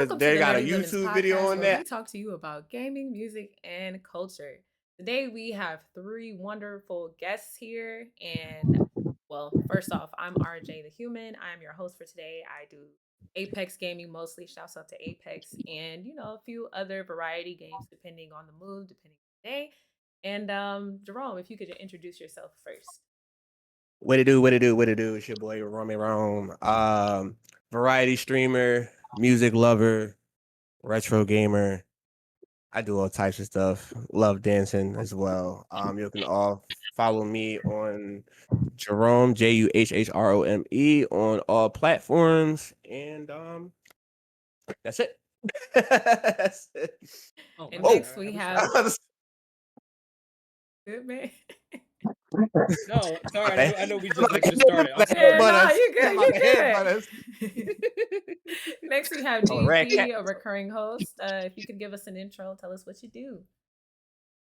Welcome to They the got a Nerdy Lemons YouTube video podcast, on where we that. talk to you about gaming, music, and culture. Today we have three wonderful guests here. And well, first off, I'm RJ the Human. I am your host for today. I do Apex gaming mostly. Shouts out to Apex and a few other variety games depending on the mood, depending on the day. And Jerome, if you could introduce yourself first. What it do? What it do? What it do? It's your boy Romy Rome. Variety streamer, music lover, retro gamer. I do all types of stuff. Love dancing as well. You can all follow me on Jerome JUHHROME on all platforms, and that's it. That's it. Oh And my Oh, next God, we have we have started? good man. No, sorry. my I know we bad. just started. I'm Yeah, sorry. no, Butters. you're good. My bad, You're butters. good. Next, we have Oh, red cat. GDP, a recurring host. If you could give us an intro, tell us what you do.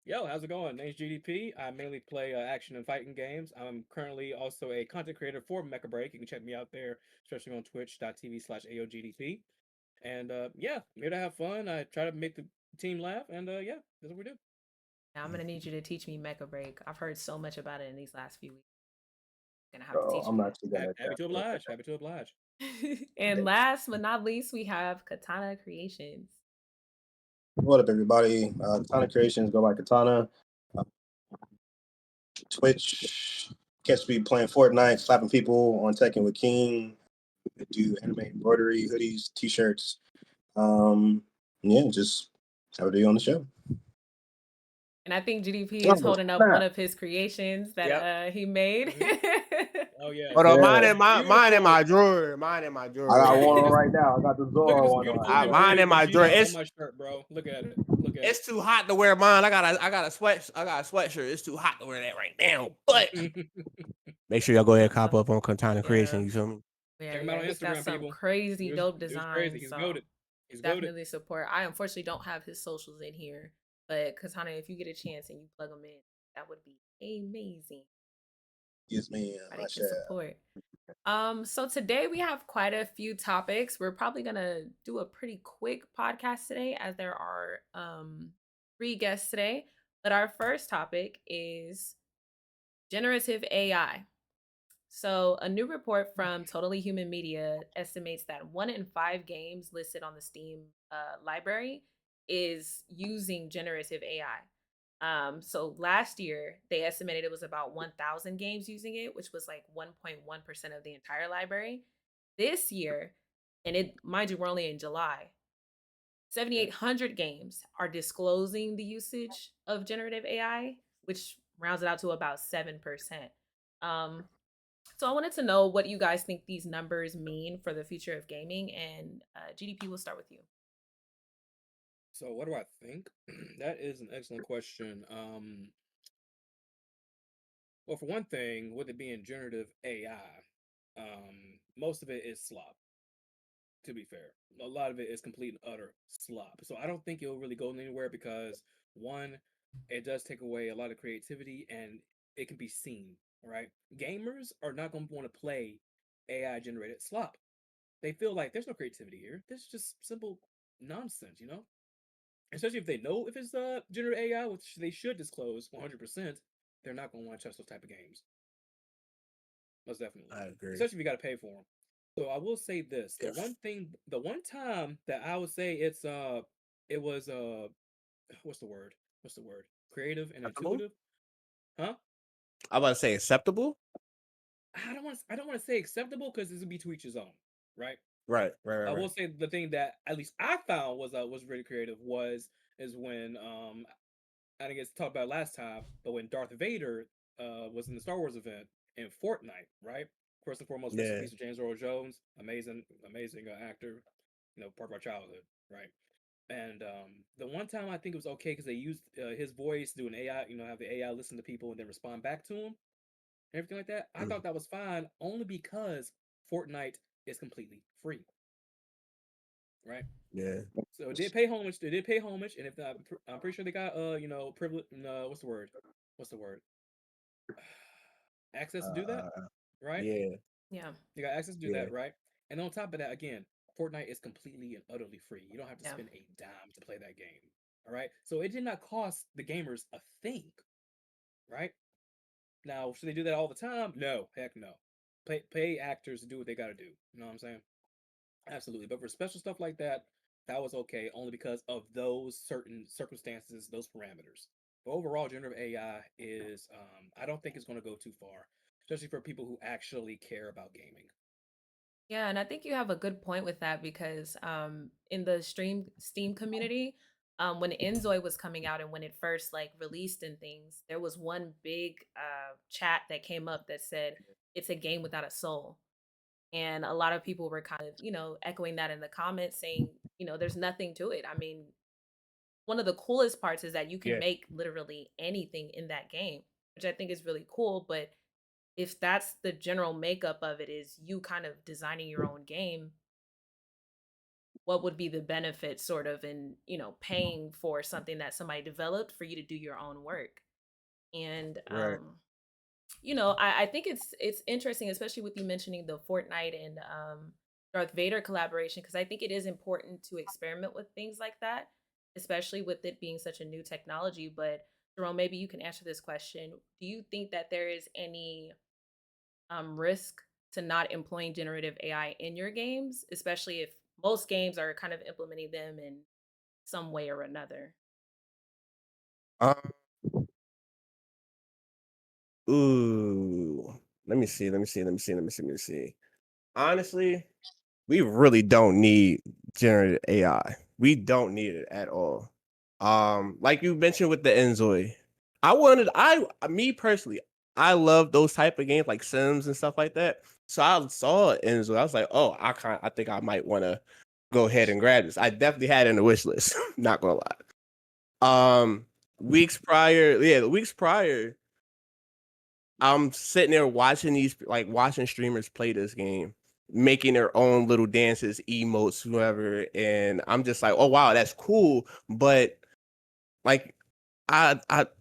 Yo, how's it going? Name's GDP. I mainly play action and fighting games. I'm currently also a content creator for Mecha Break. You can check me out there, especially on twitch.tv/AOGDP. And yeah, I'm here to have fun. I try to make the team laugh, and yeah, that's what we do. Now, I'm gonna need you to teach me Mecha Break. I've heard so much about it in these last few weeks. You're gonna have to So teach I'm me actually gonna Happy to oblige. Happy to oblige. that. And last but not least, we have Katana Creations. What up, everybody? Katana Creations, go by Katana. Uh, Twitch, catch me playing Fortnite, slapping people on Tekken with King. I do anime embroidery, hoodies, t-shirts. Yeah, just have a day on the show. And I think GDP is Oh, holding up one snap. of his creations that Yep. he made. Oh yeah. Hold on, Yeah, mine in Beautiful. my drawer. Mine in my I drawer. got Right one here. on right now. I got the Look at Zora this one beautiful on. Mine in my drawer. Vegeta on my shirt, bro. Look at it. Look at It's too hot to wear mine. I got a sweatshirt. It's too hot to wear that right now. But it. make sure y'all go ahead and cop up on Katana Creation. Yeah. You feel me? Yeah, Check him out yeah, on he's got Instagram, some people. crazy dope Dude's crazy. designs. He's So goated. He's goated. definitely support. I unfortunately don't have his socials in here, but Katana, if you get a chance and you plug them in, that would be amazing. Yes, man. Everybody I can shall. support. So today we have quite a few topics. We're probably gonna do a pretty quick podcast today, as there are three guests today. But our first topic is generative AI. So, a new report from Totally Human Media estimates that 1 in 5 games listed on the Steam library is using generative AI. So last year they estimated it was about 1,000 games using it, which was like 1.1% of the entire library. This year, and it mind you, we're only in July. 7,800 games are disclosing the usage of generative AI, which rounds it out to about 7%. Um, so I wanted to know what you guys think these numbers mean for the future of gaming, and GDP, will start with you. So what do I think? That is an excellent question. Well, for one thing, with it being generative AI, most of it is slop. To be fair, a lot of it is complete and utter slop. So I don't think it'll really go anywhere because one, it does take away a lot of creativity and it can be seen. Right? Gamers are not going to want to play AI generated slop. They feel like there's no creativity here. This is just simple nonsense, you know? Especially if they know if it's generative AI, which they should disclose 100%, they're not going to want to touch those type of games. Most definitely. I agree. Especially if you got to pay for them. So I will say this: Yes. the one time that I would say it was what's the word? What's the word? Creative and Acceptable? intuitive, huh? I'm about to say acceptable. I don't want to say acceptable because this would be to each his own, right? I Right. will say the thing that at least I found was really creative is when I didn't get to talk about it last time, but when Darth Vader was in the Star Wars event in Fortnite, right? First and foremost, rest in Yeah. peace to James Earl Jones, amazing actor, part of our childhood, right? And the one time I think it was okay because they used his voice, do an AI, have the AI listen to people and then respond back to him, and everything like that. I Mm. thought that was fine only because Fortnite is completely free, right? Yeah. So it did pay homage. They did pay homage, and if not, I'm pretty sure they got privilege. What's the word? What's the word? Access to do that, Uh, right? Yeah. Yeah. You got access to do Yeah. that, right? And on top of that, again, Fortnite is completely and utterly free. You don't have to Yeah. spend a dime to play that game. All right. So it did not cost the gamers a thing. Right. Now, should they do that all the time? No. Heck no. Pay actors to do what they got to do. You know what I'm saying? Absolutely. But for special stuff like that, that was okay only because of those certain circumstances, those parameters. But overall, generative AI is, I don't think it's going to go too far, especially for people who actually care about gaming. Yeah, and I think you have a good point with that because in the Steam community, when Enzoy was coming out and when it first like released and things, there was one big chat that came up that said it's a game without a soul. And a lot of people were kind of, echoing that in the comments saying, there's nothing to it. I mean, one of the coolest parts is that you can Yeah, make literally anything in that game, which I think is really cool. But if that's the general makeup of it is you kind of designing your own game, what would be the benefit sort of in, paying for something that somebody developed for you to do your own work? And right. I think it's interesting, especially with you mentioning the Fortnite and Darth Vader collaboration, because I think it is important to experiment with things like that, especially with it being such a new technology. But Jerome, maybe you can answer this question. Do you think that there is any risk to not employing generative AI in your games, especially if most games are kind of implementing them in some way or another? Um, ooh, let me see. Honestly, we really don't need generative AI. We don't need it at all. Like you mentioned with the Enzoy, me personally, I love those type of games like Sims and stuff like that. So I saw Enzoy, I was like, oh, I think I might want to go ahead and grab this. I definitely had it in the wish list. Not gonna lie. Um, the weeks prior, I'm sitting there watching streamers play this game, making their own little dances, emotes, whoever, and I'm just like, oh wow, that's cool. But like, I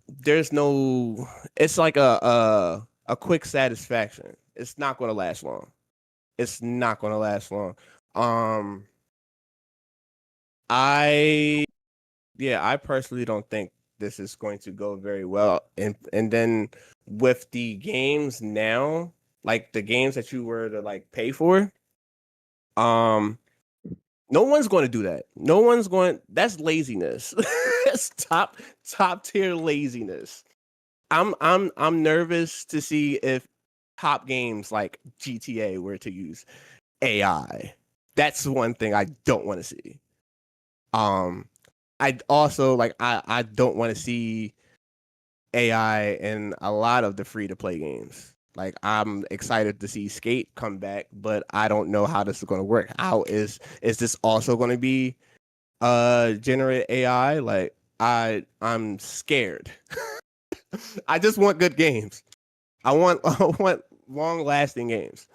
there's no, it's like a quick satisfaction. It's not gonna last long. It's not gonna last long. Um, I I personally don't think this is going to go very well. And then with the games now, like the games that you were to like pay for, um, no one's going to do that. No one's going. That's laziness. That's top tier laziness. I'm nervous to see if top games like GTA were to use AI. That's one thing I don't want to see. Um, I also I don't want to see AI in a lot of the free to play games. Like I'm excited to see Skate come back, but I don't know how this is going to work. How is this also going to be generate AI? Like I'm scared. I just want good games. I want long lasting games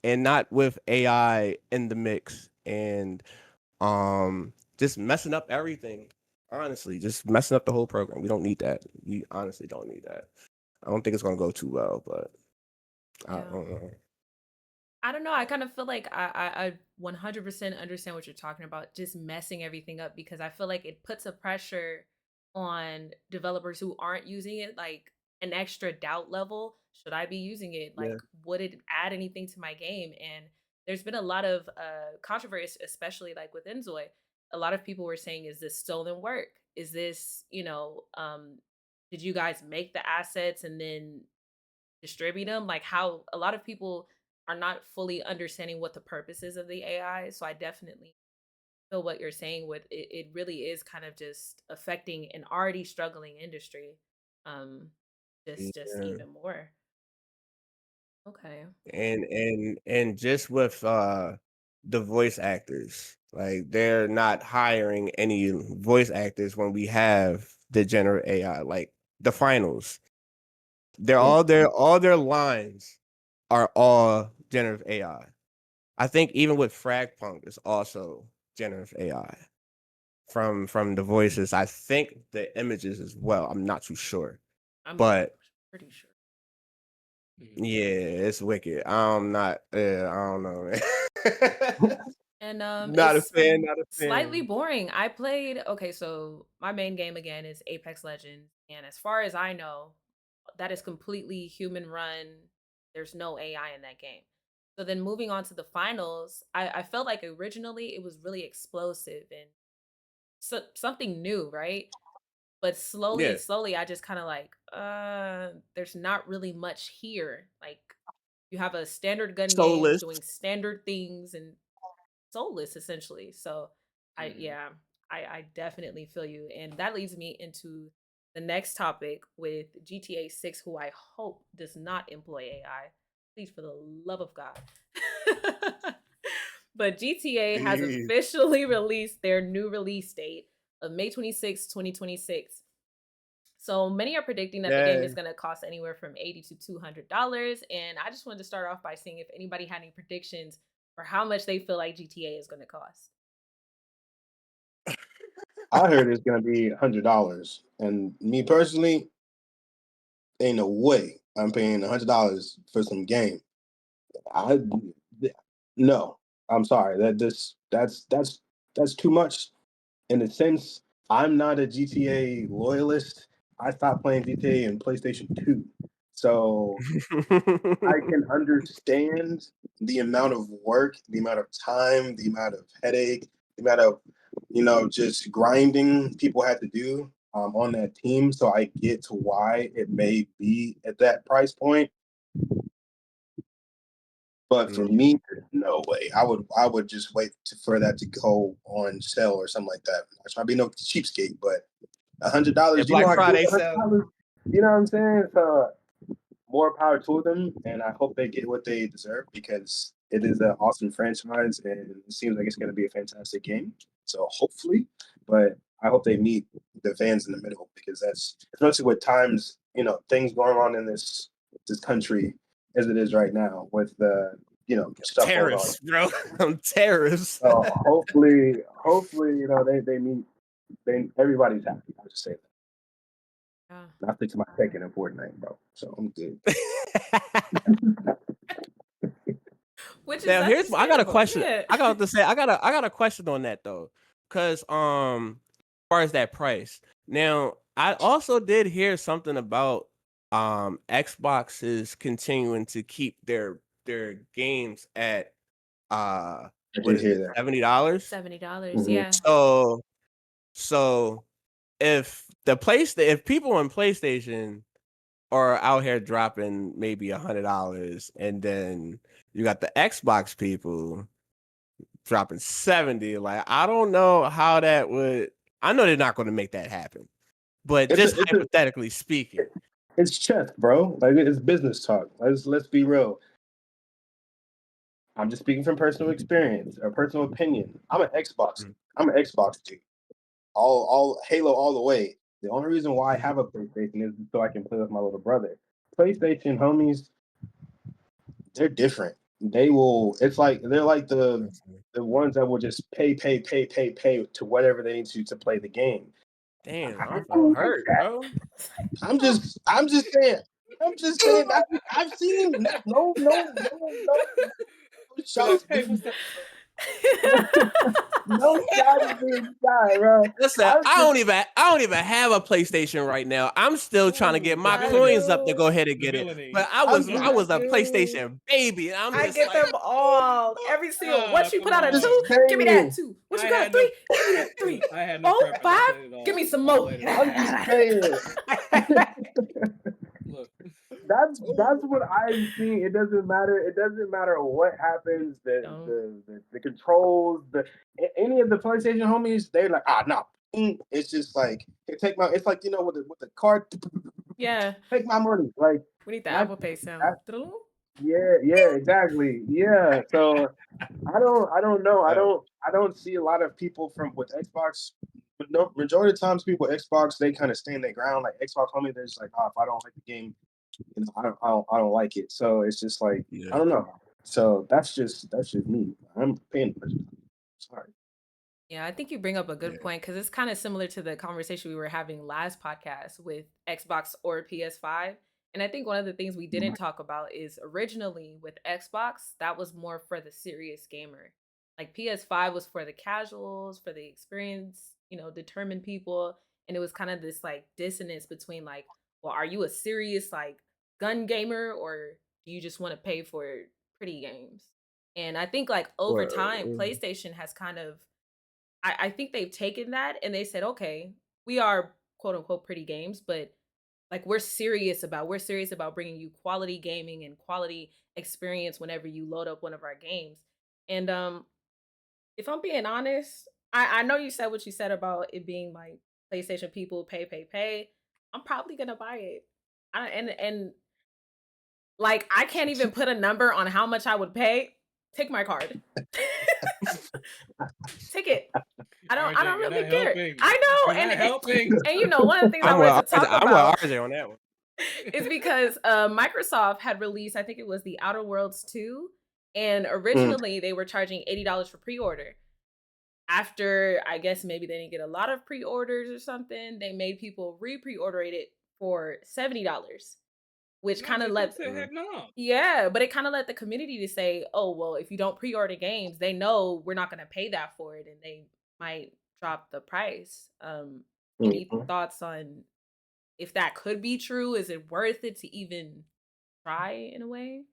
and not with AI in the mix and just messing up everything. Honestly, just messing up the whole program. We don't need that. We honestly don't need that. I don't think it's gonna go too well, but I Yeah. don't know. I don't know. I kind of feel like I 100% understand what you're talking about, just messing everything up because I feel like it puts a pressure on developers who aren't using it, like an extra doubt level. Should I be using it? Yeah, Like, would it add anything to my game? And there's been a lot of controversy, especially like with Enzoy. A lot of people were saying, is this stolen work? Is this, did you guys make the assets and then distribute them? Like how a lot of people are not fully understanding what the purpose is of the AI. So I definitely feel what you're saying with it, it really is kind of just affecting an already struggling industry. Um just yeah. even more. Okay. And just with the voice actors, like they're not hiring any voice actors when we have the general AI, like the finals. All their lines are all generative AI. I think even with Fragpunk is also generative AI from the voices. I think the images as well. I'm not too sure, I'm but pretty sure. Mhm. yeah, it's wicked. I'm not. I don't know, man. And Not a it's fan, not a slightly fan. boring. I played okay, so my main game again is Apex Legends, and as far as I know, that is completely human run. There's no AI in that game. So then moving on to the finals, I felt like originally it was really explosive and something new, right? But Yeah, slowly, I just kind of like, there's not really much here. Like you have a standard gun game soulless. doing standard things and soulless essentially. So I Mhm. yeah, I definitely feel you. And that leads me into the next topic with GTA 6, who I hope does not employ AI. Please, for the love of God. But GTA has Please. officially released their new release date of May 26, 2026. So many are predicting that the game Yeah. is going to cost anywhere from $80 to $200. And I just wanted to start off by seeing if anybody had any predictions for how much they feel like GTA is going to cost. I heard it's gonna be $100, and me personally, ain't no way I'm paying $100 for some game. I no, I'm sorry. That's too much. In a sense, I'm not a GTA loyalist. I stopped playing GTA in PlayStation 2. So I can understand the amount of work, the amount of time, the amount of headache, the amount of, just grinding people had to do on that team. So I get to why it may be at that price point. But for Mm. me, no way. I would just wait for that to go on sale or something like that. I try to be no cheapskate, but $100, Yeah, you know, Black I get Friday sale. $100. You know what I'm saying? So more power to them, and I hope they get what they deserve because it is an awesome franchise, and it seems like it's going to be a fantastic game. So hopefully, but I hope they meet the fans in the middle because that's especially with times, things going on in this country as it is right now with the stuff going on. Tariffs, bro. Tariffs. So hopefully, they everybody's happy. I'll just say that. Yeah. I fix my second in Fortnite, bro. So I'm good. Which is Now here's I got a understandable. question. Yeah. I got to say I got a question on that though, because as far as that price. Now I also did hear something about Xbox is continuing to keep their games at I what did is it, hear that. $70? $70. Mhm. Yeah. So if people on PlayStation are out here dropping maybe $100, and then you got the Xbox people dropping 70, like I don't know how that would. I know they're not going to make that happen, but It's a, just it's a, hypothetically speaking. it's chess, bro. Like it's business talk. Let's be real. I'm just speaking from personal experience or personal opinion. Mm. I'm an Xbox dude. All Halo all the way. The only reason why I have a PlayStation is so I can play with my little brother. PlayStation homies, they're different. They will. It's like they're like the ones that will just pay to whatever they need to play the game. Damn, I I felt don't like hurt, that. bro. I'm just saying. I'm just saying that I've seen no Be like, shots hey, being what's up? no shots being shot, bro. Listen, I'm just I don't even have a PlayStation right now. I'm still trying to get Ooh, the my I villainy. coins up to do. go ahead and The get it. villainy. But I'm I I just was a do. PlayStation baby, and I'm I just get like, them all. Every single. What you Come put out a just two? on. Give me that saying. two. What I you got? had no Three? Give me I, that three. I had no Four, preference. I five. played it Give me all. some I more. played it all. I'm just saying. Look. That's what I've seen. It doesn't matter. It doesn't matter what happens. No. The controls. Any of the PlayStation homies, they're like, no. It's just like hey, take my. It's like with the card. Yeah. Take my money. Like We need the that. Apple Pay sound. That. Yeah. Exactly. Yeah. So I don't know. I don't see a lot of people from with Xbox. But no, majority of times people with Xbox they kind of stand their ground. Like Xbox homie, they're just like, if I don't like the game, I don't like it. So it's just like I yeah, don't know. So that's just me. I'm paying for it. Sorry. Yeah, I think you bring up a good yeah. point because it's kind of similar to the conversation we were having last podcast with Xbox or PS5. And I think one of the things we didn't talk about is originally with Xbox, that was more for the serious gamer. Like PS5 was for the casuals, for the experience, determined people. And it was kind of this like dissonance between like, well, are you a serious like gun gamer or do you just want to pay for pretty games? And I think like over time, Well, PlayStation has kind of I think they've taken that and they said, okay, we are quote unquote pretty games, but like we're serious about bringing you quality gaming and quality experience whenever you load up one of our games. And if I'm being honest, I know you said what you said about it being like PlayStation people pay. I'm probably gonna buy it. And like I can't even put a number on how much I would pay. Take my card. Take it. I don't RJ, you're really not care. helping. I know, You're not helping. and one of the things I wanted to talk I'm with about RJ on that one. is because Microsoft had released, I think it was the Outer Worlds 2, and Mm. originally they were charging $80 for pre-order. After I guess maybe they didn't get a lot of pre-orders or something, they made people pre-order it for $70, which No, kind of people let said heck no. yeah, but it kind of let the community to say, oh well, if you don't pre-order games, they know we're not going to pay that for it, and they might drop the price. Any Mhm. thoughts on if that could be true? Is it worth it to even try in a way?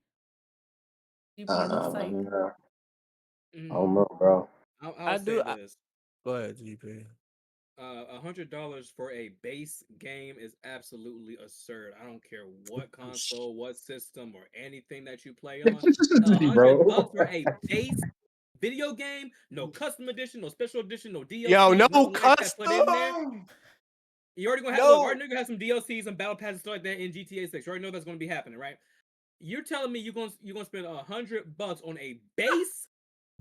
GP, it looks like Nah, I don't Mm, know, bro. I'll I say do. this. Go ahead, GP. $100 for a base game is absolutely absurd. I don't care what console, what system, or anything that you play on. $100 Bro. for a base video game, no custom edition, no special edition, no Yo, DLCs, no nothing like that put in there. custom. You already gonna have look. No. Already gonna have some DLCs and battle passes and stuff like that in GTA 6. You already know that's gonna be happening, right? You're telling me you're gonna spend $100 on a base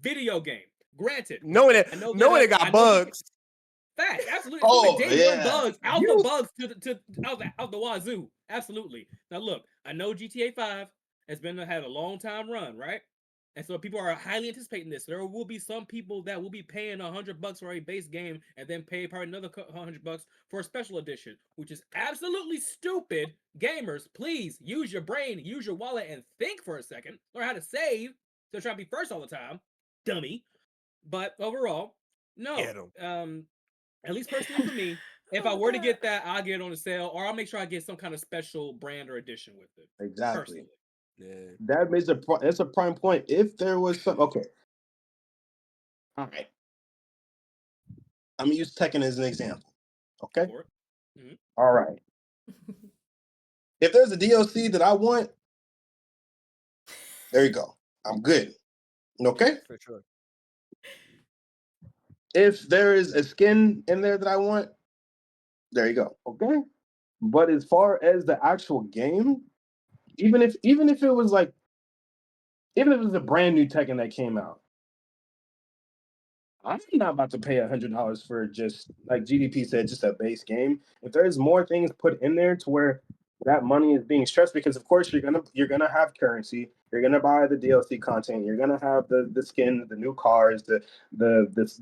video game? Granted, Knowing it, I know knowing it I got know bugs. Facts, absolutely. It's gonna be Oh day one yeah. bugs, alpha You bugs to out the wazoo. Absolutely. Now look, I know GTA 5 has had a long time run, right? And so people are highly anticipating this. There will be some people that will be paying $100 for a base game and then pay probably another $100 for a special edition, which is absolutely stupid. Gamers, please use your brain, use your wallet, and think for a second. Learn how to save. So try to be first all the time, dummy. But overall, no. Get 'em. At least personally for me, if I oh were to god. get that, I'll get it on a sale, or I'll make sure I get some kind of special brand or edition with it. exactly. Personally, Yeah. That makes that's a prime point. If there was some, okay, all right. I'm gonna use Tekken as an example. go Okay, for it. Mhm. all right. If there's a DLC that I want, there you go. I'm good. Okay. For sure. If there is a skin in there that I want, there you go. Okay. But as far as the actual game, even if it was like even if it was a brand new Tekken that came out, I'm not about to pay $100 for just like GDP said, just a base game. If there's more things put in there to where that money is being stressed, because of course you're gonna have currency, you're gonna buy the DLC content, you're gonna have the skins, the new cars, the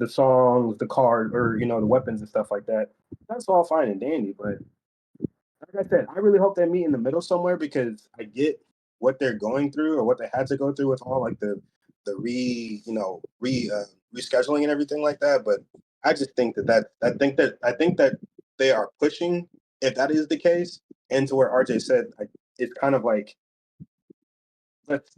songs, the card, or the weapons and stuff like that. That's all fine and dandy, but like I said, I really hope they meet in the middle somewhere because I get what they're going through or what they had to go through with all like the rescheduling and everything like that. But I just think that they are pushing, if that is the case, into where RJ said it's kind of like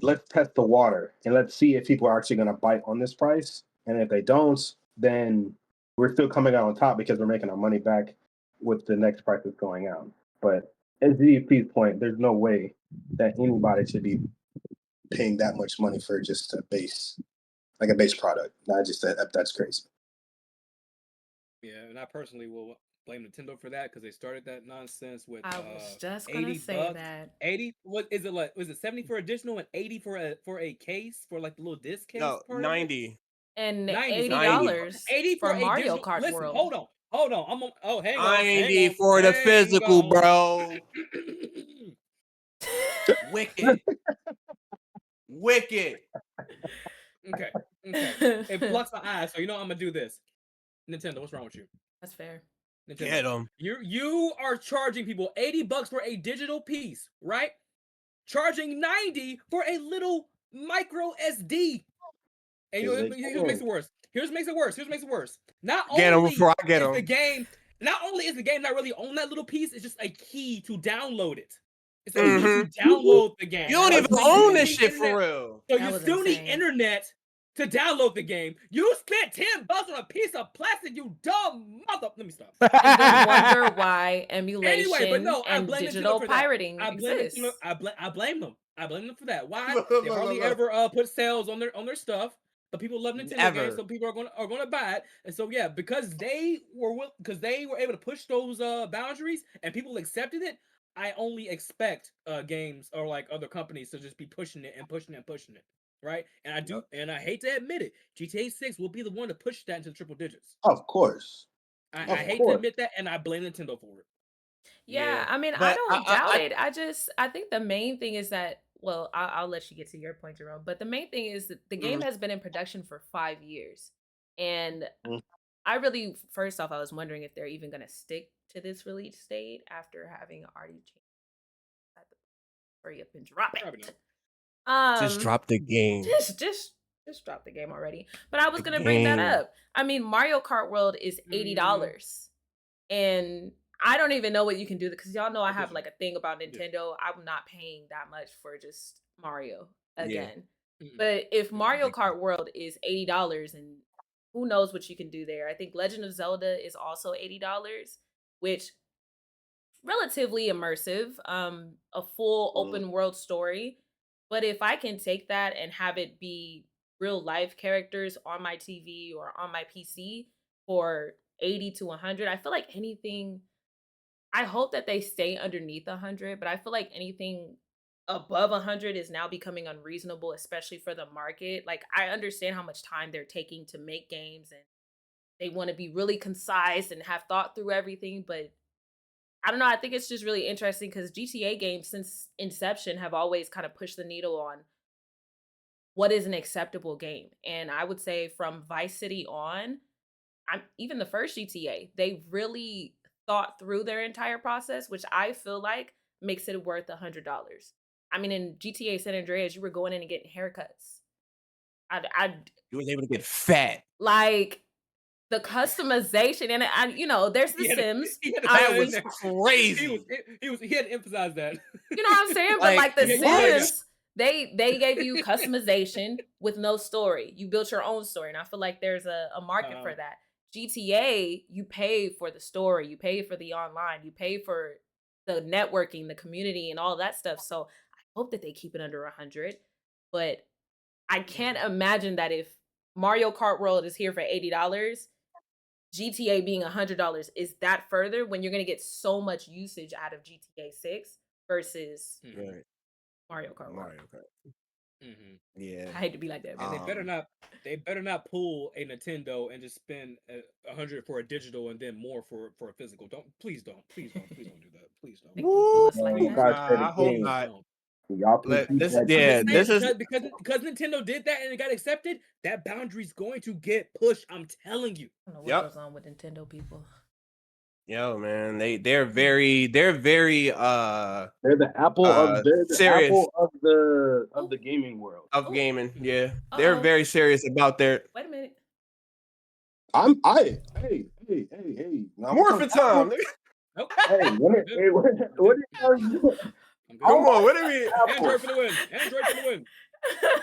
let's test the water and let's see if people are actually going to bite on this price. And if they don't, then we're still coming out on top because we're making our money back with the next price that's going out. But as DFP's point, there's no way that anybody should be paying that much money for just a base product. I just said that's crazy. Yeah, and I personally will blame Nintendo for that because they started that nonsense with I was just gonna 80 say bucks. that. 80, what is it like? Was it 70 for additional and 80 for a case for like the little disc case No, part of it? 90. And 90. So eighty 80 90. for dollars 80 for for a Mario digital. Kart Listen, World. hold on. Hang on, 90 for the hang physical, on. bro. Wicked. Wicked. Okay. It blocks my eyes, so you know I'm gonna do this. Nintendo, what's wrong with you? That's fair. Nintendo, Get them. you are charging people $80 for a digital piece, right? Charging 90 for a little micro SD. And here's what makes it worse. Here's what makes it worse. Not Get him only before I get is him. the game, not only is the game not really on that little piece, it's just a key to download it. It's a key to download the game. You don't even own this shit for real. So you still need internet to download the game. You spent $10 on a piece of plastic, you dumb mother. Let me stop. And then wonder why emulation Anyway, but no, I and blame digital Nintendo for pirating that. I blame exists. Nintendo. I blame them. I blame them for that. Why? They hardly ever put sales on their stuff. But people love Nintendo games, so people are going to buy it. And so yeah, because they were able to push those boundaries and people accepted it. I only expect games or like other companies to just be pushing it and pushing it and pushing it, right? And I hate to admit it, GTA 6 will be the one to push that into the triple digits. Of course. I hate to admit that, and I blame Nintendo for it. Yeah, I mean, I don't doubt it. I think the main thing is that, well, I'll let you get to your point, Jerome. But the main thing is that the game has been in production for 5 years. And I really, first off, I was wondering if they're even going to stick to this release date after having already changed. Hurry up and drop it. Just drop the game. Just drop the game already. But I was going to bring that up. I mean, Mario Kart World is $80. And I don't even know what you can do because y'all know I have like a thing about Nintendo. I'm not paying that much for just Mario again. Yeah. But if Mario Kart World is $80 and who knows what you can do there. I think Legend of Zelda is also $80, which relatively immersive, a full open world story. But if I can take that and have it be real life characters on my TV or on my PC for 80 to 100, I feel like anything, I hope that they stay underneath 100, but I feel like anything above 100 is now becoming unreasonable, especially for the market. Like, I understand how much time they're taking to make games and they want to be really concise and have thought through everything, but I don't know. I think it's just really interesting because GTA games since inception have always kind of pushed the needle on what is an acceptable game. And I would say from Vice City on, even the first GTA, they really thought through their entire process, which I feel like makes it worth $100. I mean, in GTA San Andreas, you were going in and getting haircuts. You was able to get fat. Like the customization, and there's The Sims. That was crazy. He had to emphasize that. You know what I'm saying? But like The Sims, they gave you customization with no story. You built your own story, and I feel like there's a market for that. GTA, you pay for the story, you pay for the online, you pay for the networking, the community, and all that stuff. So I hope that they keep it under 100. But I can't imagine that if Mario Kart World is here for $80, GTA being $100 is that further when you're going to get so much usage out of GTA 6 versus Mario Kart World. Yeah, I hate to be like that. And they better not pull a Nintendo and just spend 100 for a digital and then more for a physical. Please don't do that. Please don't. I hope not. Y'all this is because Nintendo did that and it got accepted. That boundary's going to get pushed. I'm telling you. I don't know what goes on with Nintendo people. Yo, man, they're very they're the Apple of serious Apple of the gaming world. Of gaming, yeah. They're very serious about their. Wait a minute. Hey. Morphin' time. Hey, what are you doing? Come on, what do you mean? Android for the win. Android for the win.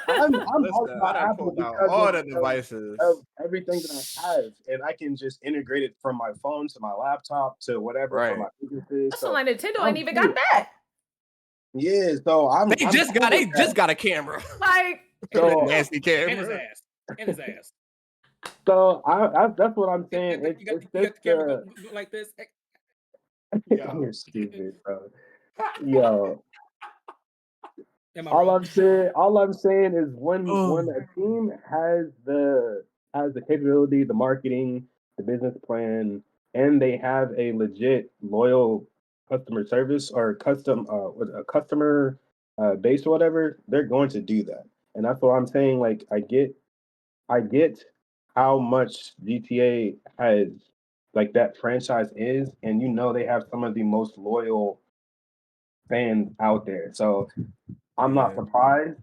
I'm all about Apple because all the devices of everything that I have, and I can just integrate it from my phone to my laptop to whatever for my businesses. So like Nintendo ain't even got that. Yeah, so they just got a camera. Like nasty camera. And his ass. So that's what I'm saying. You got the camera go like this. You're stupid, bro. Yo. All I'm saying is when a team has the capability, the marketing, the business plan, and they have a legit loyal customer service or a customer base or whatever, they're going to do that. And that's what I'm saying. Like I get how much GTA has, like, that franchise is, and they have some of the most loyal fans out there. So I'm not surprised.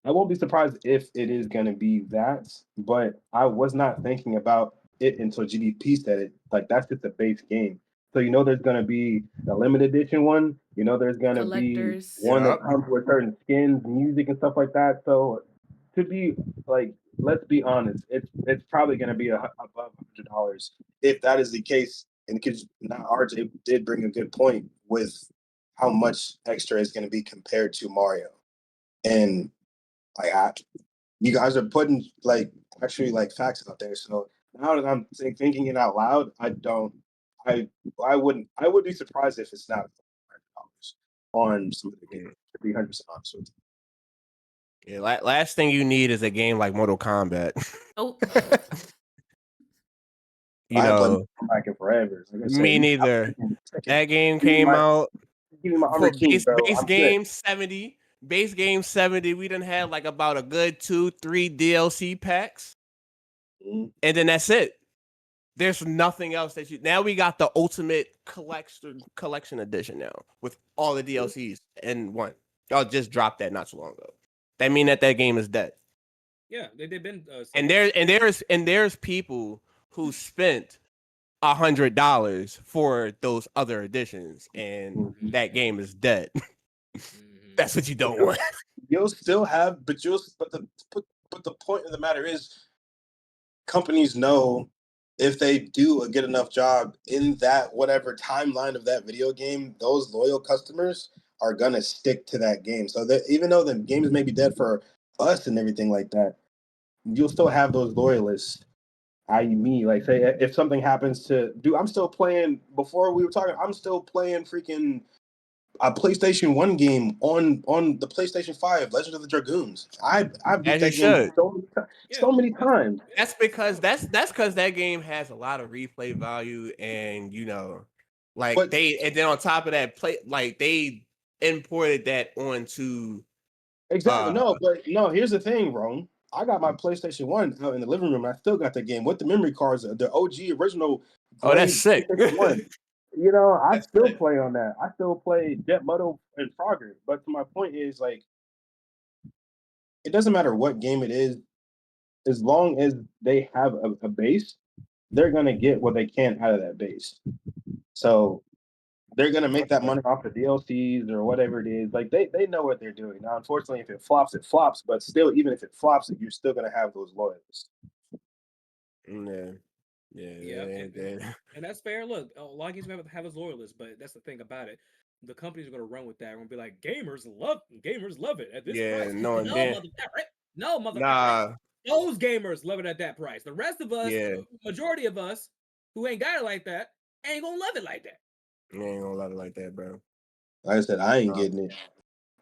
I won't be surprised if it is going to be that, but I was not thinking about it until GDP said it. Like that's just a base game. So there's going to be a limited edition one. There's going to be Collectors. one that Yep. comes with certain skins, music, and stuff like that. So to be like, let's be honest, it's probably going to be above $100 if that is the case. And because now RJ did bring a good point with how much extra is going to be compared to Mario, and like you guys are putting actually facts out there. So now that I'm thinking it out loud, I I would be surprised if it's not $100 on some of the games. Mm. To be 100% honest with you. Yeah, last thing you need is a game like Mortal Kombat. Oh, You I haven't played know, Mortal Kombat in forever. Like I said, me neither. That game give me came my out give me my Armor for King, bro. base I'm good. game 70. Base game 70. We done had like about a good 2-3 DLC packs. Mhm. And then that's it. There's nothing else that you now we got the ultimate collection edition now with all the DLCs in one. Y'all just dropped that not so long ago. That mean that game is dead. Yeah, they've been And saying there's people who spent $100 for those other editions, and Mhm. that game is dead. Mhm. That's what you don't want. You'll still have, but the point of the matter is, companies know if they do a good enough job in that whatever timeline of that video game, those loyal customers are gonna stick to that game. So that even though the games may be dead for us and everything like that, you'll still have those loyalists. I.e., me, like say if something happens to dude, I'm still playing. Before we were talking, I'm still playing freaking a PlayStation 1 game on the PlayStation 5, Legend of the Dragoons. I beat As you that game should. yeah, so many times. That's because that's because that game has a lot of replay value, and like But and then on top of that, they imported that onto exactly. uh No, but no, here's the thing, Rome. I got my PlayStation 1 out in the living room. And I still got the game with the memory cards, the OG original oh, that's grade sick. PlayStation 1. I That's still sick. play on that. I still play Jet Moto and Frogger. But to my point is, like, it doesn't matter what game it is, as long as they have a base, they're gonna get what they can out of that base. So they're gonna make that money off the DLCs or whatever it is. Like they know what they're doing. Now, unfortunately, if it flops, it flops. But still, even if it flops, you're still gonna have those loyalists. Yeah. Yeah, yeah, yeah. and that's fair. Look, a lot of games have his loyalists, but that's the thing about it. The companies are going to run with that. We're going to be like, gamers love it at this Yeah, price. no, and No, then motherfucker, no, motherfucker. nah, Those gamers love it at that price. The rest of us, yeah, majority of us who ain't got it like that, ain't gonna love it like that. you ain't gonna love it like that, bro. Like I said, I ain't Nah. getting it.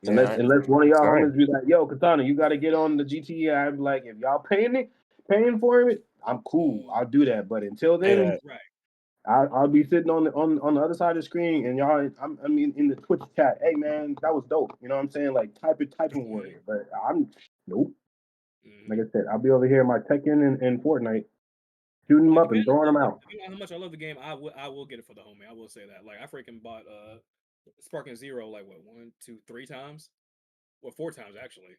Yeah, Unless one of y'all fine. homies be like, yo, Katana, you gotta get on the GTA. I'm like, if y'all paying for it, I'm cool. I'll do that. But until Say then, that. Right. I'll be sitting on the other side of the screen and y'all I mean in the Twitch chat, hey man, that was dope. You know what I'm saying? Like typing warrior. But I'm nope. Like I said, I'll be over here in my Tekken and Fortnite, shooting them Like up and throwing them out. depending on how much I love the game, I will get it for the homie. I will say that. Like I freaking bought Sparking Zero like what 1, 2, 3 times, or 4 times actually.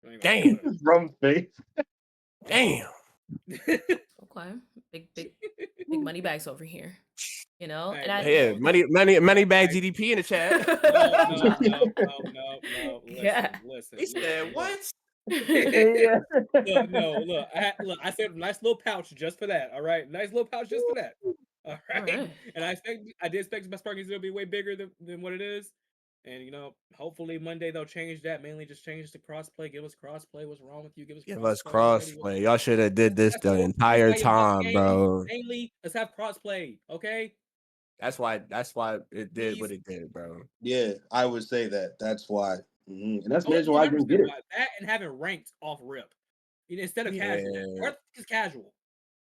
I ain't gonna Damn, hold From face. damn. it. okay. Big money bags over here. Hey, And I look, Yeah, no, money bag I, GDP in the chat. no. Yeah. He said, Look. "What?" Yeah. Look. I said nice little pouch just for that. All right, nice little pouch just for that. All All right, right. and I did expect my Sparking Zero to be way bigger than what it is. And hopefully Monday they'll change that. Mainly just change the crossplay. Give us crossplay. What's wrong with you? Give us Give us crossplay already. crossplay. Y'all should have did this the That's entire why you bought the time, game. bro. Mainly, let's have crossplay. Okay, That's why it did what please. it did, bro. Yeah, I would say that. That's why. And that's the reason why I 100% didn't get it. why that and having ranked off rip. Instead of casual. Yeah, What is casual?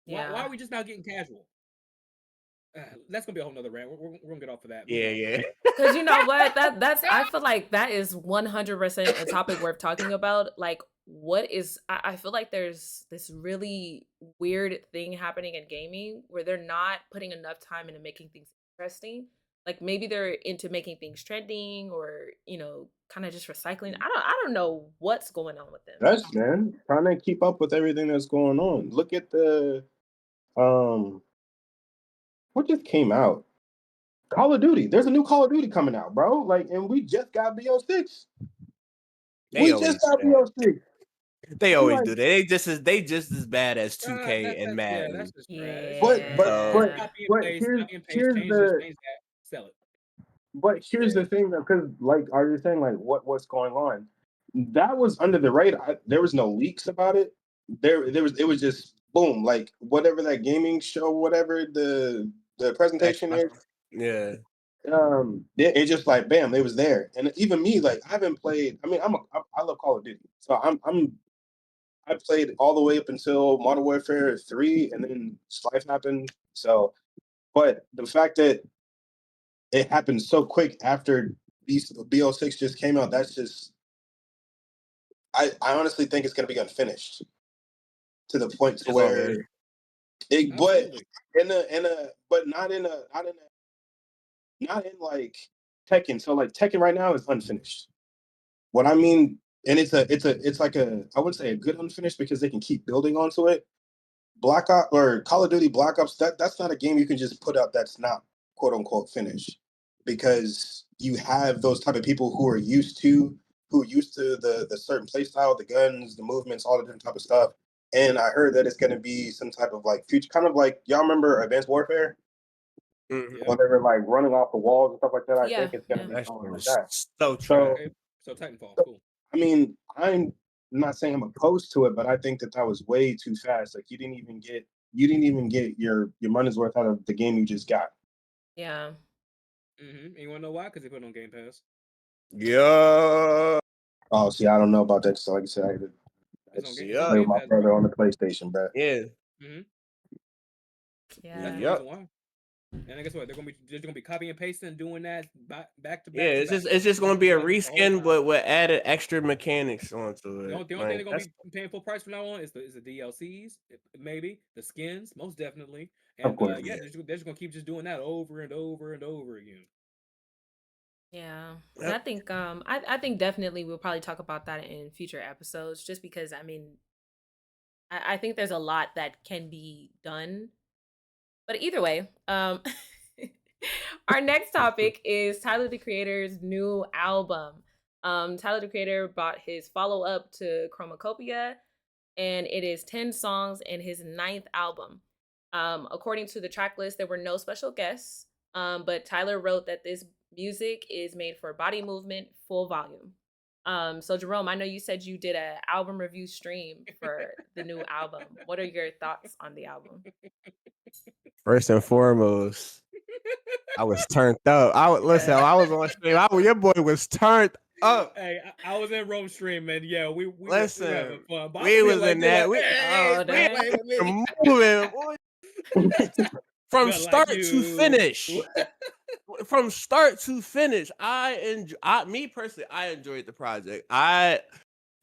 Why Yeah. are we just now getting casual? That's gonna be a whole nother rant. We're gonna get off of that. Moving yeah, on. yeah. Because you know what? I feel like that is 100% a topic worth talking about. Like, I feel like there's this really weird thing happening in gaming where they're not putting enough time into making things interesting. Like maybe they're into making things trending or, kind of just recycling. I don't know what's going on with them. That's man trying to keep up with everything that's going on. Look at the um what just came out. Call of Duty. There's a new Call of Duty coming out, bro. Like, and we just got BO6. They We just always do got that. BO6. They I'm always like, do that. They just as bad as 2K and That's Madden. just trash. but Yeah. but So but but Copy and paste, here's change this, the change that, sell it. but here's the thing though, because like, are you saying like what's going on? That was under the radar. There was no leaks about it. There was, it was just boom, like whatever that gaming show, whatever the presentation Xbox, is. yeah. It just like bam, it was there. And even me, like I haven't played. I mean, I love Call of Duty, so I played all the way up until Modern Warfare 3, and then life happened. So, but the fact that it happened so quick after BO6 just came out, that's just I honestly think it's gonna be unfinished to the point to It's where already. but Absolutely. but not in like Tekken. So like Tekken right now is unfinished. What I mean, and it's like a, I wouldn't say a good unfinished because they can keep building onto it. Black Ops or Call of Duty Black Ops, that's not a game you can just put out that's not quote unquote finished, because you have those type of people who are used to the certain play style, the guns, the movements, all the different type of stuff. And I heard that it's going to be some type of like future, kind of like y'all remember Advanced Warfare Mhm. Yeah. when they were like running off the walls and stuff like that. I think Yeah. it's going to Yeah. be That shit something like was that. so So, trash. Okay. So Titanfall, so cool. I mean, I'm not saying I'm opposed to it, but I think that was way too fast. Like you didn't even get your money's worth out of the game you just got. Yeah. And you wanna know why? Because they put it on Game Pass. Yeah. Oh, see, I don't know about that. So like I said, I just It's on Yep. play with Game my Pass, bro. brother on the PlayStation, bro. Yeah. hmm That's Yeah. the reason Yep. why. And guess what? They're gonna be copying and pasting, doing that back to Yeah. back to It's back. just They're gonna gonna be do a that the whole reskin, time. but with added extra mechanics onto it. The only thing Like they're gonna that's be paying full price from now on is the DLCs, maybe the skins, most definitely. Of And course. yeah, they're just gonna keep just doing that over and over and over again. Yeah. And I yep. think I think definitely we'll probably talk about that in future episodes just because I mean I think there's a lot that can be done. But either way, our next topic is Tyler the Creator's new album. Tyler the Creator brought his follow-up to Chromacopia, and it is 10 songs in his ninth album. According to the track list, there were no special guests, but Tyler wrote that this music is made for body movement, full volume. So Jerome, I know you said you did an album review stream for the new album. What are your thoughts on the album? First and foremost, I was turned up. Listen. Yeah. I was on stream. Your boy was turned up. Hey, I was in Rome stream, and yeah, we were having Listen, fun. But I'm we over here was like in you're that. like, We hey, Oh, stop dang. playing with were me. moving, boy. From Good like start to you. finish. From start to finish, me personally, I enjoyed the project. A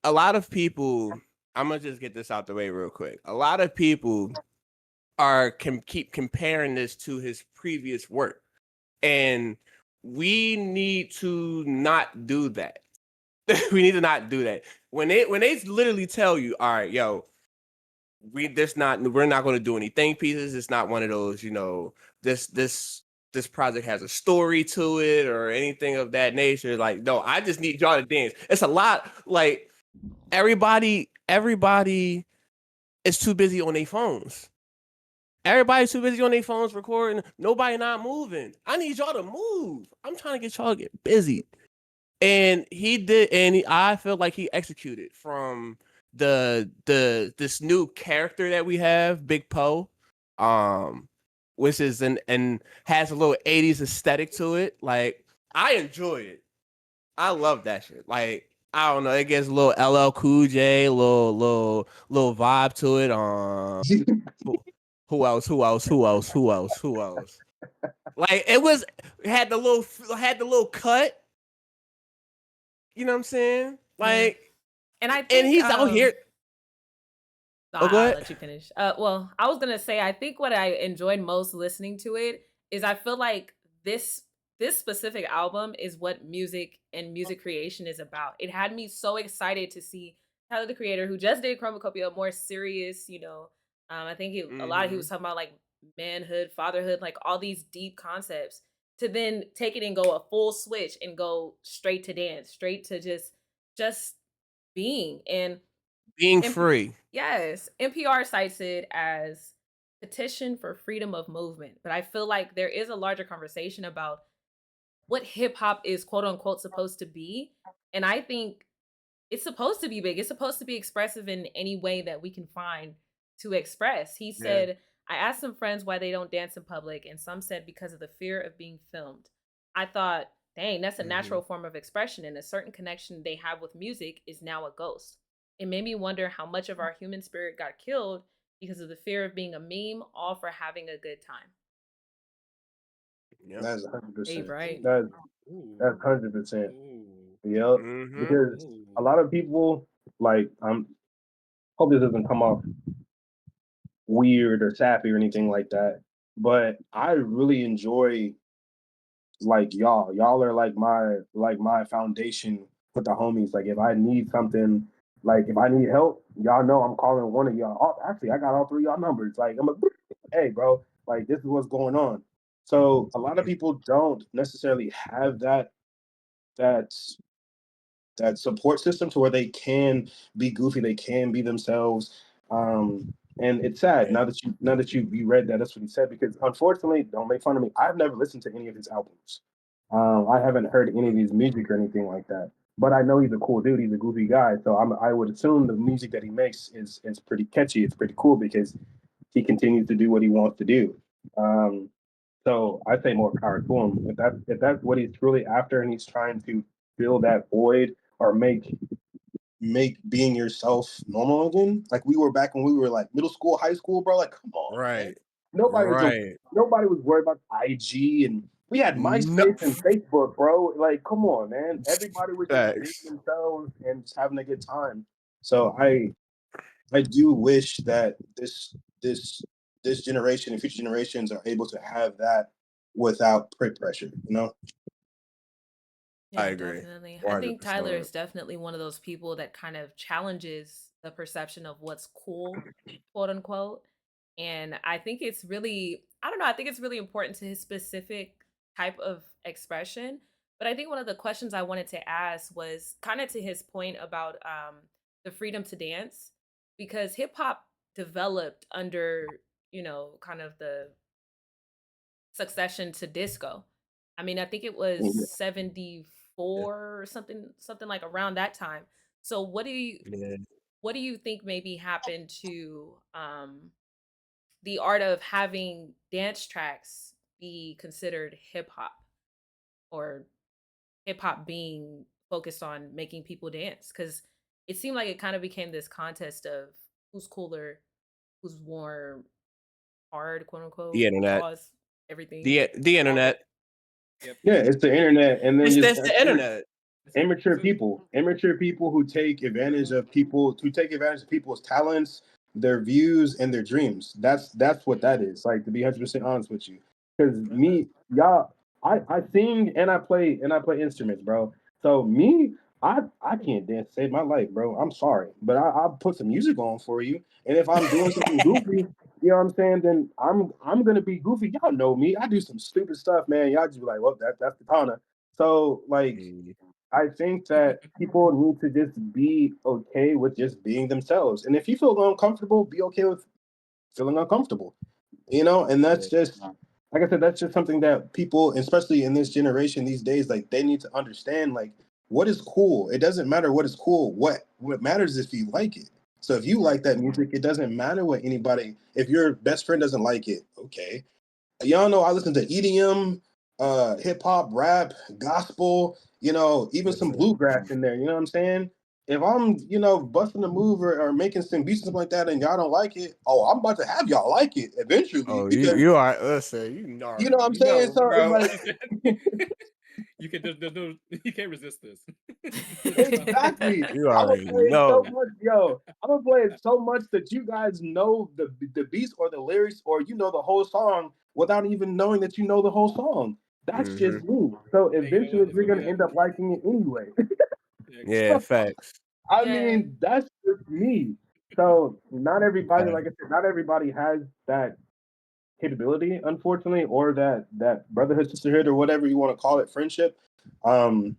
lot of people, I'm gonna just get this out the way real quick. A lot of people keep comparing this to his previous work, and we need to not do that. We need to not do that. When they literally tell you, all right, yo, we're not going to do any think pieces. It's not one of those, this project has a story to it or anything of that nature. Like, no, I just need y'all to dance. It's a lot. Like everybody is too busy on their phones. Everybody's too busy on their phones recording. Nobody not moving. I need y'all to move. I'm trying to get y'all to get busy. And he did, and I feel like he executed from this new character that we have, Big Poe, which is and has a little 80s aesthetic to it. Like, I enjoy it. I love that shit. Like, I don't know, it gets a little LL Cool J, little vibe to it. Who, who else? Who else? Who else? Who else? Who else? Like, had the little cut. You know what I'm saying? Yeah. Like, And I and think he's out here. Oh, go I'll ahead. let you finish. Well, I was gonna say I think what I enjoyed most listening to it is I feel like this this specific album is what music and music creation is about. It had me so excited to see Tyler the Creator, who just did Chromacopia, more serious, I think a lot of he Mm-hmm. was talking about like manhood, fatherhood, like all these deep concepts, to then take it and go a full switch and go straight to dance, straight to just being. And Being MP free. yes, NPR cites it as petition for freedom of movement, but I feel like there is a larger conversation about what hip hop is quote unquote supposed to be. And I think it's supposed to be big. It's supposed to be expressive in any way that we can find to express. He Yeah. said, I asked some friends why they don't dance in public, and some said because of the fear of being filmed. I thought, dang, that's a Mm-hmm. natural form of expression, and a certain connection they have with music is now a ghost. It made me wonder how much of our human spirit got killed because of the fear of being a meme, all for having a good time. Yep. That's Hey, 100%. right. That's Ooh. 100%. Ooh. Yep. Mm-hmm. Because a Ooh. lot of people like hope this doesn't come off weird or sappy or anything like that. But I really enjoy like y'all. Y'all are like my foundation with the homies. Like if I need something, like if I need help, y'all know I'm calling one of y'all. Oh, actually, I got all three of y'all numbers. Like I'm a hey, bro. Like this is what's going on. So a lot of people don't necessarily have that that support system to where they can be goofy, they can be themselves. And it's sad Yeah. now that you read that. That's what he said because unfortunately, don't make fun of me. I've never listened to any of his albums. I haven't heard any of his music or anything like that. But I know he's a cool dude. He's a goofy guy, so I would assume the music that he makes is pretty catchy. It's pretty cool because he continues to do what he wants to do. Um, so I say more power to him. If that's what he's truly after, and he's trying to fill that void or make being yourself normal again. Like we were back when we were like middle school, high school, bro. Like, come on, man. Right. Nobody was Right. nobody was worried about IG and we had No. MySpace and Facebook, bro. Like, come on, man. Everybody was just being Facts. themselves and just having a good time. So I do wish that this this generation and future generations are able to have that without peer pressure, you know? I Yeah, agree. definitely. I think Tyler 100%. is definitely one of those people that kind of challenges the perception of what's cool, quote unquote. And I think it's really, I don't know, I think it's really important to his specific type of expression. But I think one of the questions I wanted to ask was kind of to his point about the freedom to dance, because hip hop developed under, kind of the succession to disco. I mean, I think it was Yeah. 74 or something like around that time. So Yeah. what do you think maybe happened to the art of having dance tracks be considered hip hop, or hip hop being focused on making people dance? Cuz it seemed like it kind of became this contest of who's cooler, who's more hard, quote The unquote, internet. pause, everything. The Yep. internet. Yep. Yeah, it's the internet and then It's just that's the internet. That's it. That's it. immature people who take advantage of people's talents, their views, and their dreams. That's what that is. Like to be 100% honest with you, because That's it. me, y'all, I sing and I play instruments, bro. So me, I can't dance to save my life, bro. I'm sorry, but I'll put some music on for you, and if I'm doing something goofy. You know what I'm saying? Then I'm gonna be goofy. Y'all know me. I do some stupid stuff, man. Y'all just be like, well, that's Katana. So like Mm, I think that people need to just be okay with just being themselves. And if you feel uncomfortable, be okay with feeling uncomfortable. You know, and that's yeah. just like I said, that's just something that people, especially in this generation these days, like they need to understand like what is cool. It doesn't matter what is cool. What matters is if you like it. So if you Right. like that music, it doesn't matter what anybody if your best friend doesn't like it, okay. Y'all know I listen to EDM, hip hop, rap, gospel, even some Listen. bluegrass in there. You know what I'm saying? If I'm, busting a move or making some beats or something like that, and y'all don't like it, oh, I'm about to have y'all like it eventually Oh, you because you are listen, you you know what I'm already saying. know, So it's bro. like You said you can. There's no. You can't resist this. It's not. exactly. You I'm gonna already play it so know. much, yo. I'm gonna play it so much that you guys know the beats or the lyrics or you know the whole song without even knowing that you know the whole song. That's Mm-hmm. just me. So Hey, you know what? eventually, It's we're gonna be gonna that. end up liking it anyway. Yeah, Yeah, facts. I Yeah. mean, that's just me. So not everybody, Facts. like I said, not everybody has that capability, unfortunately, or that brotherhood, sisterhood, or whatever you want to call it, friendship. Um,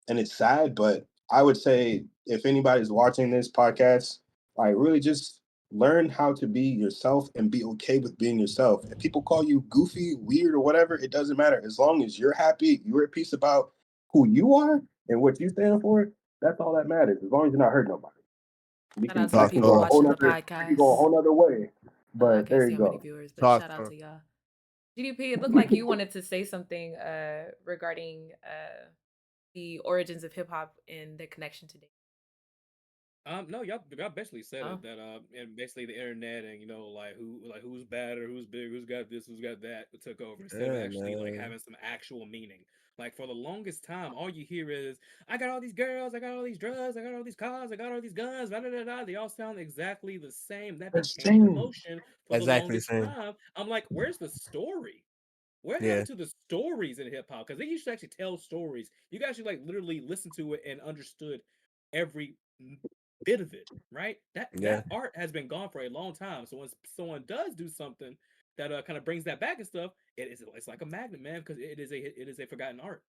and it's sad, but I would say if anybody's watching this podcast, like really just learn how to be yourself and be okay with being yourself. If people call you goofy, weird, or whatever, it doesn't matter. As long as you're happy, you're at peace about who you are and what you stand for, that's all that matters. As long as you're not hurting nobody. We Shout out can to the we Talk can to people go a him. whole watching the nother we can go a podcast. whole nother way. I But can't there see you how many go. viewers, but Talk shout to out him. to y'all. GDP, it looked like you wanted to say something regarding the origins of hip hop and the connection today. No, y'all basically said Oh, it that and basically the internet and like who's better, who's big, who's got this, who's got that took over instead of Yeah, actually like man. having some actual meaning. Like for the longest time, all you hear is I got all these girls, I got all these drugs, I got all these cars, I got all these guns, da da da da. They all sound exactly the same. That The became the same. emotion for the Exactly the longest same. time. I'm like, where's the story? What Yeah, happened to the stories in hip hop? Because they used to actually tell stories. You guys should like literally listen to it and understood every bit of it, right? That yeah, that art has been gone for a long time. So when someone does do something that kind of brings that back and stuff, it's like a magnet, man, because it is a forgotten art.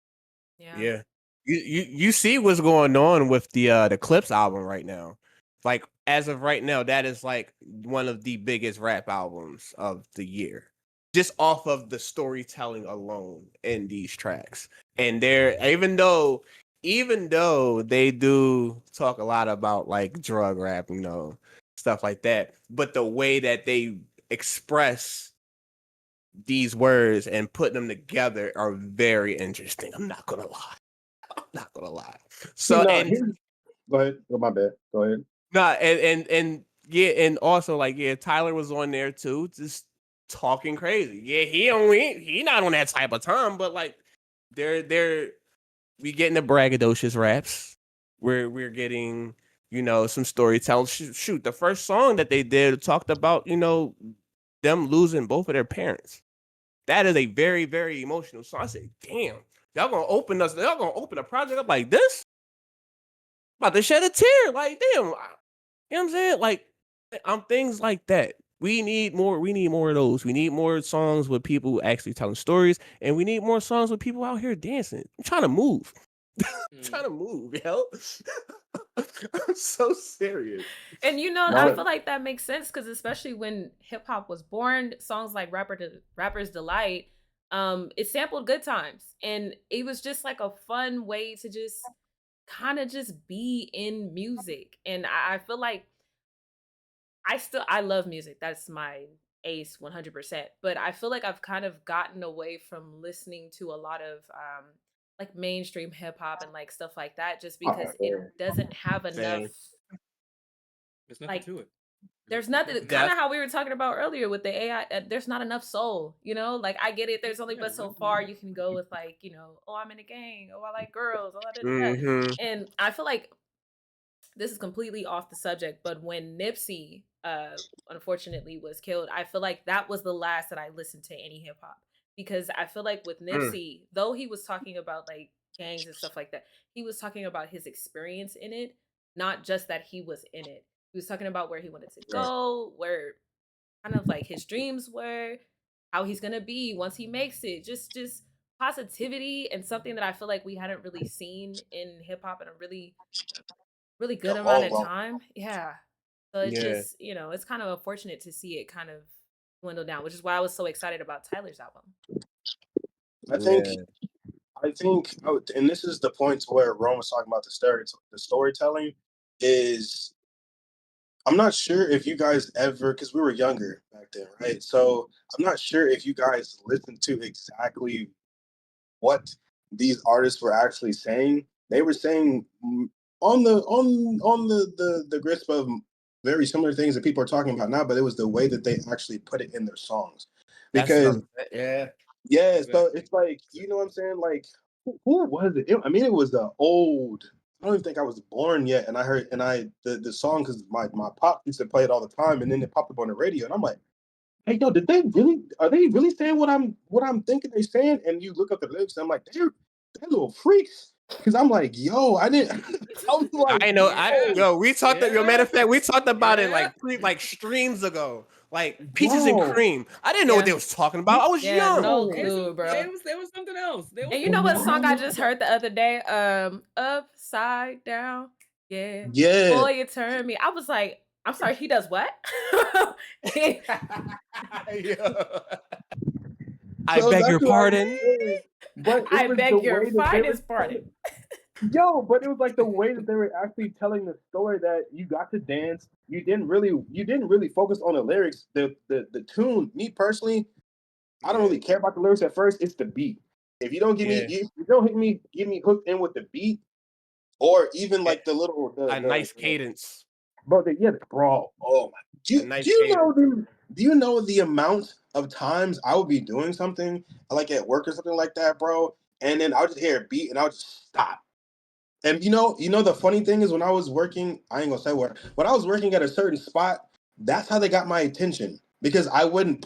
yeah. yeah. You see what's going on with the Clips album right now. Like as of right now, that is like one of the biggest rap albums of the year. Just off of the storytelling alone in these tracks. And they're even though they do talk a lot about like drug rap, stuff like that, but the way that they express these words and put them together are very interesting. I'm not gonna lie. I'm not gonna lie. See, So no, and here's go ahead. Oh, my bad. Go ahead. nah, and yeah, and also like yeah, Tyler was on there too, just talking crazy. Yeah, he not on that type of time, but like they're we getting the braggadocious raps. We're getting some storytelling. Shoot, the first song that they did talked about them losing both of their parents. That is a very, very emotional song. I said, damn, y'all gonna open a project up like this? About to shed a tear. Like, damn, you know what I'm saying? Like, things like that. We need more of those. We need more songs with people actually telling stories, and we need more songs with people out here dancing. I'm trying to move. Mm. Trying to move, yo. I'm so serious. And I Not feel like that makes sense because especially when hip hop was born, songs like Rapper's Delight, it sampled good times. And it was just like a fun way to just kind of just be in music. And I feel like I love music. That's my ace 100%. But I feel like I've kind of gotten away from listening to a lot of like mainstream hip hop and like stuff like that just because it yeah. doesn't have enough Same. There's nothing like to it. there's There's nothing nothing to kind it. of That's how we were talking about earlier with the AI. There's not enough soul, like I get it. There's only Yeah, but so far you can go with like, oh, I'm in a gang. Oh, I like girls. Oh, da, da, da. mm-hmm. And I feel like this is completely off the subject, but when Nipsey unfortunately was killed, I feel like that was the last that I listened to any hip hop because I feel like with Mm. Nipsey, though he was talking about like gangs and stuff like that, he was talking about his experience in it, not just that he was in it. He was talking about where he wanted to Right. go, where kind of like his dreams were, how he's gonna be once he makes it. Just positivity and something that I feel like we hadn't really seen in hip hop in a really A good amount long, of long. time. Yeah. So it Yeah. just, it's kind of unfortunate to see it kind of dwindle down, which is why I was so excited about Tyler's album. I think Yeah. and this is the point where Rome was talking about the storytelling is I'm not sure if you guys ever, because we were younger back then, right? So I'm not sure if you guys listened to exactly what these artists were actually saying. They were saying on the grist of very similar things that people are talking about now, but it was the way that they actually put it in their songs. That's what Because I'm saying. Yeah. yeah, so Exactly. it's like, you know what I'm saying? Like, who was it? I mean, it was the old. I don't even think I was born yet, and I heard the song because my pop used to play it all the time, and then it popped up on the radio, and I'm like, hey, yo, are they really saying what I'm thinking they're saying? And you look up the lyrics, and I'm like, they're little freaks. Because I'm like, yo, I didn't. I was like, I know. Yeah. We talked. Yo, matter Yeah. of fact, we talked about it Yeah. like streams ago. Like peaches and bro, cream. I didn't know what Yeah. they was talking about. I was Yeah, young. no yo, clue, bro. There was something else. There was And you know what something song else. I just heard the other day? Upside down. Yeah. yeah. Boy, you turn me. I was like, I'm sorry, he does what? Yeah. I So beg that's your what I was pardon. saying. But it I was the beg your way that they were finest pardon. yo, but it was like the way that they were actually telling the story that you got to dance. You didn't really focus on the lyrics. The tune, me personally, I don't Yeah. really care about the lyrics at first. It's the beat. If you don't give me Yeah. if you don't get me hooked in with the beat, or even Eh, like the little A nice cadence. bro, bro. Oh my! A nice Do you cadence. know the amount of times I would be doing something like at work or something like that, bro, and then I'll just hear a beat and I'll just stop. And the funny thing is when I was working, I ain't gonna say where. When I was working at a certain spot, that's how they got my attention because I would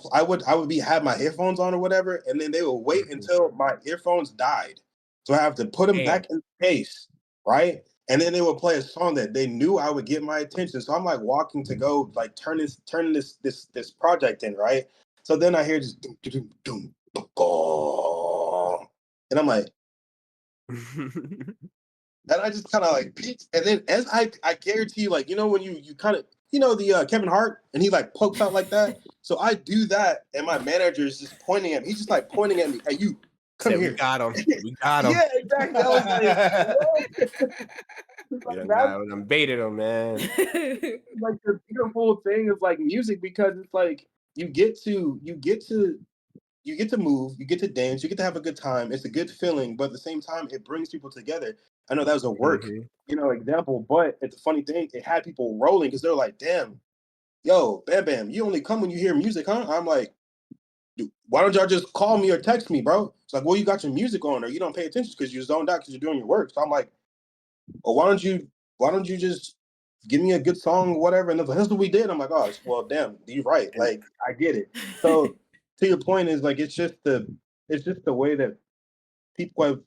be have my earphones on or whatever, and then they would wait Mhm. until my earphones died, so I have to put them Damn. back in the case, right? And then they would play a song that they knew I would get my attention. So I'm like walking to go like turn this project in, right? So then I hear just doom, doom, doom, doom, boom, and I'm like, and I just kind of like peeked, and then as I guarantee you, like when you kind of the Kevin Hart, and he like pokes out like that. So I do that, and my manager is just pointing at me. He's just like pointing at me. Hey, you come Said we here. got him. We got him. Yeah, exactly. I was like, what? We Like done that's got him. Done baited him, man. like the beautiful thing of like music because it's like you get to move, you get to dance, you get to have a good time. It's a good feeling, but at the same time, it brings people together. I know that was a work, Mhm. example, but it's a funny thing. It had people rolling because they're like, "Damn, yo, Bam Bam, you only come when you hear music, huh?" I'm like, "Dude, why don't y'all just call me or text me, bro?" It's like, well, you got your music on, or you don't pay attention because you're zoned out because you're doing your work. So I'm like, well, why don't you just give me a good song, whatever? And they're like, that's what we did. I'm like, oh, well, damn, you're right. And Like, I get it. So to your point is like it's just the way that people have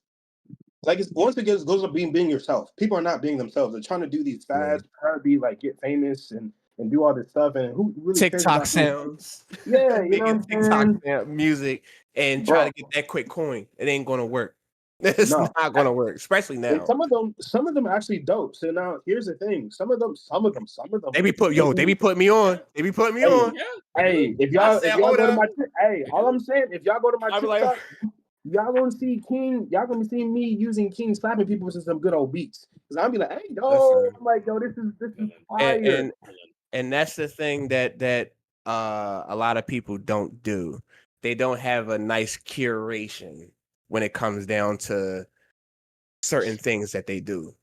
like it's once again it goes up being yourself. People are not being themselves. They're trying to do these yeah. fads, trying to be like get famous and do all this stuff. And who really cares TikTok about who? sounds. Yeah, you know Making what I'm TikTok saying? music and try Bro, to get that quick coin. It ain't gonna work. It's no. not gonna work, especially And now. some of them actually dope. So now here's the thing. Some of them They be they be putting me Yeah. on. They be putting me hey, on. Yeah. They do. hey, if I y'all said, if y'all hold go to up. my hey, They all do. I'm saying, if y'all go to my I be like, TikTok, y'all gonna see me using King slapping people with some good old beats. Cause I'll be like, hey, yo, listen, I'm like, yo, this is Villain. and fire. and, and that's the thing that a lot of people don't do. They don't have a nice curation when it comes down to certain things that they do.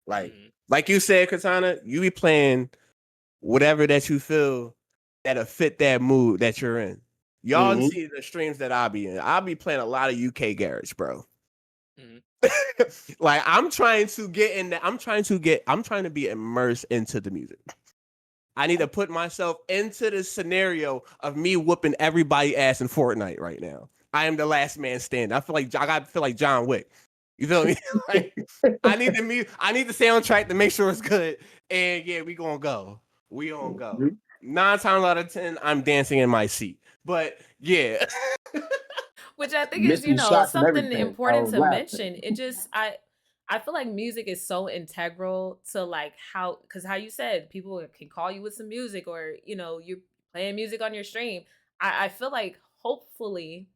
Like Mhm. like you said, Katana, you be playing whatever that you feel that'll fit that mood that you're in. Y'all Mm-hmm. see the streams that I'll be in. I'll be playing a lot of UK garage, bro. Mhm. Like I'm trying to get in that. I'm trying to be immersed into the music. I need to put myself into the scenario of me whooping everybody ass in Fortnite right now. I am the last man standing. I feel like John Wick. You feel me? Like I need the soundtrack to make sure it's good. And yeah, we gonna go. We gonna go. 9 times out of 10, I'm dancing in my seat. But yeah. Which I think is, Missing shots and something everything. I important was to laughing. mention. It just I feel like music is so integral to like because how you said people can call you with some music or you're playing music on your stream. I feel like hopefully,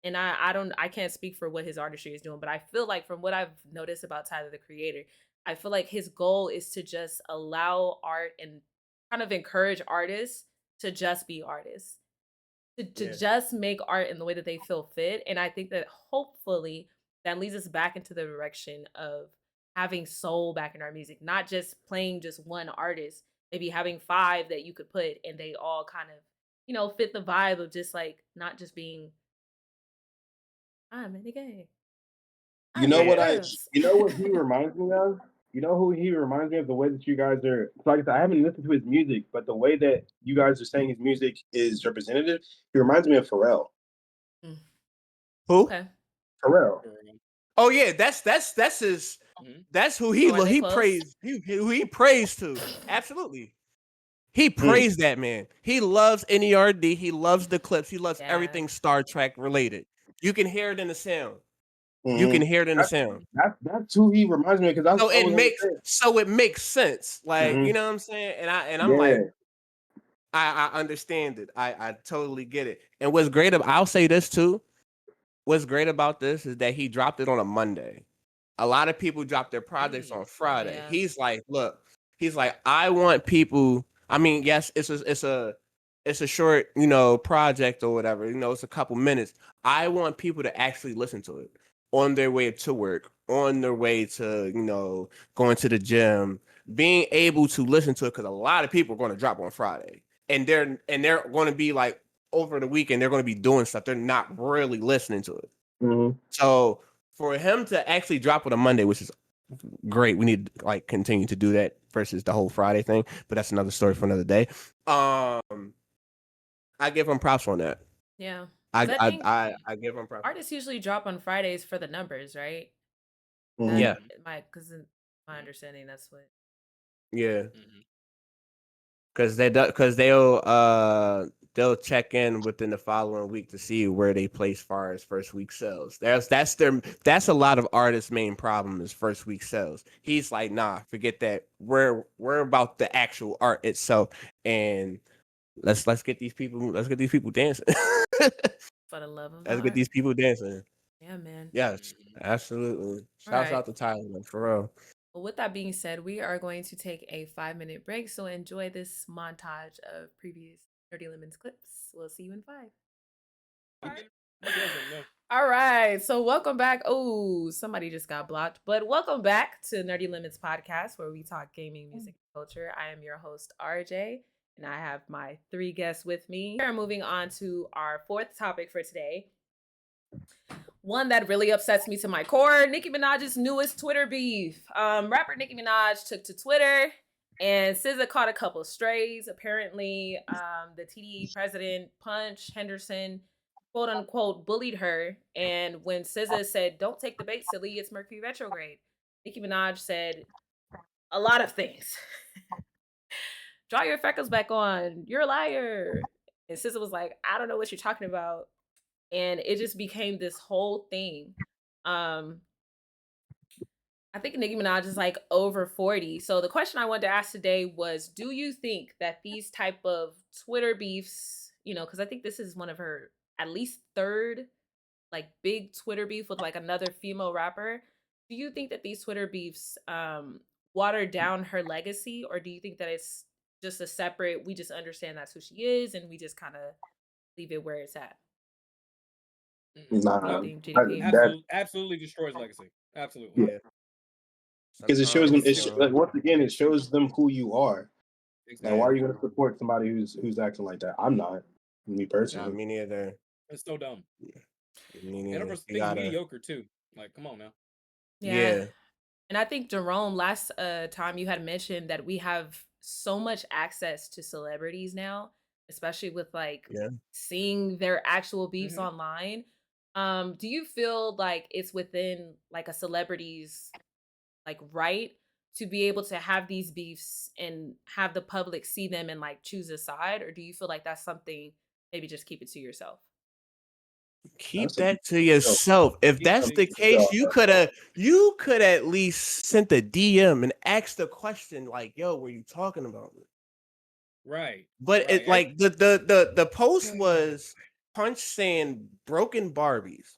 and I can't speak for what his artistry is doing, but I feel like from what I've noticed about Tyler the Creator, I feel like his goal is to just allow art and kind of encourage artists to just be artists to Yeah. just make art in the way that they feel fit. And I think that hopefully that leads us back into the direction of having soul back in our music, not just playing just one artist, maybe having five that you could put and they all kind of, fit the vibe of just like not just being, I'm in the game. I You know like Yeah. what girls. he reminds me of? You know who he reminds me of? The way that you guys are. Like I said, I haven't listened to his music, but the way that you guys are saying his music is representative, he reminds me of Pharrell. Mm, Who? okay. Pharrell. Oh yeah, that's his. Mhm. That's who So are they he close? praised. Who he praised to. Absolutely. He praised that man. He loves NERD. He loves the clips. He loves Yeah. everything Star Trek related. You can hear it in the sound. You Mhm. can hear it in the sound. That's who he reminds me of, because So I was it makes sense. Like, you Mhm. know what I'm saying? And I'm Yeah. like, I understand it. I totally get it. And what's great about, I'll say this too. What's great about this is that he dropped it on a Monday. A lot of people drop their projects on Friday. Yeah. He's like, look, I want people. I mean, yes, it's a short, project or whatever. It's a couple minutes. I want people to actually listen to it on their way to work, on their way to, going to the gym, being able to listen to it, because a lot of people are going to drop on Friday, and they're going to be like over the weekend, they're going to be doing stuff. They're not really listening to it. Mhm. So for him to actually drop on a Monday, which is great, we need to like continue to do that versus the whole Friday thing. But that's another story for another day. I give him props on that. Yeah. 'Cause I think I give him props. artists usually drop on Fridays for the numbers, right? Mhm. Yeah, Because in my understanding, that's what. yeah. Mhm. Because they'll check in within the following week to see where they place far as first week sales. That's a lot of artists' main problem is first week sales. He's like, nah, forget that. We're about the actual art itself, and let's get these people dancing. For the love of the Let's get art. these people dancing. Yeah, man. Yes, Mhm. absolutely. All Shouts right. out to Tyler, man, for real. Well, with that being said, we are going to take a 5-minute break. So enjoy this montage of previous Dirty Lemons clips. We'll see you in 5. All right. You guys don't know. All right. So welcome back. Oh, somebody just got blocked. But welcome back to Nerdy Limits Podcast, where we talk gaming, music, and culture. I am your host, RJ, and I have my 3 guests with me. We are moving on to our 4th topic for today. One that really upsets me to my core: Nicki Minaj's newest Twitter beef. Rapper Nicki Minaj took to Twitter, and SZA caught a couple strays. Apparently, the TDE president, Punch Henderson, quote unquote, bullied her. And when SZA said, "Don't take the bait, silly, it's Mercury retrograde," Nicki Minaj said a lot of things. Draw your freckles back on. You're a liar. And SZA was like, "I don't know what you're talking about." And it just became this whole thing. Um, I think Nicki Minaj is like over 40. So the question I wanted to ask today was, do you think that these type of Twitter beefs, because I think this is one of her at least 3rd like big Twitter beef with like another female rapper. Do you think that these Twitter beefs water down her legacy, or do you think that it's just a separate, we just understand that's who she is and we just kind of leave it where it's at? What do you Nah, think, GDP? that Absolutely destroys legacy. Absolutely. Yeah, because it shows them. sometimes Like, once again, it shows them who you are. Like, why Exactly. are you going to support somebody who's acting like that? I'm not, me nah, personally. me neither. It's so dumb. Me And neither. over You things gotta, mediocre too. Like, come on now. Yeah. yeah. And I think Jerome, last time you had mentioned that we have so much access to celebrities now, especially with like Yeah. seeing their actual beefs Mhm. online. Do you feel like it's within like a celebrity's like right to be able to have these beefs and have the public see them and like choose a side, or do you feel like that's something maybe just keep it to yourself? Keep That's a that to yourself. If Keep it that's to the yourself. case, you could at least sent a DM and asked the question like, "Yo, were you talking about me?" Right. But Right. it like the post was Punch saying broken Barbies.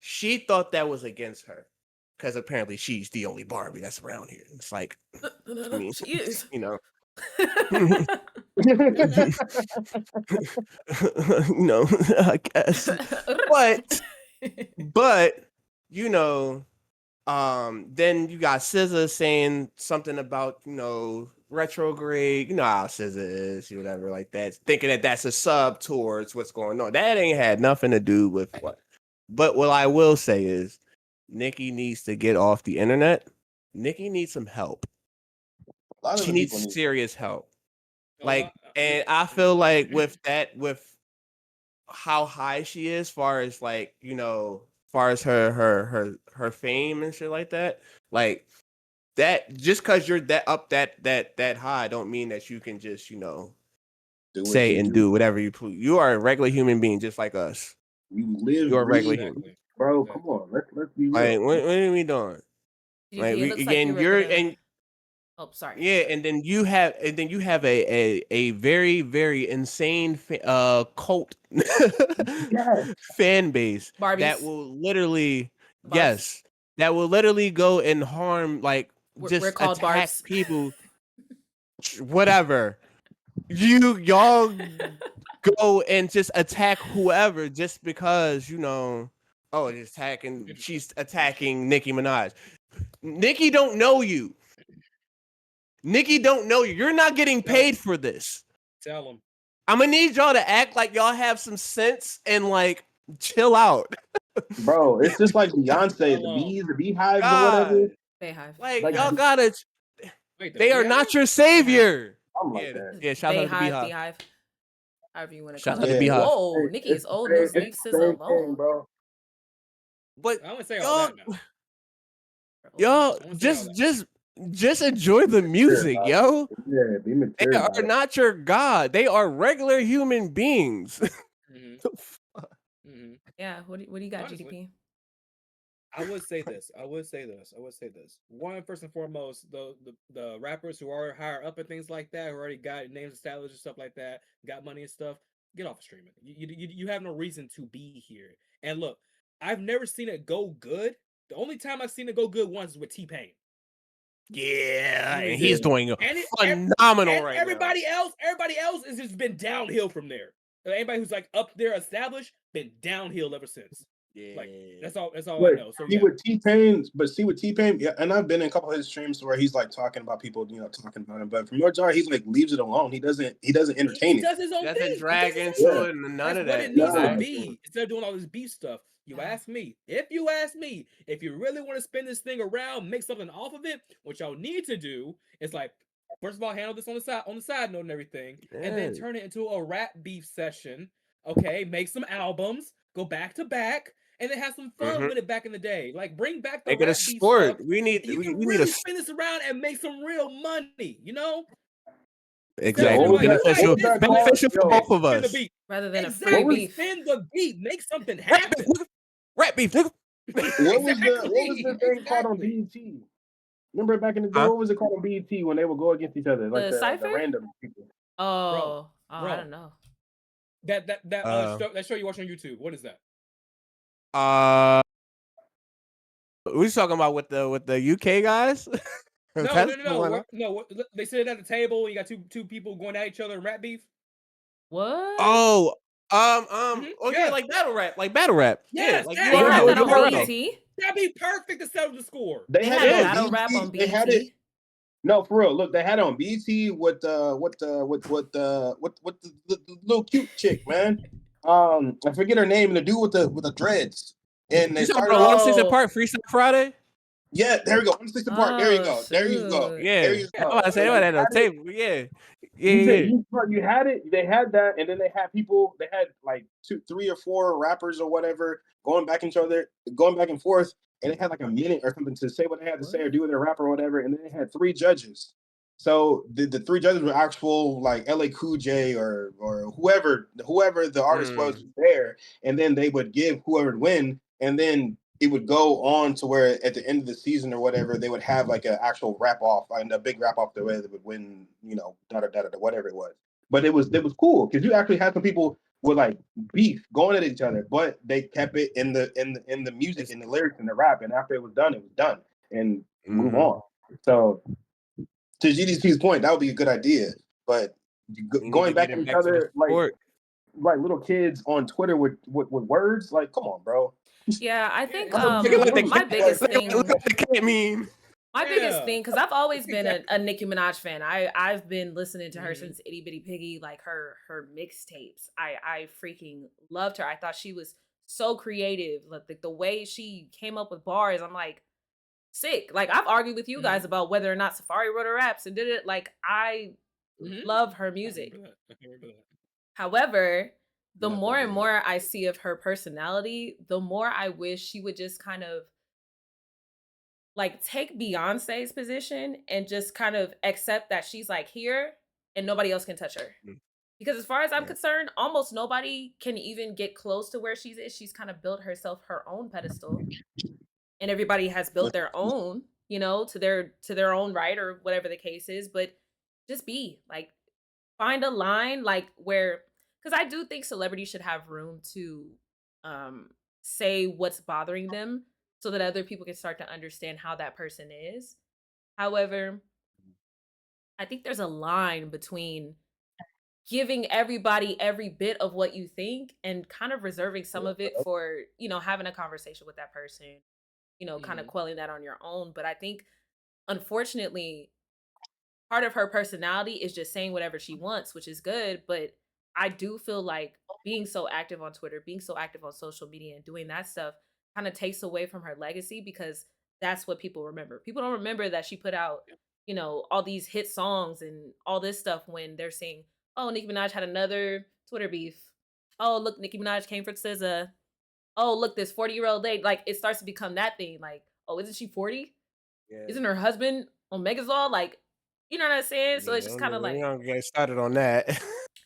She thought that was against her because apparently she's the only Barbie that's around here. It's like, I mean, She is. you know, you know, I guess, but but you know. Then you got SZA saying something about, retrograde. You know how SZA is, whatever, like that, thinking that that's a sub towards what's going on. That ain't had nothing to do with what. But what I will say is, Nicki needs to get off the internet Nicki needs some help. A lot of She the needs people need. serious help. A lot. And I feel like with how high she is, far as like, far as her fame and shit like that, like that, just because you're that high, don't mean that you can just Do what say you and do. do whatever you please. You are a regular human being, just like us. You live, You're a regular breathe, human. Exactly. bro. Exactly. Come on, let's be Like, real. what are we doing? Like, GDP, it looks like you were you're gonna. and Oh, sorry. yeah, and then you have a very, very insane cult Yes, fan base that Barbies. will literally, Barbs. yes, that will literally go and harm, like, We're just called attack Barbs. people, whatever. Y'all go and just attack whoever just because, oh, she's attacking Nicki Minaj. Nicki don't know you. Nicki don't know you. You're not getting Tell 'em. paid for this. Tell them. I'm gonna need y'all to act like y'all have some sense and like chill out. bro. It's just like Beyonce, Tell the 'em. bees, the beehives, or whatever. God, Bayhive. like Like y'all Beehive. gotta. Wait, the They are beehive? not your savior. I'm Yeah, like that. yeah. Shout out to Bayhive. Beehive. Beehive. However you want to Shout call out to it. Yeah, Beehive. Whoa, Nicki it's is old the news. same, Leave it's sis the same thing, alone. bro. But I wouldn't say all y'all, that now. y'all I wouldn't say all just enjoy the music, Bro. yo. Yeah, be They mature are about it. not your god. They are regular human beings. Mm-hmm. Mm-hmm. Yeah. What do you got, Honestly. GDP? I would say this. One, first and foremost, the rappers who are higher up and things like that, who already got names established and stuff like that, got money and stuff, get off of streaming. You have no reason to be here. And look, I've never seen it go good. The only time I've seen it go good once is with T-Pain. Yeah, and Only he's then. doing And phenomenal right now. everybody else has just been downhill from there. Anybody who's like up there established, been downhill ever since. Like Yeah. that's all I But know. So see yeah. with T-Pain, yeah, and I've been in a couple of his streams where he's like talking about people, talking about him. But from your jar, he's like leaves it alone. He doesn't entertain He it. does his own Doesn't thing. drag He does his own into thing. it and none That's of what that. it needs to Exactly. be instead of doing all this beef stuff. You Yeah. ask me. If you ask me, if you really want to spin this thing around, make something off of it, what y'all need to do is like, first of all, handle this on the side note and everything, and then Yeah. turn it into a rap beef session. Okay, make some albums, go back to back, and then have some fun Mhm. with it back in the day. Like bring back the Make it a rap beef stuff. sport. We need You can we need a really spin this around and make some real money, Instead of Yo, being exactly what was like, that? you What like beneficial was this that beat, called? beneficial for Yo, both of spin the us. beat. Rather than a free Exactly. what was beef. Spin the beat. Make something Rap beef, happen. nigga. Rap beef, nigga. what was the thing called on Exactly. BET? Remember back in the day, Huh? what was it called on BET when they would go against each other, like The the cipher? random people? Oh, I Bro. don't know. That show you watch on YouTube. What is that? We talking about with the UK guys? No. That's the one. They sit at the table. You got two people going at each other in rap beef. What? Oh, yeah, Yeah. like battle rap. Yeah, Yes, like that. They URL, had Yo, that on URL. BET. That'd be perfect to settle the score. They They had had it a on battle rap BET. on They had it. BET. No, for real. Look, they had it on BET with the little cute chick, man. I forget her name, and the dude with the dreads. And they You talking started about off. 1/6 Oh, apart Freestyle Friday? Yeah, there we go. 1/6 apart. There you oh go. There you go. shoot. Yeah. There you I'm go. about to say So what you at the had it. table. Yeah. You said Yeah. you had it. They had that, and then they had people. They had like 2, 3, or 4 rappers or whatever going back and forth, and they had like a minute or something to say what they had to say or What? do with their rapper or whatever. And then they had 3 judges. So the 3 judges were actual like LA Cool J or whoever the artist was there, and then they would give whoever would win, and then it would go on to where at the end of the season or whatever they would have like an actual wrap off and a big wrap off the way that would win, whatever it was. But it was cool because you actually had some people with like beef going at each other, but they kept it in the music, in the lyrics, and the rap, and after it was done, and move on. So to GDP's point, that would be a good idea, but We need to going get back at him each back to the other sport. like little kids on Twitter with words, like come on, bro. Yeah, I Yeah, think it's Look at the my cat. biggest Look thing at the cat meme. my biggest Yeah. thing, because I've always been Exactly. a Nicki Minaj fan. I've been listening to her Mhm. since Itty Bitty Piggy, like her mixtapes. I freaking loved her. I thought she was so creative. Like the way she came up with bars, I'm like, sick. Like I've argued with you Mhm. guys about whether or not Safari wrote her raps and did it. Like I Mhm. love her I music. remember that. I can remember that. However, the Not more gonna and do it. more I see of her personality, the more I wish she would just kind of like take Beyonce's position and just kind of accept that she's like here and nobody else can touch her. Mm, Because as far as I'm yeah. concerned, almost nobody can even get close to where she's is. She's kind of built herself her own pedestal, and everybody has built their own, to their own right or whatever the case is. But just be like, find a line like where, because I do think celebrities should have room to um say what's bothering them so that other people can start to understand how that person is. However, I think there's a line between giving everybody every bit of what you think and kind of reserving some of it for, having a conversation with that person, kind of Mhm. quelling that on your own. But I think, unfortunately, part of her personality is just saying whatever she wants, which is good. But I do feel like being so active on Twitter, being so active on social media and doing that stuff kind of takes away from her legacy because that's what people remember. People don't remember that she put out, all these hit songs and all this stuff when they're saying, oh, Nicki Minaj had another Twitter beef. Oh, look, Nicki Minaj came for SZA. Oh, look, this 40-year-old lady. Like, it starts to become that thing. Like, oh, isn't she 40? Yeah. Isn't her husband on Mega's Law? Like, you know what I'm saying? So Yeah, it's just kind of we like, don't get started on that.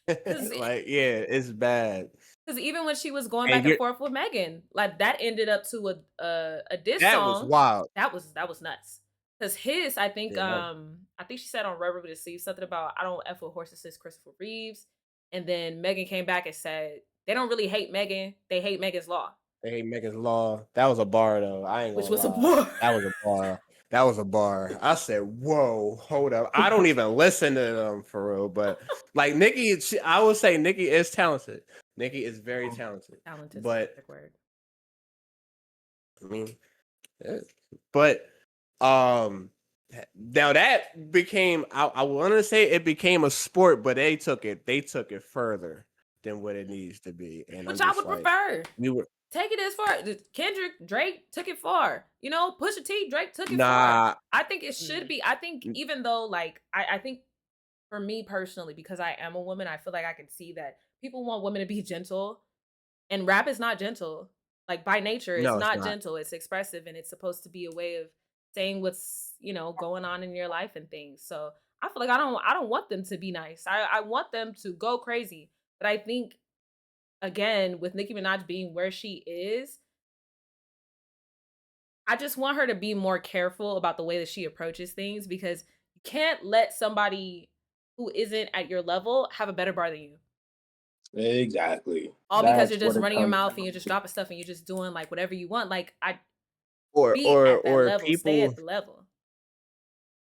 because Like, yeah, it's bad. even when she was going And back and you're forth with Megan, like that ended up to a diss that was song. wild. That was nuts. Because his, Yeah, that I think she said on Rubber with a C something about I don't F with horses since Christopher Reeves, and then Megan came back and said they don't really hate Megan, they hate Megan's Law, they hate Megan's Law. That was a bar though. I ain't which gonna was a lie. bar. That was a bar. That was a bar. I said, "Whoa, hold up." I don't even listen to them for real, but like Nicki, I would say Nicki is talented. Nicki is very talented, Talented is a but perfect word. I mean, yeah. But um, now that became I want to say it became a sport, but they took it further than what it needs to be, and I'm Which I just would like, prefer. we were Take it as far. Kendrick, Drake took it far. Pusha T, Drake took it far. nah. I think it should Mhm. be. I think even though, like, I think for me personally, because I am a woman, I feel like I can see that people want women to be gentle, and rap is not gentle. Like by nature, it's No, it's not not. gentle. It's expressive, and it's supposed to be a way of saying what's going on in your life and things. So I feel like I don't want them to be nice. I want them to go crazy. But I think again with Nicki Minaj being where she is, I just want her to be more careful about the way that she approaches things because you can't let somebody who isn't at your level have a better bar than you. Exactly. All because you're That's just what it running your comes mouth and down you're just to. dropping stuff and you're just doing like whatever you want. Like I or be or at that or level, stay people at the level.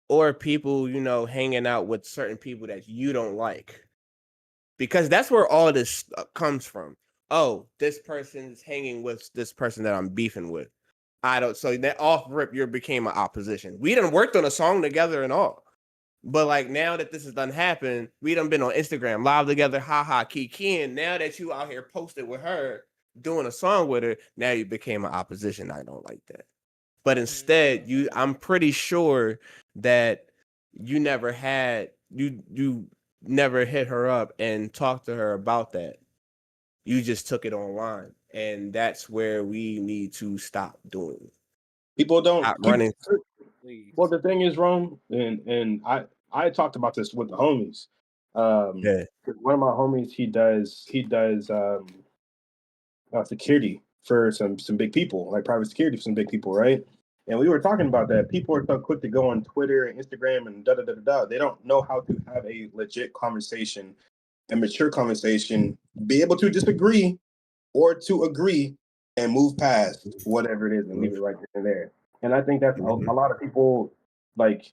or people hanging out with certain people that you don't like, because that's where all this comes from. Oh, this person's hanging with this person that I'm beefing with. I don't. So that off rip, you became an opposition. We done worked on a song together and all. But like now that this has done happened, we done been on Instagram live together, haha, kiki. And now that you out here posted with her, doing a song with her, now you became an opposition. I don't like that. But Mhm. instead, I'm pretty sure that you never hit her up and talked to her about that. You just took it online. And that's where we need to stop doing it. People don't Stop people. running. Well, Please. the thing is, Rome, and I talked about this with the homies. Um, Yeah. 'Cause one of my homies, he does security for some big people, like private security for some big people, right? And we were talking about that. People are so quick to go on Twitter and Instagram and da da da da da. They don't know how to have a legit conversation, a mature conversation, be able to disagree or to agree and move past whatever it is and leave it right there. And I think that's Mhm. a lot of people, like,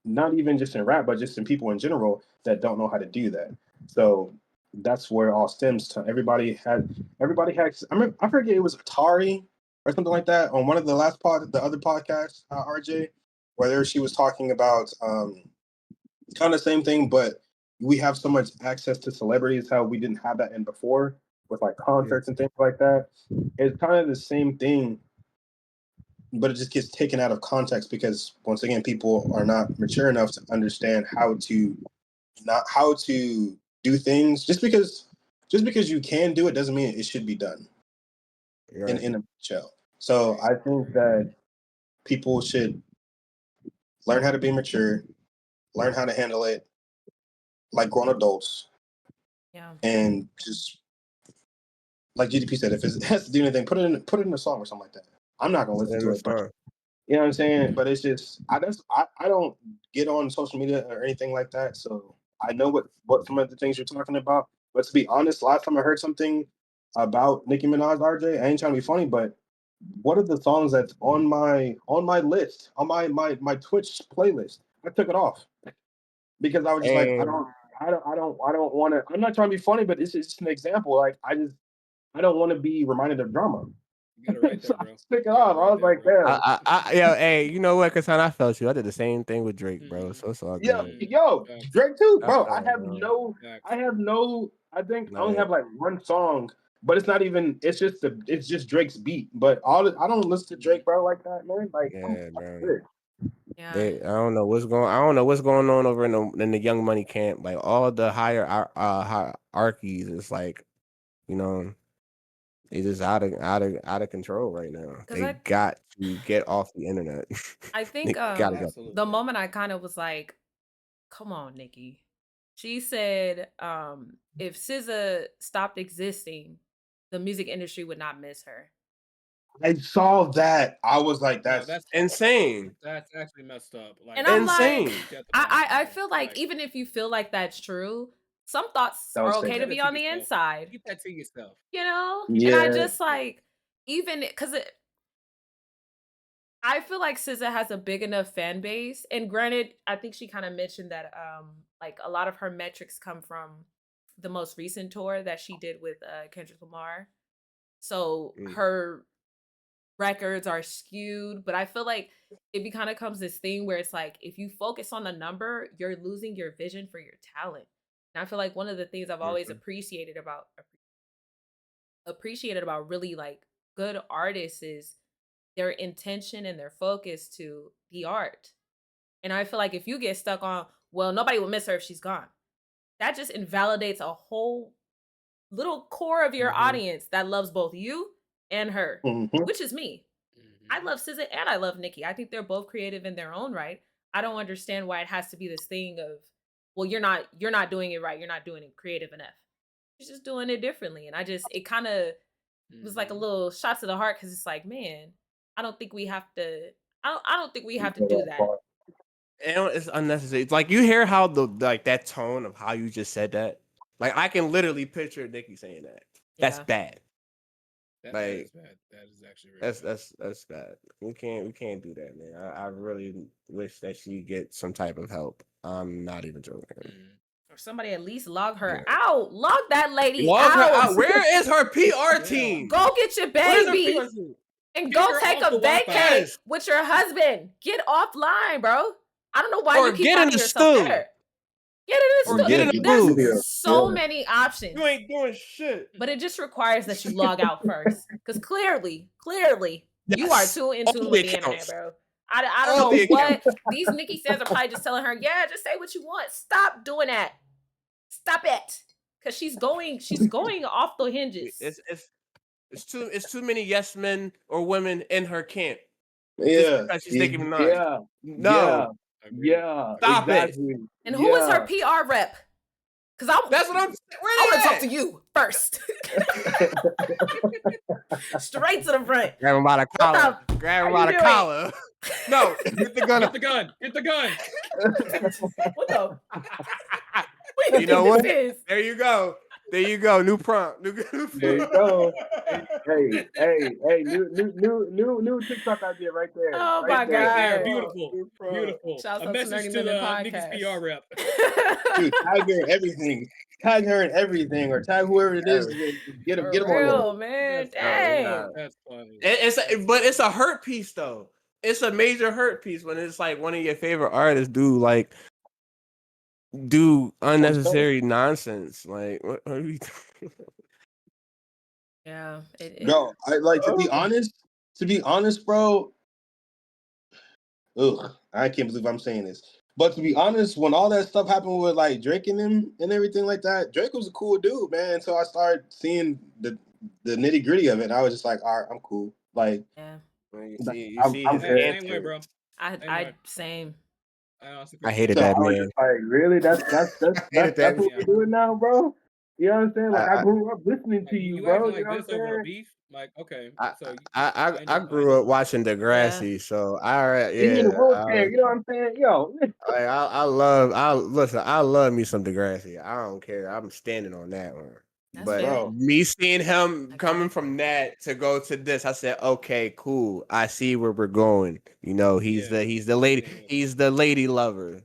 not even just in rap, but just in people in general that don't know how to do that. So that's where it all stems to. Everybody had. I forget, it was Atari or something like that on one of the other podcasts, RJ, where she was talking about kind of same thing, but we have so much access to celebrities how we didn't have that in before with like Yeah. concerts and things like that. It's kind of the same thing but it just gets taken out of context because once again, people are not mature enough to understand how to do things. Just because you can do it doesn't mean it should be done Right. in a show. So I think that people should learn how to be mature, learn how to handle it like grown adults, Yeah. and just like GDP said, if it has to do anything, put it in a song or something like that. I'm not gonna listen to it, but you know what I'm saying? But it's just I don't get on social media or anything like that, so I know what some of the things you're talking about. But to be honest, last time I heard something about Nicki Minaj, RJ, I ain't trying to be funny, but what are the songs that's on my list, on my Twitch playlist? I took it off because I was just like, I And don't want to. I'm not trying to be funny, but it's just an example. Like I don't want to be reminded of drama. You got it right So there, I bro. took it You got off. it I right was there, like, bro. damn. yeah, hey, you know what? Cause I felt you. I did the same thing with Drake, bro. Mhm. So it's all Yo, good. yo, Facts. Drake too, I bro. felt, bro. I think I only Like, have like one song, but it's not even. It's just Drake's beat. But I don't listen to Drake, bro, like that, man. Like, yeah, bro. good. Yeah. I don't know what's going on over in the Young Money camp. Like all the higher hierarchies, it's like, you know, it's just out of control right now. Because They got to get off the internet. I They think gotta go. Absolutely. the moment I kind of was like, come on, Nicki. She said, if SZA stopped existing, the music industry would not miss her. I saw that. I was like, No, that's Insane. that's actually messed up. Like And that's I'm like, Insane. get the I, facts, I man. feel like even if you feel like that's true, some thoughts that are was okay sick. to keep that be to on the yourself. inside, Keep that to yourself. you know? Keep And that I to Yeah. just yourself. like, even because I feel like SZA has a big enough fan base. And granted, I think she kind of mentioned that like a lot of her metrics come from the most recent tour that she did with Kendrick Lamar. So her records are skewed, but I feel like it kind of comes this thing where it's like if you focus on the number, you're losing your vision for your talent. And I feel like one of the things I've always appreciated about really like good artists is their intention and their focus to the art. And I feel like if you get stuck on, well, nobody will miss her if she's gone, that just invalidates a whole little core of your audience that loves both you and her, Mhm. which is me. I love SZA and I love Nicki. I think they're both creative in their own right. I don't understand why it has to be this thing of, well, you're not doing it right. You're not doing it creative enough. She's just doing it differently. And it kind of was like a little shot to the heart because it's like, man, I don't think we have to. I don't think we have to do that. It's unnecessary. It's like you hear how like that tone of how you just said that. Like I can literally picture Nicki saying that. That's Yeah. bad. That Like is bad. That is actually very bad. that's bad. We can't do that, man. I really wish that she get some type of help. I'm not even joking. Or somebody at least log her Yeah. out. Log that lady Log her out. out. Where is her PR Yeah. team? Go get your Where's her baby PR team? and Get go her take off a the Wi-Fi. vacay Yes. with your husband. Get offline, bro. I don't know why Or you keep get in finding the yourself stew. there. Get in the Or store. get in Yeah, the get There's booth. video. so Yeah. many options. You ain't doing shit. But it just requires that you log out first. Because clearly, you are Yes. too in All tune the with the internet, accounts. bro. I don't All know the what accounts. these Nicki fans are probably just telling her, yeah, just say what you want. Stop doing that. Stop it. Because she's going off the hinges. It's too many yes men or women in her camp. Just Yeah. because she's Nicki Minaj. Yeah. No. Agreed. Yeah. Stop it. Exactly. And who is her PR rep? Because That's what I'm saying. I Where want to they talk at? to you first. Straight to the front. Grab him by the collar. Grab him by the collar. No, get the gun Get up. the gun. Get the gun. What the? You know what? This is? There you go. There you go. New prompt. New There you go. Hey, new TikTok idea right there. Oh right my there. Right there. God. Beautiful. New prompt. Beautiful. Shouts A out to message Nerdy to Women Nicki's Podcast. PR rep. Dude, tag her in everything. Tag her in everything, or tag whoever it is. Get him For on there. real, man. That's funny. Dang. That's funny. But it's a hurt piece though. It's a major hurt piece when it's like one of your favorite artists do unnecessary nonsense. Like what are we Yeah. No, I like to be honest, bro. ugh, I can't believe I'm saying this. But to be honest, when all that stuff happened with like Drake and him and everything like that, Drake was a cool dude, man. So I started seeing the nitty gritty of it. And I was just like, all right, I'm cool. Like, Yeah. You see I'm his Hey, good. same way, answer. bro. Same I way. same. I honestly I feel the hated same So way. I that was man. just like, really? I hated That's that. what Yeah. we're doing now, bro. You know what I'm saying? Like I I, grew up listening to Like you, you acting bro. You like know what I'm this over a saying? beef? Like, okay, I, so I I know, I know. grew up watching Yeah. Degrassi, so I He in yeah. the wheelchair, you know what I'm saying? Yo, I love me some Degrassi. I don't care. I'm standing on that one. That's But fair. bro. me seeing him coming from Exactly. that to go to this, I said, okay, cool. I see where we're going. You know, Yeah, he's the I see lady the hint. he's the lady lover.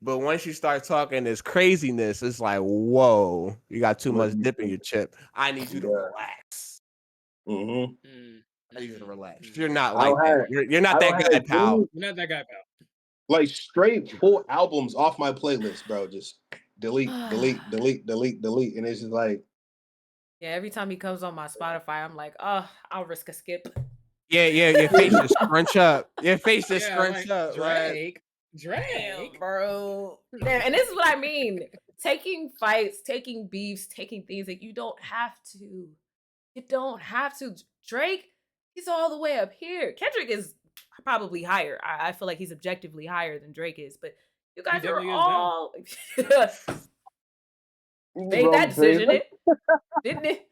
But once you start talking this craziness, it's like, whoa, you got too What much do you dip in think? your chip. I need you to Yeah. relax. Mm, I need you to mm, relax. mm. You're not I like don't that. have You're not I don't that guy, have pal. any You're not that guy, pal. like straight full albums off my playlist, bro. Just delete, delete, delete, delete, delete. And it's just like, Yeah, every time he comes on my Spotify, I'm like, oh, I'll risk a skip. Yeah, your face just scrunch up. Your face just Yeah, scrunch like up. Like, Damn, Drake. bro. Damn, and this is what I mean. Taking fights, taking beefs, taking things that you don't have to. You don't have to. Drake, he's all the way up here. Kendrick is probably higher. I feel like he's objectively higher than Drake is, but you He guys are definitely is now. all made that bro, crazy. decision, didn't it?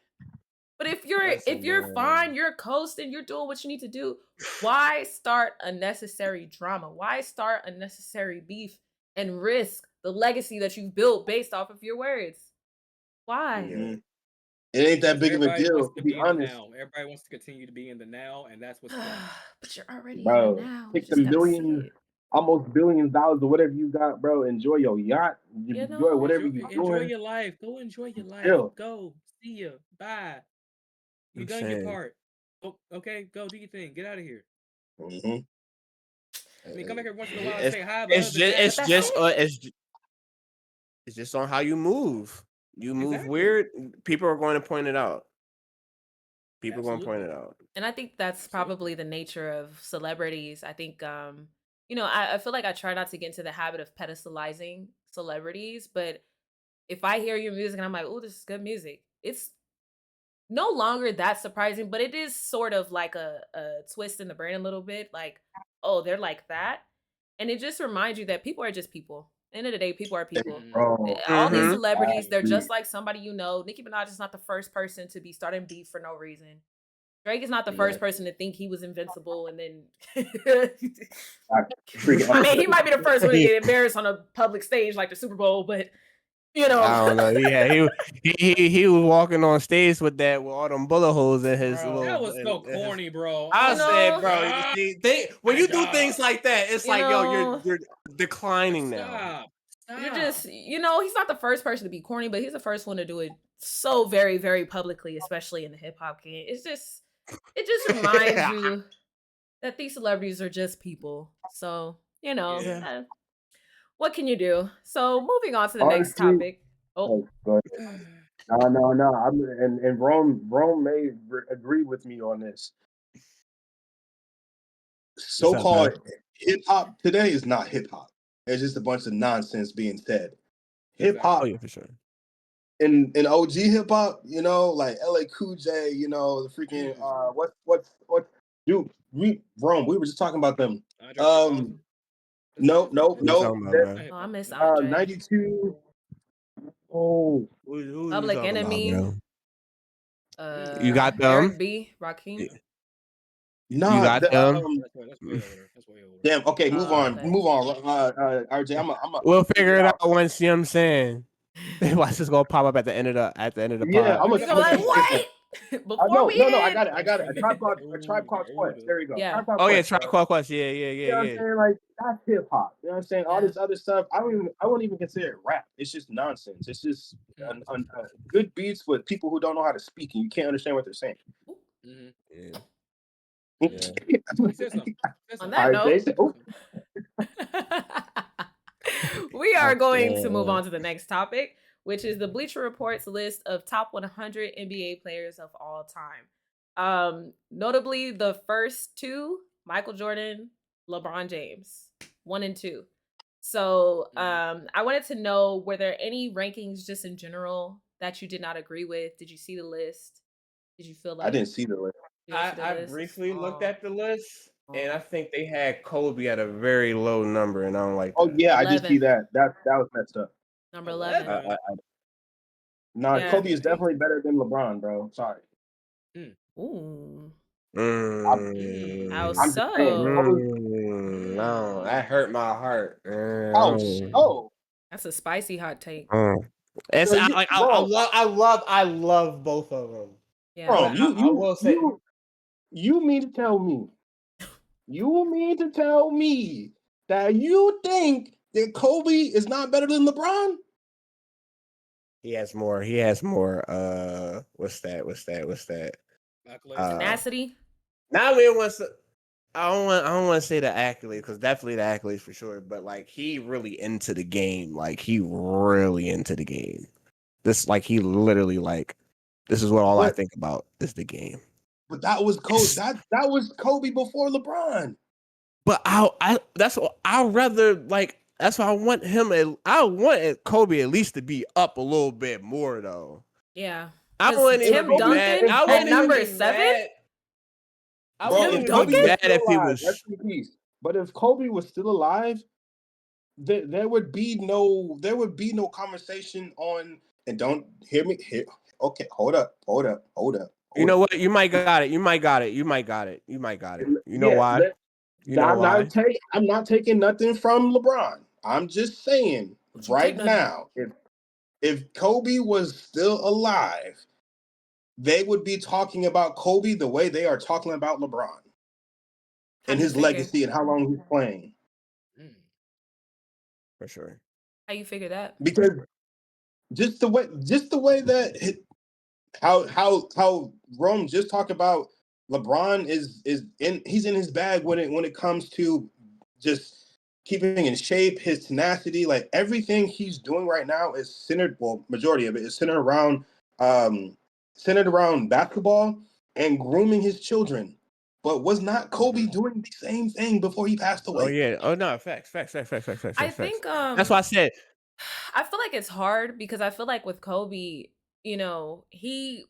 But if listen, you're man. fine, you're coasting, you're doing what you need to do. Why start unnecessary drama? Why start unnecessary beef and risk the legacy that you've built based off of your words? Why? Yeah. Mhm. It ain't that Because big of a everybody wants deal, to to be be in the honest, now. Everybody wants to continue to be in the now, and that's what's killing them. But you're already in the bro. now. You Take the just gotta see millions, it. almost $billions or whatever you got, bro. Enjoy your yacht. You Enjoy know? whatever Enjoy, you're enjoy doing. your life. Go enjoy your life. Chill. Go. See ya. Bye. You I'm done your saying, part. Oh, okay, go do your thing. Get out of here. Mm-hmm. I mean, come back every once in a while and it's say hi, but other than But that, that's it. it's just on how you move. You move exactly. weird, people are going to point it out. People are going to point Absolutely. it out. And I think that's Absolutely. probably the nature of celebrities. I think I feel like I try not to get into the habit of pedestalizing celebrities, but if I hear your music and I'm like, oh, this is good music, it's no longer that surprising, but it is sort of like a twist in the brain a little bit. Like, oh, they're like that. And it just reminds you that people are just people. End of the day, people are people. Mm, Bro, All these Mm-hmm. I celebrities, they're agree. just like somebody you know. Nicki Minaj is not the first person to be starting beef for no reason. Drake is not the Yeah. first person to think he was invincible and then I freaking I mean, he upset. might be the first one to get embarrassed on a public stage like the Super Bowl, but you know. I don't know. Yeah, he was walking on stage with all them bullet holes in his bro, that little. was so corny, bro. I You Oh my said, know, bro, you god. see, when My you do god. things like that, it's you like, yo, know, you're declining now. Stop. you're Stop. just, he's not the first person to be corny, but he's the first one to do it so very, very publicly, especially in the hip hop game. It just reminds you that these celebrities are just people. So, Yeah. what can you do? So, moving on to the next Honestly, topic. Oh, oh, but no. And Rome may agree with me on this. What's up, So-called man? hip hop today is not hip hop. It's just a bunch of nonsense being said. Hip Exactly. Oh hop yeah, for sure. in OG hip hop, like LA Cool J, the freaking Mm. what dude, we were just talking about them. Andre 3000. That's No, it. no, What you no. talking about, That man? Hip oh, I hop. miss Andre. 92. Oh, Who you Public talking about, Enemy, bro? You Mm. got them. Eric B, Rakim. You nah, got them. That's way over there. That's way over. damn, okay, move Oh, on. okay. Move on. RJ, I'm We'll gonna figure figure it it out out. once. You know what I'm saying. Watch this gonna pop up at the end of the Yeah, pod. Look He's it up. gonna I'm be Look it like, up. Look it up. what? Before we no, I end. got it. A tribe called Quest. Older. There you go. Yeah. Tribe called Oh yeah, Quest, try bro. call quest. Yeah, You know what I'm saying? Like that's hip hop. You know what I'm saying? All Yeah. this other stuff, I won't even consider it rap. It's just nonsense. It's just Mm. good beats with people who don't know how to speak and you can't understand what they're saying. Mm-hmm. Yeah, yeah. He said something. He said On something. that RJ note, said, He said "Oh, something. we I are going to move said, on to the next topic, which is the Bleacher Report's list of top 100 NBA players of all time. Notably, the first two, Michael Jordan, LeBron James, 1 and 2. So I wanted to know, were there any rankings just in general that you did not agree with? Did you see the list? Did you feel I like didn't see the list. you didn't see the I list? briefly looked Oh, at the list, and I oh. think they had Kobe at a very low number, and I don't like Oh that. yeah, I did see 11th, that. That was messed up. number 11. 11. Nah, Yeah. Kobe is definitely better than LeBron, bro. Sorry. Ooh. How Mm, I'm just saying. so? no, that hurt my heart. How so? That's a spicy hot take. It's So you, like bro, I love both of them. Yeah. bro, But I will say, you mean to tell me? You mean to tell me that you think that Kobe is not better than LeBron? he has more. He has more. What's that? Accolades. Tenacity. Now we want to. I don't want to say the accolades, because definitely the accolades for sure. But like, he really into the game. Like, he really into the game. This, like, he literally, like, this is what all I But think about is the game. that was Kobe. That was Kobe before LeBron. But that's what I rather, like. That's why I want him. I want Kobe at least to be up a little bit more though. Yeah. I Because wouldn't even Tim be mad. Duncan I at wouldn't even number be 7? mad. I Bro, wouldn't Tim if even be Kobe Duncan? was mad still if he alive, rest was. in peace. But if Kobe was still alive, there would be no conversation on. And don't hear me. Okay, hold up. You know what? You might got it. You might got it. You might got it. You might got it. You know Yeah, why? You know why? I'm not taking nothing from LeBron. I'm just saying Would you take right nothing? now, if Kobe was still alive, they would be talking about Kobe the way they are talking about LeBron How and you his figure? legacy and how long he's playing. For sure. How you figure that? Because just the way that how Rome just talked about LeBron he's in his bag when it comes to just keeping in shape, his tenacity, like everything he's doing right now is centered. Well, majority of it is centered around basketball and grooming his children. But was not Kobe doing the same thing before he passed Oh away? yeah. Oh no. Facts. I think That's why I said. I feel like it's hard because I feel like with Kobe, he,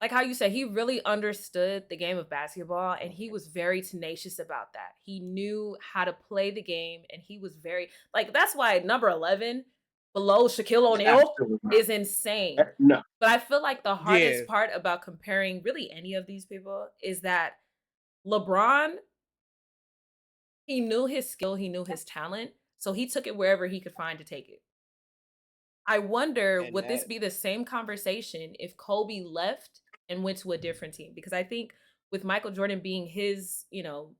like how you said, he really understood the game of basketball and he was very tenacious about that. He knew how to play the game and he was very, like, that's why number 11 below Shaquille O'Neal Absolutely not. is insane. No. But I feel like the Yeah. hardest part about comparing really any of these people is that LeBron, he knew his skill, he knew his talent, so he took it wherever he could find to take it. I wonder, And would this that. be the same conversation if Kobe left and went to a different team? Because I think with Michael Jordan being his,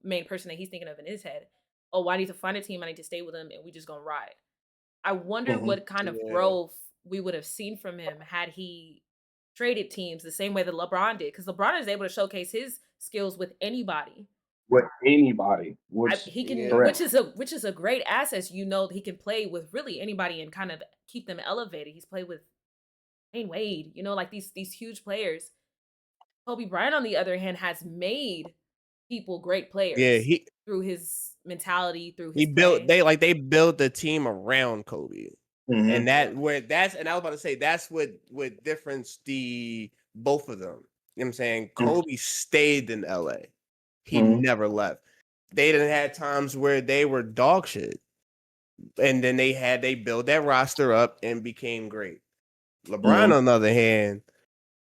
main person that he's thinking of in his head, oh, I need to find a team, I need to stay with him, and we just gonna ride. I wonder Mhm. what kind of Yeah. growth we would have seen from him had he traded teams the same way that LeBron did. Because LeBron is able to showcase his skills with anybody. With anybody, He can, Yeah. which correct. is a great asset. He can play with really anybody and kind of keep them elevated. He's played with Wayne Wade, like these huge players. Kobe Bryant, on the other hand, has made people great Yeah. players through his mentality, through He his built. play. They built the team around Kobe. And Mhm. and I was about to say that's what difference the both of them. You know what I'm saying? Mhm. Kobe stayed in LA. He Mhm. never left. They didn't have times where they were dog shit. And then they built that roster up and became great. LeBron, Mhm. on the other hand,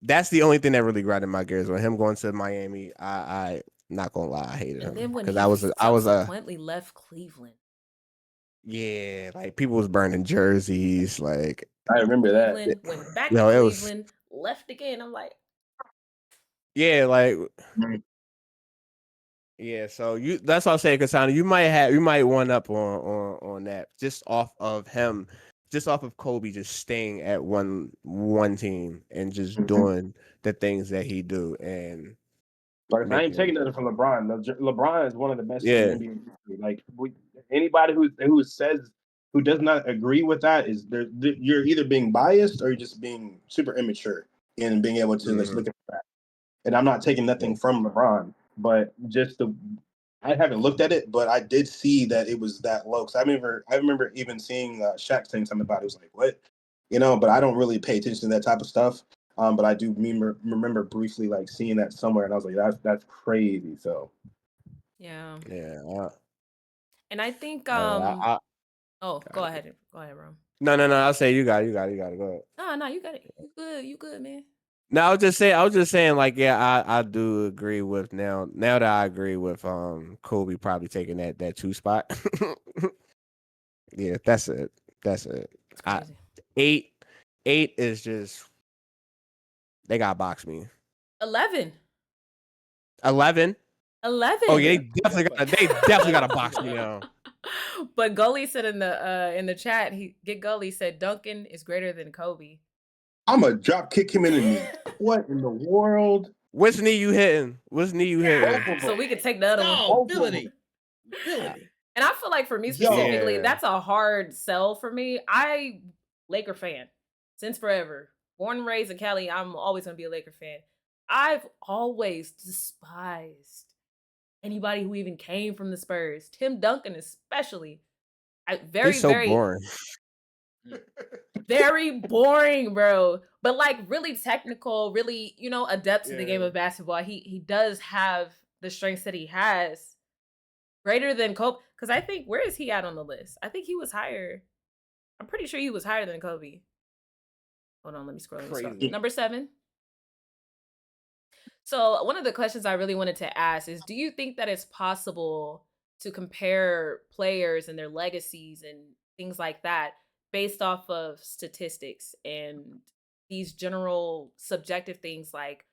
that's the only thing that really grinded my gears when him going to Miami. I not gonna lie, I hated And him then when because he I was a subsequently left Cleveland, yeah, like people was burning jerseys, like I remember that. Cleveland went back to it was Cleveland, left again. I'm like, yeah, like Mhm. yeah. So that's what I'm saying, Kasana. You might one up on that just off of him, just off of Kobe just staying at one team and just Mhm. doing the things that he do and Like I ain't making taking nothing from LeBron. LeBron is one of the best in yeah. NBA history. Like anybody who does not agree with that you're either being biased or you're just being super immature in being able to just Mhm. look at that. And I'm not taking nothing from LeBron, but just I haven't looked at it, but I did see that it was that low. Cause I remember even seeing Shaq saying something about it. It was like, what, But I don't really pay attention to that type of stuff. But I do remember briefly like seeing that somewhere, and I was like, that's crazy. So Yeah. Yeah. And I think oh, go got it. ahead. Go ahead, bro. No. I'll say you got it. Go ahead. No, you got it. You good, man. No, I was just saying, like, yeah, I do agree with now that I agree with Kobe probably taking that 2 spot. Yeah, that's it. It's I crazy. 8 is just they got box me. 11. 11. 11. Oh yeah, Yeah, they definitely got to box me now. But Gully said in the chat, Gully said Duncan is greater than Kobe. I'm gonna drop kick him in the knee. What in the world? Which knee you hitting? Both of So them. we could take the other one. No, Both of them. villainy. And I feel like for me Yo. specifically, Yeah. that's a hard sell for me. I Laker fan since forever. Born and raised in Cali, I'm always gonna be a Laker fan. I've always despised anybody who even came from the Spurs. Tim Duncan especially. He's so boring. Very boring, bro. But like really technical, really, adept to the game Yeah. of basketball. He does have the strengths that he has. Greater than Kobe. Because I think, where is he at on the list? I think he was higher. I'm pretty sure he was higher than Kobe. Hold on, let me scroll. Crazy. Number 7. So one of the questions I really wanted to ask is, do you think that it's possible to compare players and their legacies and things like that based off of statistics and these general subjective things like,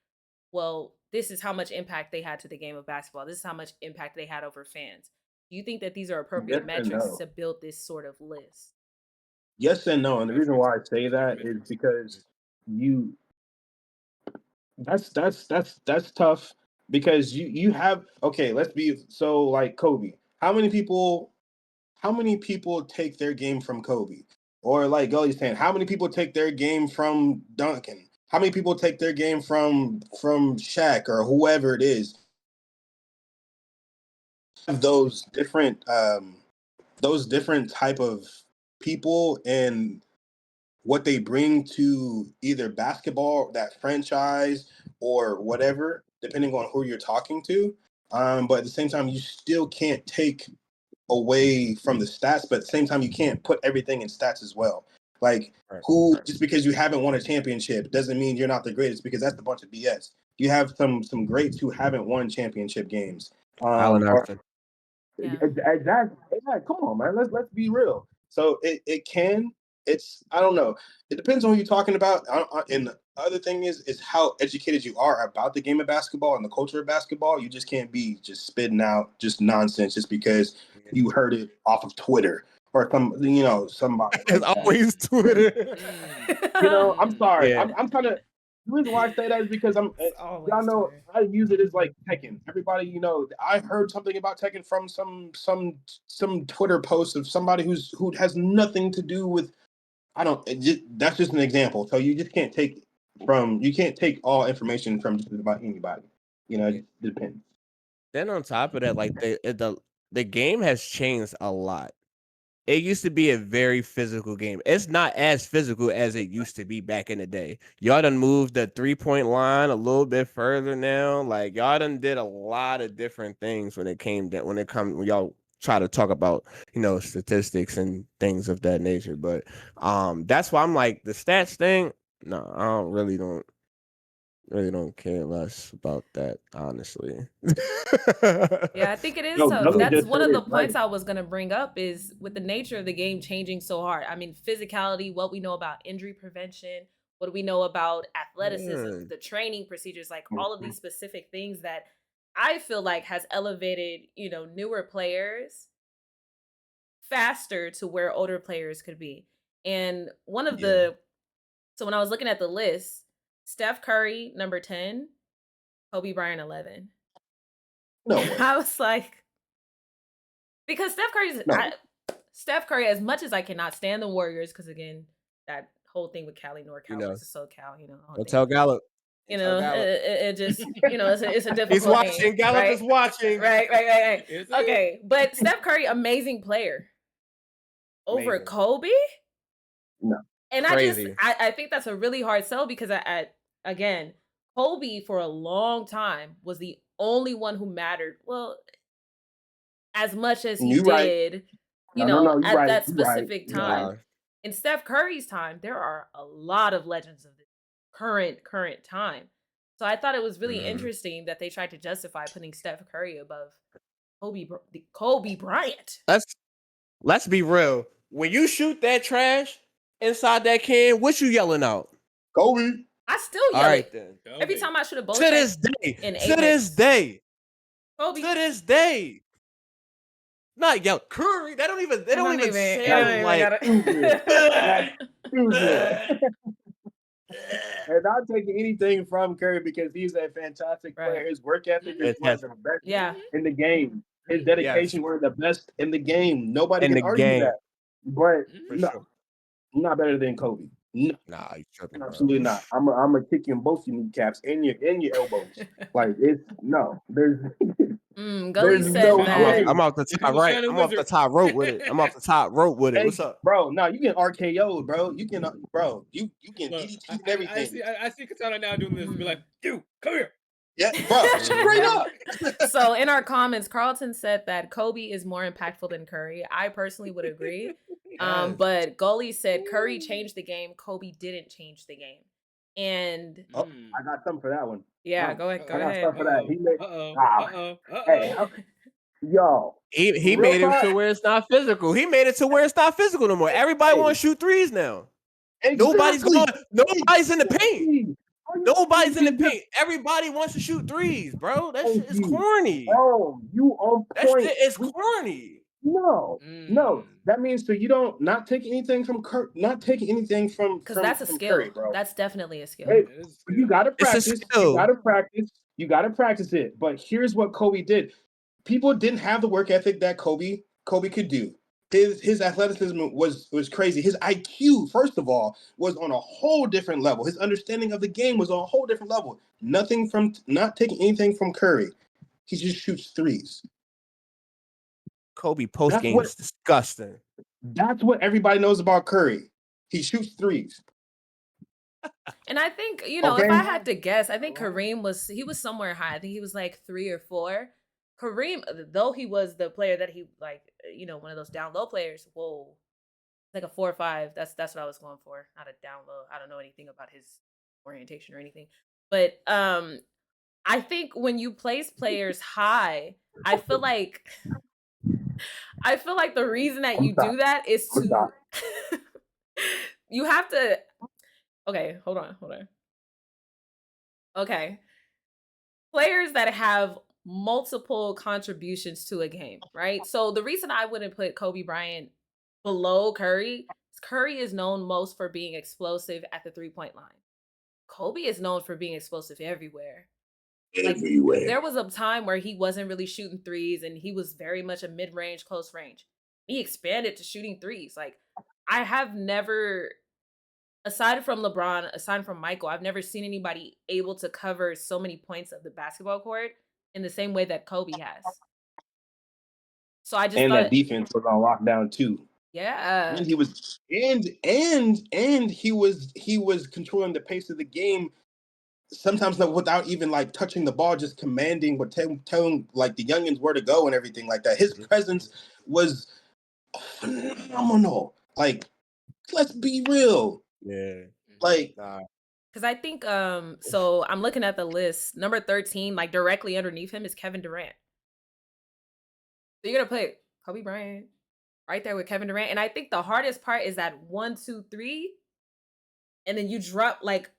well, this is how much impact they had to the game of basketball. This is how much impact they had over fans. Do you think that these are appropriate Yes and metrics no. to build this sort of list? Yes and no. And the reason why I say that is Metrics. because you that's tough because you have okay, let's be so like Kobe. How many people take their game from Kobe? Or like Gully's saying, how many people take their game from Duncan? How many people take their game from Shaq or whoever it is? Those different type of people and what they bring to either basketball, that franchise, or whatever, depending on who you're talking to. But at the same time, you still can't take away from the stats, but at the same time, you can't put everything in stats as well. Like, just because you haven't won a championship doesn't mean you're not the greatest, because that's a bunch of BS. You have some greats who haven't won championship games. Allen Iverson. Yeah. Exactly. Come on, man. Let's be real. So I don't know. It depends on who you're talking about. And the other thing is how educated you are about the game of basketball and the culture of basketball. You just can't be just spitting out just nonsense just because you heard it off of Twitter or somebody. It's always Twitter. I'm sorry. Yeah. I'm trying to. The reason why I say that is because y'all know Twitter. I use it as like Tekken. Everybody, I heard something about Tekken from some Twitter post of somebody who has nothing to do with. That's just an example. So you just can't take all information from just about anybody. It depends. Then on top of that, like the game has changed a lot. It used to be a very physical game. It's not as physical as it used to be back in the day. Y'all done moved the 3-point line a little bit further now. Like y'all done did a lot of different things when when y'all try to talk about, statistics and things of that nature. But that's why I'm like the stats thing, no, I don't care less about that, honestly. Yeah, I think it is No, tough. Gully That's just one said of the it right. points I was going to bring up is with the nature of the game changing so hard. I mean, physicality, what we know about injury prevention, what do we know about athleticism, Yeah. the training procedures, like all of these specific things that I feel like has elevated, newer players faster to where older players could be. And so when I was looking at the list, Steph Curry, number 10, Kobe Bryant, 11. No way. I was like, because Steph Curry, as much as I cannot stand the Warriors, because again, that whole thing with Cali, NorCal versus SoCal, Don't tell Gallup. You Tell know, Gallup. it just, it's a He's difficult game, watching. Gallup right? is watching. Right. Is he? Okay, but Steph Curry, amazing player over Amazing. Kobe. No. And Crazy. I think that's a really hard sell because again, Kobe for a long time was the only one who mattered. Well, as much as he You right. did, No, you at right. that You right. specific You right. time. In Steph Curry's time, there are a lot of legends of the current time. So I thought it was really interesting that they tried to justify putting Steph Curry above Kobe Bryant. Let's be real. When you shoot that trash inside that can, what you yelling out? Kobe. I still All yell right it then. every time I shoot a bow To this day. in To this day. Kobe. To this day. Not yell Curry. They don't even sound like That's stupid. And not taking anything from Curry because he's a fantastic player. Right. His work ethic is one of the best Yeah. in the game. His dedication, one of the best in the game. Nobody in can the argue game. that. But For no, sure. not better than Kobe. No, Nah, you tripping, bro. absolutely not. I'm gonna kick you in both your kneecaps and your elbows. Like it's no. There's Gully there's said no that. way. I'm off the top right. Shining I'm off the wizard. top rope with it. I'm off the top rope with it. Hey, What's up? bro? No, you can RKO, bro. You can, bro. You can Look, DDT and everything. I see Katana now doing this and be like, you come here. Yeah, bro. Straight up. So in our comments, Carlton said that Kobe is more impactful than Curry. I personally would agree. Yes. But Gully said Curry changed the game. Kobe didn't change the game. And Oh, I got something for that one. yeah, go I got ahead. something for that. He made, hey, Uh-oh. yo, He real made it talk. to where it's not physical. He made it to where it's not physical no more. Everybody want to shoot threes now. Nobody's in the paint. Nobody's in the paint. Everybody wants to shoot threes, bro. That shit is corny. Oh, you on That point. shit is corny. No. That means so you don't not take anything from not taking anything from because that's a from sk Curry, bro. That's definitely a skill. Hey, you gotta It's a practice. skill. You gotta practice. You gotta practice it. But here's what Kobe did. People didn't have the work ethic that Kobe could do. His athleticism was crazy. His IQ, first of all, was on a whole different level. His understanding of the game was on a whole different level. Nothing from not taking anything from Curry. He just shoots threes. Kobe post game is disgusting. That's what everybody knows about Curry. He shoots threes. And I think, if I had to guess, I think Kareem was somewhere high. I think he was like 3 or 4. Kareem, though he was the player that he one of those down low players. Whoa, like a 4 or 5. That's what I was going for. Not a down low. I don't know anything about his orientation or anything, but I think when you place players high, I feel like the reason that you do that is to you have to. Okay, hold on. Okay, players that have multiple contributions to a game, right? So the reason I wouldn't put Kobe Bryant below Curry is known most for being explosive at the 3-point line. Kobe is known for being explosive everywhere. Everywhere. There was a time where he wasn't really shooting threes and he was very much a mid-range, close range. He expanded to shooting threes. Like, I have never, aside from LeBron, aside from Michael, I've never seen anybody able to cover so many points of the basketball court in the same way that Kobe has. So I just and thought that defense was on lockdown too. Yeah. And he was he was controlling the pace of the game. Sometimes without even like touching the ball, just commanding, but telling like the youngins where to go and everything like that. His presence was phenomenal. Like, let's be real. Yeah. Like, because I think so I'm looking at the list. Number 13, like directly underneath him is Kevin Durant. So you're gonna put Kobe Bryant right there with Kevin Durant. And I think the hardest part is that 1, 2, 3. And then you drop like,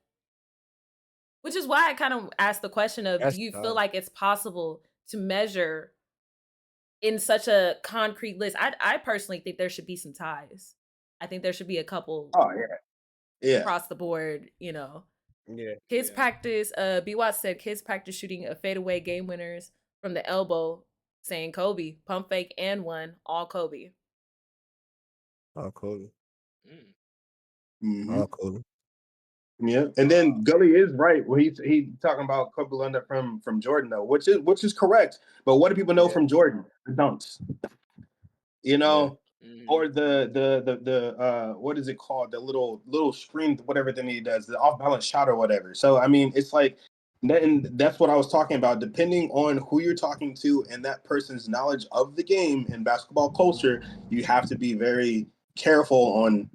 which is why I kind of asked the question of, do you feel like it's possible to measure in such a concrete list? I personally think there should be some ties. I think there should be a couple. Oh yeah. Across the board, Yeah. Kids practice. B Watt said kids practice shooting a fadeaway game winners from the elbow, saying Kobe, pump fake and one, all Kobe. All Kobe. Mm-hmm. All Kobe. Yeah, and then Gully is right. Well, he talking about Kobe Leonard from Jordan though, which is correct. But what do people know Yeah. from Jordan? The dunks, you Yeah. know, Mhm. or the what is it called? The little screen, whatever thing he does, the off balance shot or whatever. So I mean, it's like, and that's what I was talking about. Depending on who you're talking to and that person's knowledge of the game and basketball culture, you have to be very careful on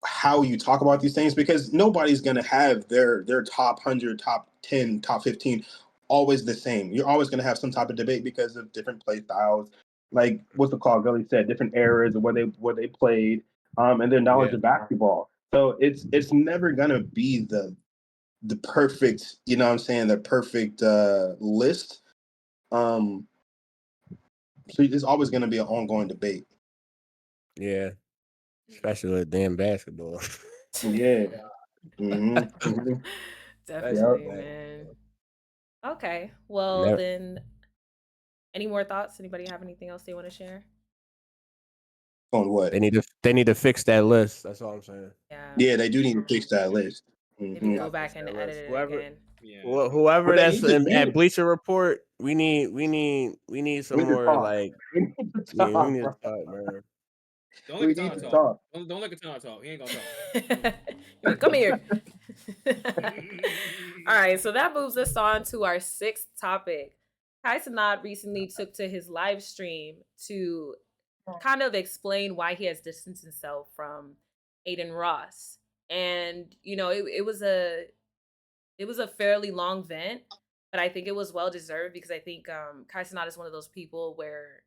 how you talk about these things, because nobody's going to have their top 100, top 10, top 15 always the same. You're always going to have some type of debate because of different play styles, like what's the call Gully said, different eras of where they played, and their knowledge Yeah. of basketball. So it's never going to be the perfect, you know what I'm saying, the perfect list. So it's always going to be an ongoing debate. Yeah. Especially with damn basketball. Yeah. Mm-hmm. Definitely, Yep. man. Okay. Well, Never, then, any more thoughts? Anybody have anything else they want to share? On what? they need to fix that list. That's all I'm saying. Yeah. Yeah, they do need to fix that list. Maybe They Mm-hmm. go gotta fix back and that edit list. it again. Yeah. Whoever But they that's need to at Bleacher Report, we need some we need to more talk. like We need to yeah, we talk, need to bro. talk, man. Don't We let need Katana to talk. talk. Don't let Katana talk. He ain't gonna talk. You mean, come here. All right, so that moves us on to our sixth topic. Cenat recently took to his live stream to kind of explain why he has distanced himself from Adin Ross. And it was a fairly long vent, but I think it was well deserved because I think Cenat is one of those people where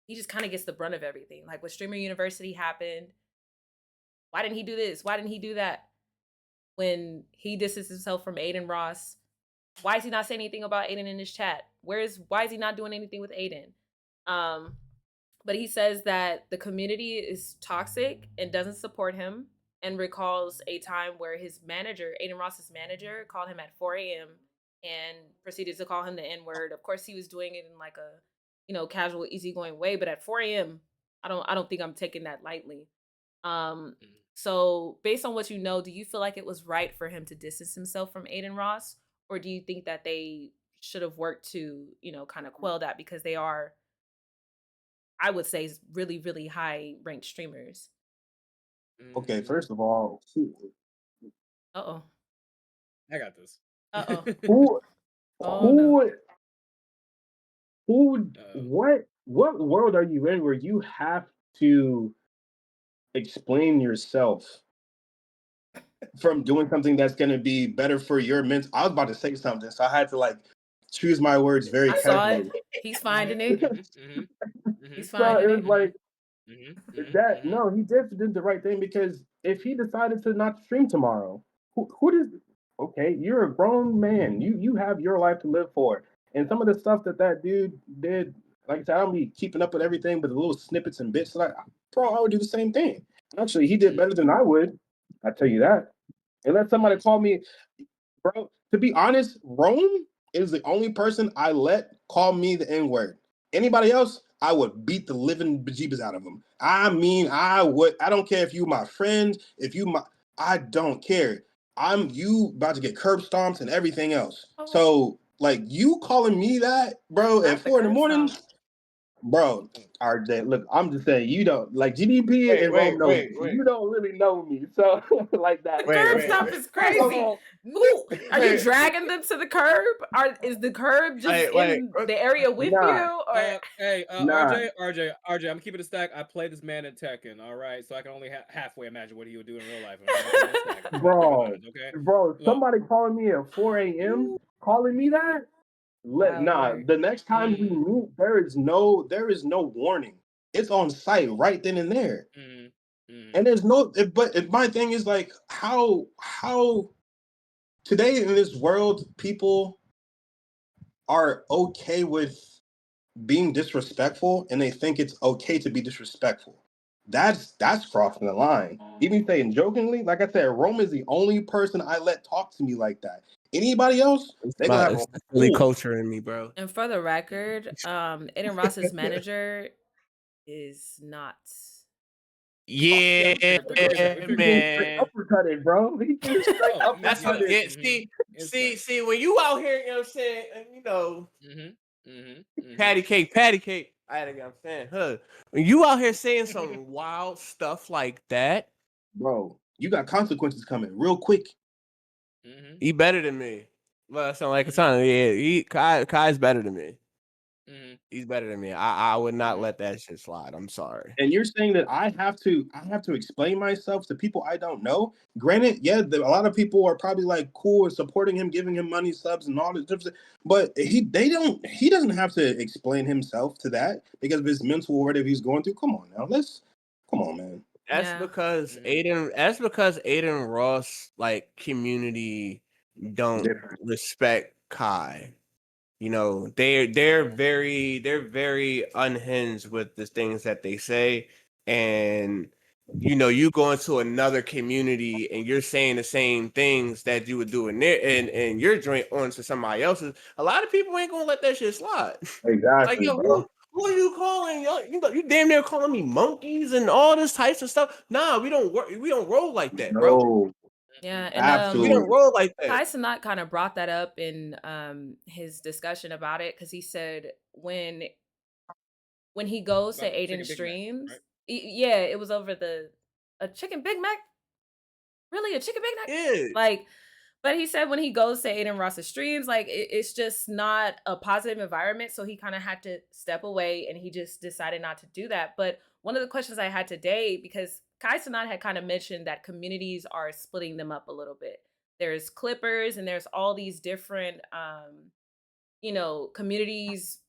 he just kind of gets the brunt of everything. Like when Streamer University happened, why didn't he do this? Why didn't he do that? When he distances himself from Adin Ross, why is he not saying anything about Adin in his chat? Why is he not doing anything with Adin? Um, but he says that the community is toxic and doesn't support him, and recalls a time where his manager, Adin Ross's manager, called him at 4 a.m. and proceeded to call him the N-word. Of course, he was doing it in like a, casual, easygoing way, but at 4 a.m., I don't think I'm taking that lightly. So based on what you know, do you feel like it was right for him to distance himself from Adin Ross? Or do you think that they should have worked to, kind of quell that because they are, I would say, really, really high ranked streamers? Okay, first of all, Uh-oh. I got this. Uh-oh. who Oh no. who who what world are you in where you have to explain yourself from doing something that's going to be better for your mental? I was about to say something, so I had to like choose my words very I saw carefully. it. He's finding it. He's So finding it was it. like that. No, he did the right thing, because if he decided to not stream tomorrow, who does? Okay, you're a grown man. You have your life to live for, and some of the stuff that dude did, like I said, I don't be keeping up with everything, but the little snippets and bits, like, bro, I would do the same thing. Actually, he did better than I would. I tell you that. Unless somebody call me, bro. To be honest, Rome is the only person I let call me the N word. Anybody else, I would beat the living bejeebus out of them. I mean, I would. I don't care if you my friend, if you my. I don't care. I'm you about to get curb stomped and everything else. Oh, So like you calling me that, bro, at not the 4 in the curb morning, stomp. bro. RJ, look, I'm just saying you don't like GDP and Rome know me. You don't really know me, so like The that. curb stomp is crazy. Who are you dragging them to the curb? Is the curb just in the area with Nah, you, or Hey, nah. RJ, I'm gonna keep it a stack. I played this man in Tekken, all right, so I can only halfway imagine what he would do in real life. Bro, Okay, bro, look. somebody calling me at 4 a.m. calling me that? wild Nah, work? the next time we meet, there is no warning. It's on site right then and there. And there's no, but my thing is like how today in this world people are okay with being disrespectful, and they think it's okay to be disrespectful. That's crossing the line. Even saying jokingly, like I said, Rome is the only person I let talk to me like that. Anybody else, they're gonna have It's a the Philly culture in me, bro. And for the record, Adin Ross's manager is not Yeah, Yeah, we figured that. We He figured getting that. straight uppercutted, bro. He getting straight Oh, that's yeah. what. uppercutted. Yeah, Insane. see. When you out here, you know what I'm saying, and Mm-hmm. patty cake. I'm saying, huh? When you out here saying some wild stuff like that, Bro, you got consequences coming real quick. Mm-hmm. he better than me. Well, I sound like a Mm-hmm. son. Yeah, Kai's better than me. Mm-hmm. He's better than me. I would not Mm-hmm. let that shit slide. I'm sorry. And you're saying that I have to explain myself to people I don't know. Granted, yeah, a lot of people are probably like cool and supporting him, giving him money, subs, and all this different. But he doesn't have to explain himself to that because of his mental or whatever he's going through. Come on now, come on, man. That's Yeah. because Mm-hmm. Aiden. That's because Aiden Ross like community don't Different. respect Kai. You know, they're very unhinged with the things that they say, and you know, you go into another community and you're saying the same things that you would do in there and your joint onto somebody else's. A lot of people ain't gonna let that shit slide. Like, Exactly, yo, bro. who are you calling? Yo, you damn near calling me monkeys and all this types of stuff. Nah, we don't work. We don't roll like that, bro. No, Yeah, and We don't absolutely. roll like that. Kai Cenat kind of brought that up in his discussion about it because he said when he goes to About the Aiden chicken Big Mac, right? streams, yeah, it was over a chicken Big Mac. Really, a chicken Big Mac? Yeah, Like, but he said when he goes to Aiden Ross's streams, like it's just not a positive environment. So he kind of had to step away, and he just decided not to do that. But one of the questions I had today, because Kai Cenat had kind of mentioned that communities are splitting them up a little bit. There's Clippers, and there's all these different communities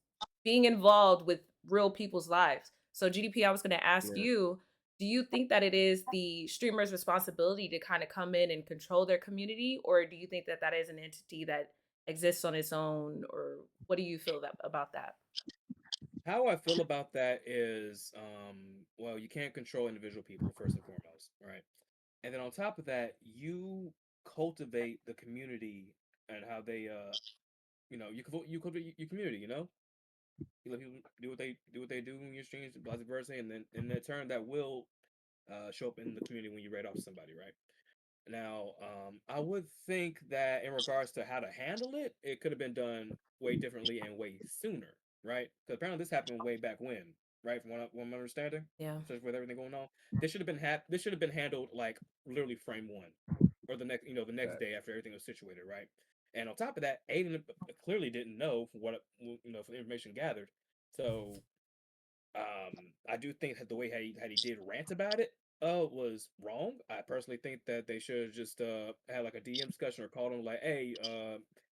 being involved with real people's lives. So GDP, I was going to ask yeah. you, do you think that it is the streamer's responsibility to kind of come in and control their community, or do you think that that is an entity that exists on its own, or what do you feel about that? How I feel about that is, well, you can't control individual people first and foremost, right? And then on top of that, you cultivate the community and how they, you cultivate your community. You let people do what they do in your streams, vice versa, and then in their turn, that will show up in the community when you raid off somebody, right? Now, I would think that in regards to how to handle it, it could have been done way differently and way sooner, right? Because apparently this happened way back when, right? From what I'm understanding, Yeah. especially with everything going on, this should have been handled like literally frame one, or the next day after everything was situated, right? And on top of that, Aiden clearly didn't know for the information gathered. So I do think that the way how he did rant about it was wrong. I personally think that they should have just had like a DM discussion or called him like, hey,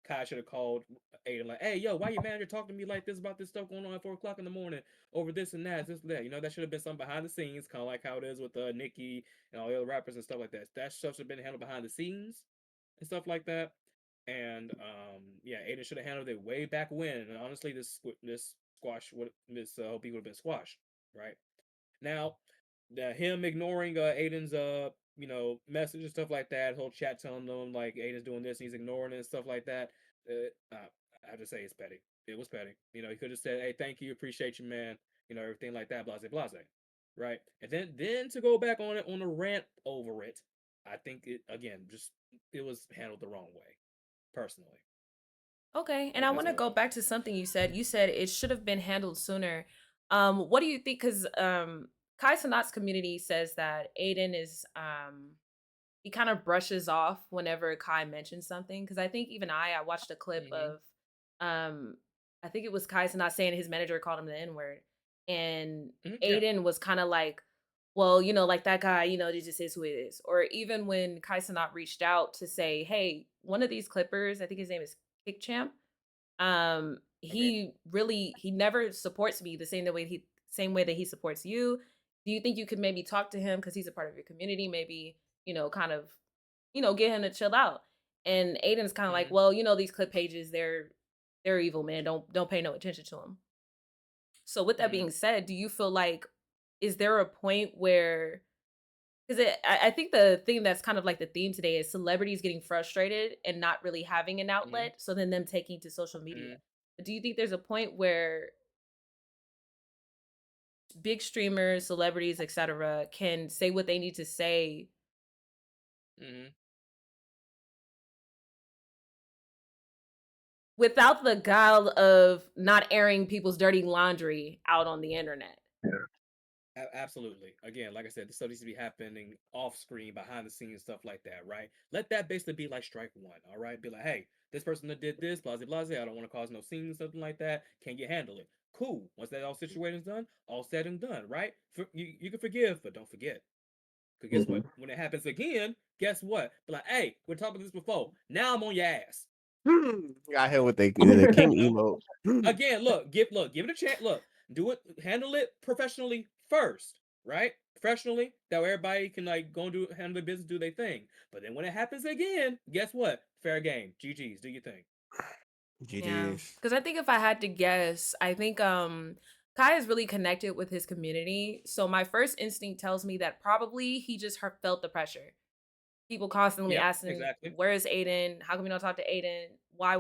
Kai should have called Aiden like, hey, yo, why your manager talking to me like this about this stuff going on at 4 o'clock in the morning over this and that, this and that. That should have been something behind the scenes, kind of like how it is with Nicki and all the other rappers and stuff like that. That stuff should have been handled behind the scenes and stuff like that. And yeah, Aiden should have handled it way back when. And honestly, this squash would this whole people would have been squashed, right? Now, him ignoring Aiden's message and stuff like that, whole chat telling them like Aiden's doing this, and he's ignoring it and stuff like that. I have to say it's petty. It was petty. He could have said, "Hey, thank you, appreciate you, man." Everything like that, blase blase, right? And then to go back on it on a rant over it, I think it again just it was handled the wrong way, personally. Okay, and I That's want to how I go feel. back to something you said. You said it should have been handled sooner. What do you think? Because Kai Sanat's community says that Aiden is he kind of brushes off whenever Kai mentions something. Because I think even I watched a clip Mm-hmm. of um I think it was Kai Sanat saying his manager called him the N word, and Yeah. Aiden was kind of like, well, like that guy, it just is who it is. Or even when Kai Cenat reached out to say, hey, one of these Clippers, I think his name is Kick Champ, Okay. he never supports me the same way that he supports you. Do you think you could maybe talk to him because he's a part of your community? Maybe, kind of, get him to chill out. And Aiden's kind of like, Mm-hmm. well, these clip pages, they're evil, man. Don't pay no attention to them. So with that Mm-hmm. being said, do you feel like is there a point where because I think the thing that's kind of like the theme today is celebrities getting frustrated and not really having an Mm-hmm. outlet, so then them taking to social media. Mm-hmm. But do you think there's a point where big streamers, celebrities, etc., can say what they need to say Mm-hmm. without the guile of not airing people's dirty laundry out on the internet. Absolutely. Again, like I said, the stuff needs to be happening off screen, behind the scenes, stuff like that, right? Let that basically be like strike one, all right? Be like, hey, this person that did this, blase blase, I don't want to cause no scenes, something like that. Can you handle it? Cool. Once that all situation's done, all said and done, right? You can forgive, but don't forget. Because guess what? When it happens again, guess what? Be like, hey, we talked about this before. Now I'm on your ass. Got hit with the king emote. Again, give it a chance. Look, do it, handle it professionally first, right? Professionally, that way everybody can like go and handle their business, do their thing. But then when it happens again, guess what? Fair game. GG's, do your thing. Yeah, GG's. because I think if I had to guess, I think Kai is really connected with his community. So my first instinct tells me that probably he just felt the pressure. People constantly Yep, asking, exactly. "Where is Adin? How come we don't talk to Adin? Why?"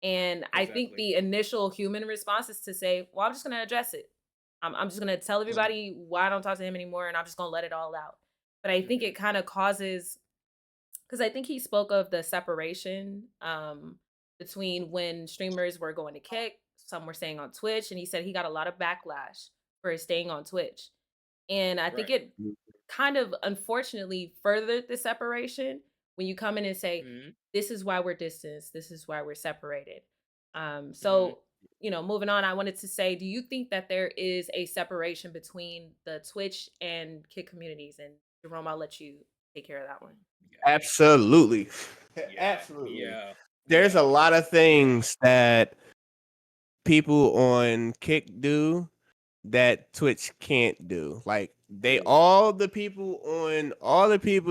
And I think Exactly. the initial human response is to say, "Well, I'm just gonna address it. I'm just gonna tell everybody why I don't talk to him anymore, and I'm just gonna let it all out." But I think it kind of causes, because I think he spoke of the separation between when streamers were going to Kick, some were staying on Twitch, and he said he got a lot of backlash for staying on Twitch. And I think Right. it kind of unfortunately furthered the separation when you come in and say, Mm-hmm. this is why we're distanced, this is why we're separated. Mm-hmm. So, moving on, I wanted to say, do you think that there is a separation between the Twitch and Kick communities? And Jerome, I'll let you take care of that one. Absolutely. Yeah. Absolutely. Yeah. There's Yeah. a lot of things that people on Kick do that Twitch can't do. Like all the people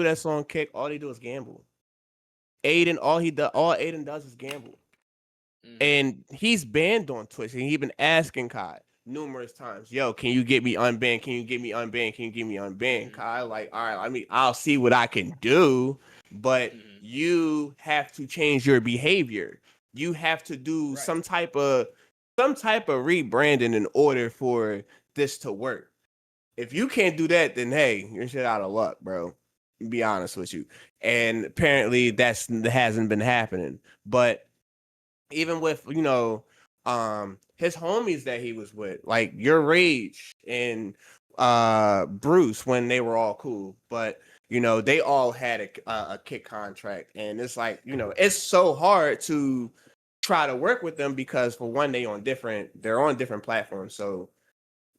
that's on Kick, all they do is gamble. All Aiden does is gamble. Mm-hmm. And he's banned on Twitch, and he's been asking Kai numerous times, "Yo, can you get me unbanned? Can you get me unbanned? Can you get me unbanned?" Kai, like, all right, I'll see what I can do, but you have to change your behavior. You have to do some type of rebranding in order for this to work. If you can't do that, then hey, you're shit out of luck, bro. Be honest with you. And apparently that hasn't been happening. But even with his homies that he was with, like Your Rage and Bruce, when they were all cool, but they all had a Kick contract, and it's like, it's so hard to try to work with them because, for one, they're on different platforms, so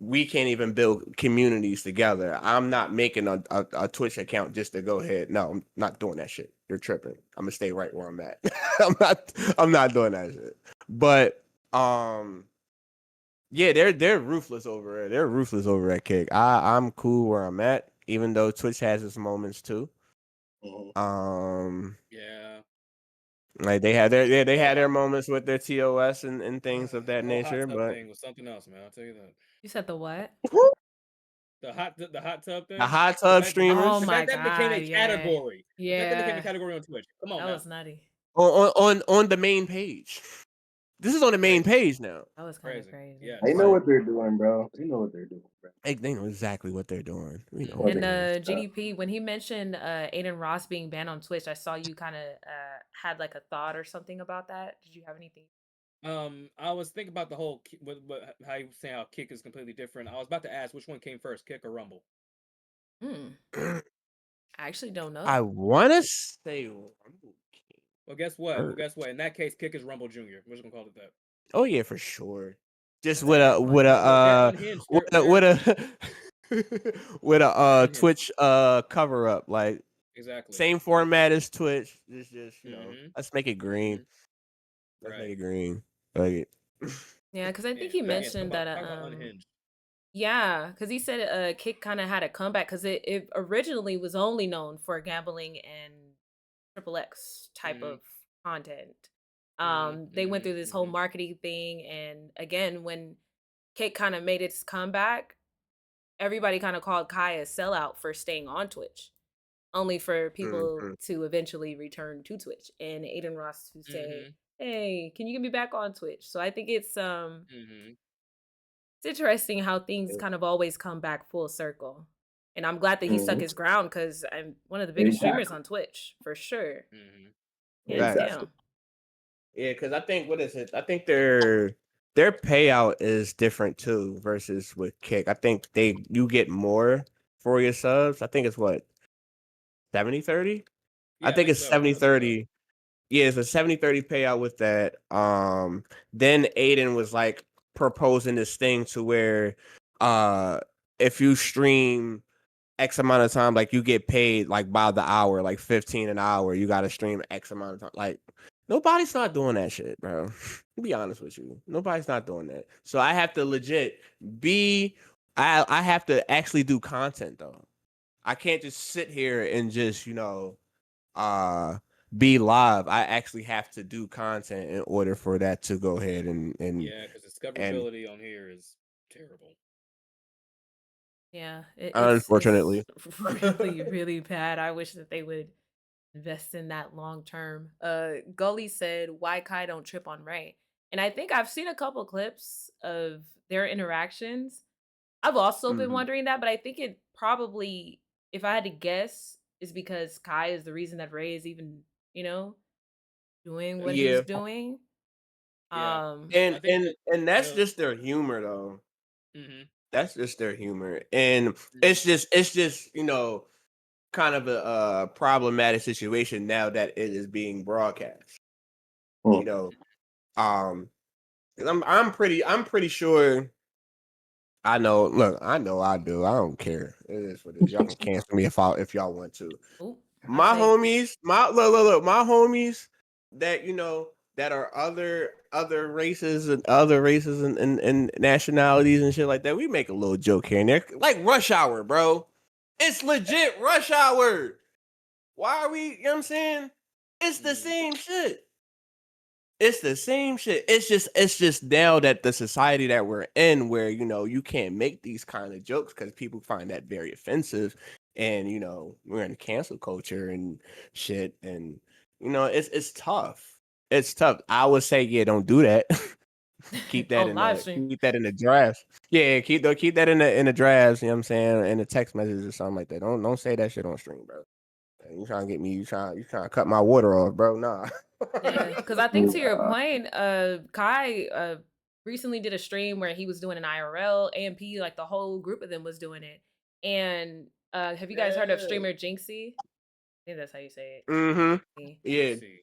we can't even build communities together. I'm not making a Twitch account just to go ahead. No, I'm not doing that shit. You're tripping. I'm gonna stay right where I'm at. I'm not doing that shit. But yeah, they're ruthless over it. They're ruthless over at Kick. I'm cool where I'm at, even though Twitch has its moments too. Yeah. Like they had their moments with their TOS and things of that The whole hot nature, tub but thing was something else, man. I'll tell you that. You said the what? The hot tub the thing. hot The tub fact that Oh streamers the my fact that became a God, yeah. category. The fact that became a Yeah. category on Twitch. Come on That now. was nutty. on the main page. This is on the main page now. That was kind of crazy. Yes. They know what they're doing, bro. They know what they're doing, bro. They know exactly what they're doing. We know What what And they're doing. GDP, when he mentioned Adin Ross being banned on Twitch, I saw you kind of had like a thought or something about that. Did you have anything? I was thinking about the whole how you saying how Kick is completely different. I was about to ask which one came first, Kick or Rumble. I actually don't know. I want to say Rumble King. Well, guess what? In that case, Kick is Rumble Junior. We're just gonna call it that. Oh yeah, for sure. Just That's a good one. Look, they're unhinged. with a with a They're unhinged. Twitch cover up, like Exactly. same format as Twitch. Just Mm-hmm. let's make it green. Let's make it green. Like it. Yeah, because I think he Again, mentioned that talk about unhinged. yeah, because he said Kick kind of had a comeback because it originally was only known for gambling and triple X type of content. They went through this whole marketing thing, and again, when Kick kind of made its comeback, everybody kind of called Kai a sellout for staying on Twitch, only for people to eventually return to Twitch. And Adin Ross who say, "Hey, can you get me back on Twitch?" So I think it's It's interesting how things kind of always come back full circle. And I'm glad that he stuck Mhm. his ground because I'm one of the biggest streamers Exactly. on Twitch for sure. Hmm. Hands Facts. Exactly. down. Yeah, because I think what is it? I think their payout is different too versus with Kick. I think you get more for your subs. I think it's what 70-30. I Yeah, I think think it's so. I think so. 70-30. Yeah, it's a 70-30 payout with that. Then Adin was like proposing this thing to where if you stream X amount of time, like you get paid like by the hour, like 15 an hour. You gotta stream X amount of time. Like nobody's not doing that shit, bro. To be honest with you. Nobody's not doing that. So I have to legit be I have to actually do content though. I can't just sit here and just, uh be live. I actually have to do content in order for that to go ahead Yeah, because and discoverability on here is terrible. Yeah, it's unfortunately. really, really bad. I wish that they would invest in that long term. Gully said, "Why Kai don't trip on Ray?" And I think I've seen a couple clips of their interactions. I've also been Mhm. wondering that, but I think it probably, if I had to guess, is because Kai is the reason that Ray is even, doing what he's Yeah. doing. Yeah, Um, I And think and that and that's the just their humor though. hmm That's just their humor. And hmm it's just, kind of a problematic situation now that it is being broadcast. You Mm. know, um 'cause I'm pretty sure I know I do. I don't care. It is what it is. Y'all can cancel me if y'all want to. oh, I'll My take. homies, look, my homies that that are other races and nationalities and shit like that. We make a little joke here and there, like rush hour, bro. It's legit rush hour. Why are we? You know what I'm saying? It's the hmm same shit. It's the same shit. It's just now that the society that we're in, where you can't make these kind of jokes because people find that very offensive, and we're in cancel culture and shit, and it's tough. It's tough. I would say, yeah, don't do that. keep that On in live the stream. keep that in the drafts. Yeah, keep that in the drafts. You know what I'm saying? In the text messages or something like that. Don't say that shit on stream, bro. You trying to get me? You trying to cut my water off, bro? Nah. Yeah, because I think to your Nah. point, Kai recently did a stream where he was doing an IRL, AMP, like the whole group of them was doing it. And have you guys heard of Yeah. streamer Jinxie? I think that's how you say Mm-hmm. it. Yeah. Jinxie.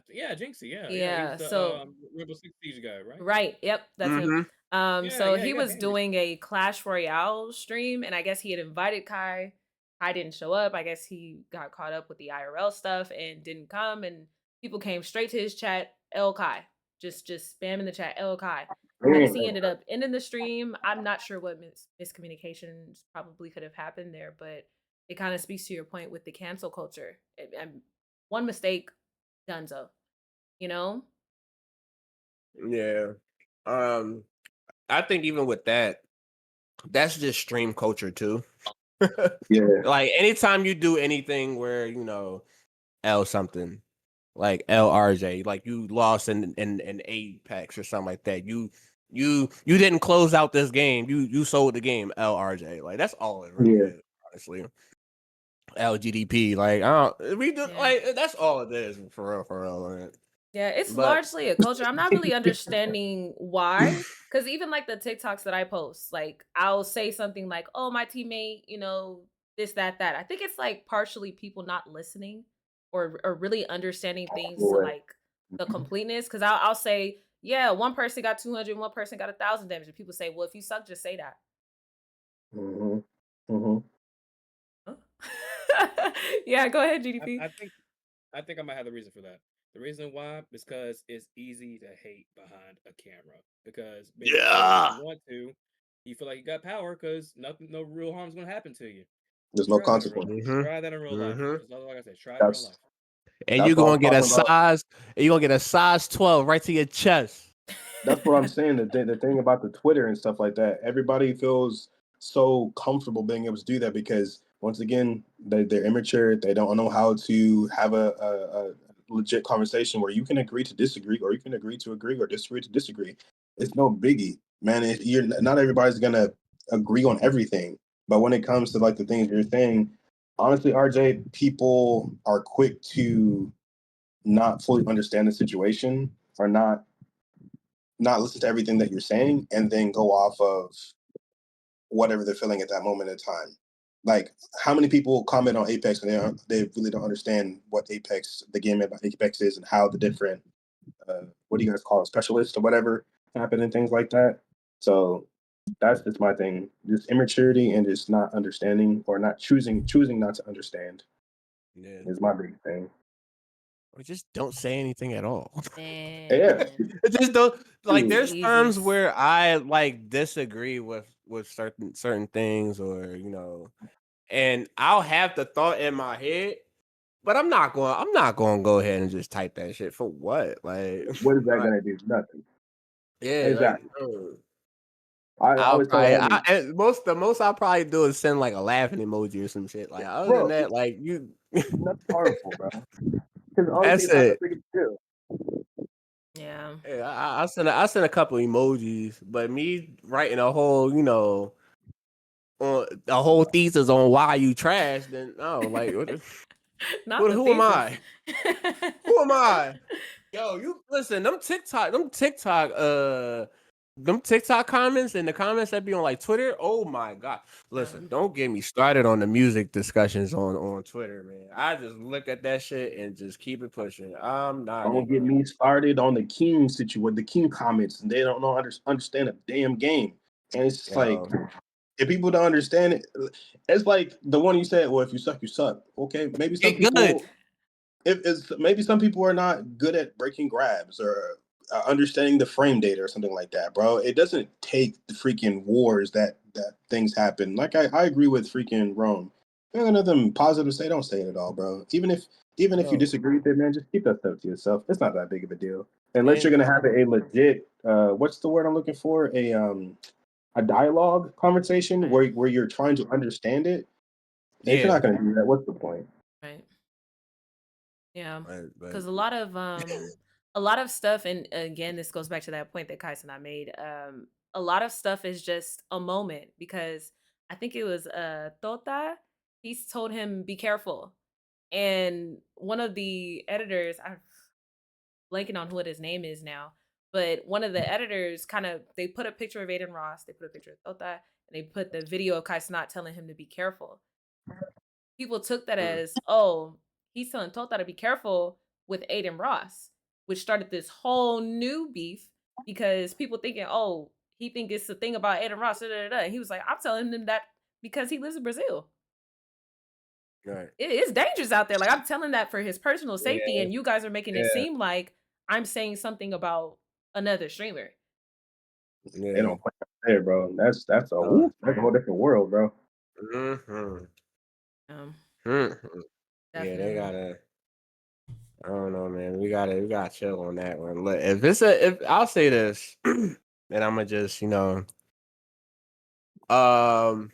Yeah, Jinxie. Yeah. He's Yeah. the So Rainbow Six Siege guy, right? right. Yep, that's him. Mm-hmm. Yeah, So yeah. he He got was banned recently. doing a Clash Royale stream, and I guess he had invited Kai. Kai didn't show up. I guess he got caught up with the IRL stuff and didn't come. And people came straight to his chat, L Kai, just spamming the chat, L Kai. I guess he Mm. ended up ending the stream. I'm not sure what miscommunications probably could have happened there, but it kind of speaks to your point with the cancel culture. One mistake, donezo. You know? Yeah. Um, I think even with that, that's just stream culture too. Yeah. Like anytime you do anything where L something like LRJ, like you lost in Apex or something like that. You didn't close out this game. You sold the game LRJ. Like that's all it really Yeah. is, honestly. LGDP, like I don't we do Yeah. like that's all it is for real. Like, Yeah, it's but largely a culture. I'm not really understanding why. Because even like the TikToks that I post, like I'll say something like, oh, my teammate, this, that, that. I think it's like partially people not listening or really understanding things to Boy. like the completeness. Because I'll say, yeah, one person got 200, one person got 1,000 damage. And people say, well, if you suck, just say that. Mm-hmm. Mm-hmm. Huh? Yeah, go ahead, I, GDP. I think I think I might have the reason for that. The reason why is because it's easy to hate behind a camera. Because basically, if yeah. you want to, you feel like you got power because nothing, no real harm's gonna happen to you. There's no Try that in real life. consequences. Mm-hmm. Try that in real life. Mm-hmm. Just like I said, try it in real That's life. And that's you're what I gonna was get a talking about. size, and you're gonna get a size 12 right to your chest. That's what I'm saying. The thing about the Twitter and stuff like that, everybody feels so comfortable being able to do that because once again, they're immature. They don't know how to have a legit conversation where you can agree to disagree, or you can agree to agree or disagree to disagree. it's no biggie, man. You're not everybody's gonna agree on everything, but when it comes to like the things you're saying, honestly, RJ, people are quick to not fully understand the situation or not listen to everything that you're saying and then go off of whatever they're feeling at that moment in time. Like, how many people comment on Apex and they really don't understand what Apex, the game about Apex is, and how the different, what do you guys call it, specialists or whatever happen and things like that. So that's just my thing, just immaturity and just not understanding or not choosing not to understand Yeah. is my big thing. Or just don't say anything at all. Yeah. Man, Just don't like. There's times easiest. where I like disagree with certain things, or and I'll have the thought in my head, but I'm not going to go ahead and just type that shit for what? Like, What is that like gonna do? Nothing. yeah, like Exactly. no. I I'll always tell the probably homie, the most I'll probably do is send like a laughing emoji or some shit. Like other than bro, that, like you, nothing harmful, bro. Because honestly, that's it's not that it. big of a deal. Yeah. Yeah, I send a couple emojis, but me writing a whole on a whole thesis on why you trash, then no, like Not the who am thesis. I? Who am I? Yo, you listen, them TikTok comments and the comments that be on like Twitter. Oh my god. Listen, don't get me started on the music discussions on Twitter, man. I just look at that shit and just keep it pushing. I'm not Don't get even me started on the King situation, the King comments, and they don't know how to understand a damn game. And it's just like, yo. if people don't understand it, it's like the one you said, well, if you suck, you suck. Okay, maybe some Get good. people, if it's maybe some people are not good at breaking grabs or understanding the frame data or something like that, bro. It doesn't take the freaking wars that things happen. Like I agree with freaking Rome. If you got nothing positive to say, don't say it at all, bro. Even if you Yo. disagree with it, man, just keep that stuff to yourself. It's not that big of a deal. Unless you're And gonna have a legit what's the word I'm looking for? A dialogue conversation Right. where you're trying to understand it. If you're yeah. not gonna do that, what's the point? Right. Yeah. But Because a lot of stuff, and again, this goes back to that point that Kais and I made. A lot of stuff is just a moment because I think it was Tota. He's told him be careful, and one of the editors, I'm blanking on what his name is now, but one of the editors kind of they put a picture of Adin Ross, they put a picture of Tota, and they put the video of Kais not telling him to be careful. People took that mm, as, oh, he's telling Tota to be careful with Adin Ross, which started this whole new beef because people thinking, oh, he think it's the thing about Adin Ross. Da, da, da. He was like, I'm telling him that because he lives in Brazil. right. It is dangerous out there. Like I'm telling that for his personal safety, Yeah. and you guys are making it Yeah. seem like I'm saying something about another streamer. They Yeah. don't play out there, bro. Uh, That's a whole different world, bro. mhm. Um, Mhm. Yeah, they Definitely. gotta. I don't know, man. We gotta chill on that one. Look, if I'll say this, and I'm gonna just um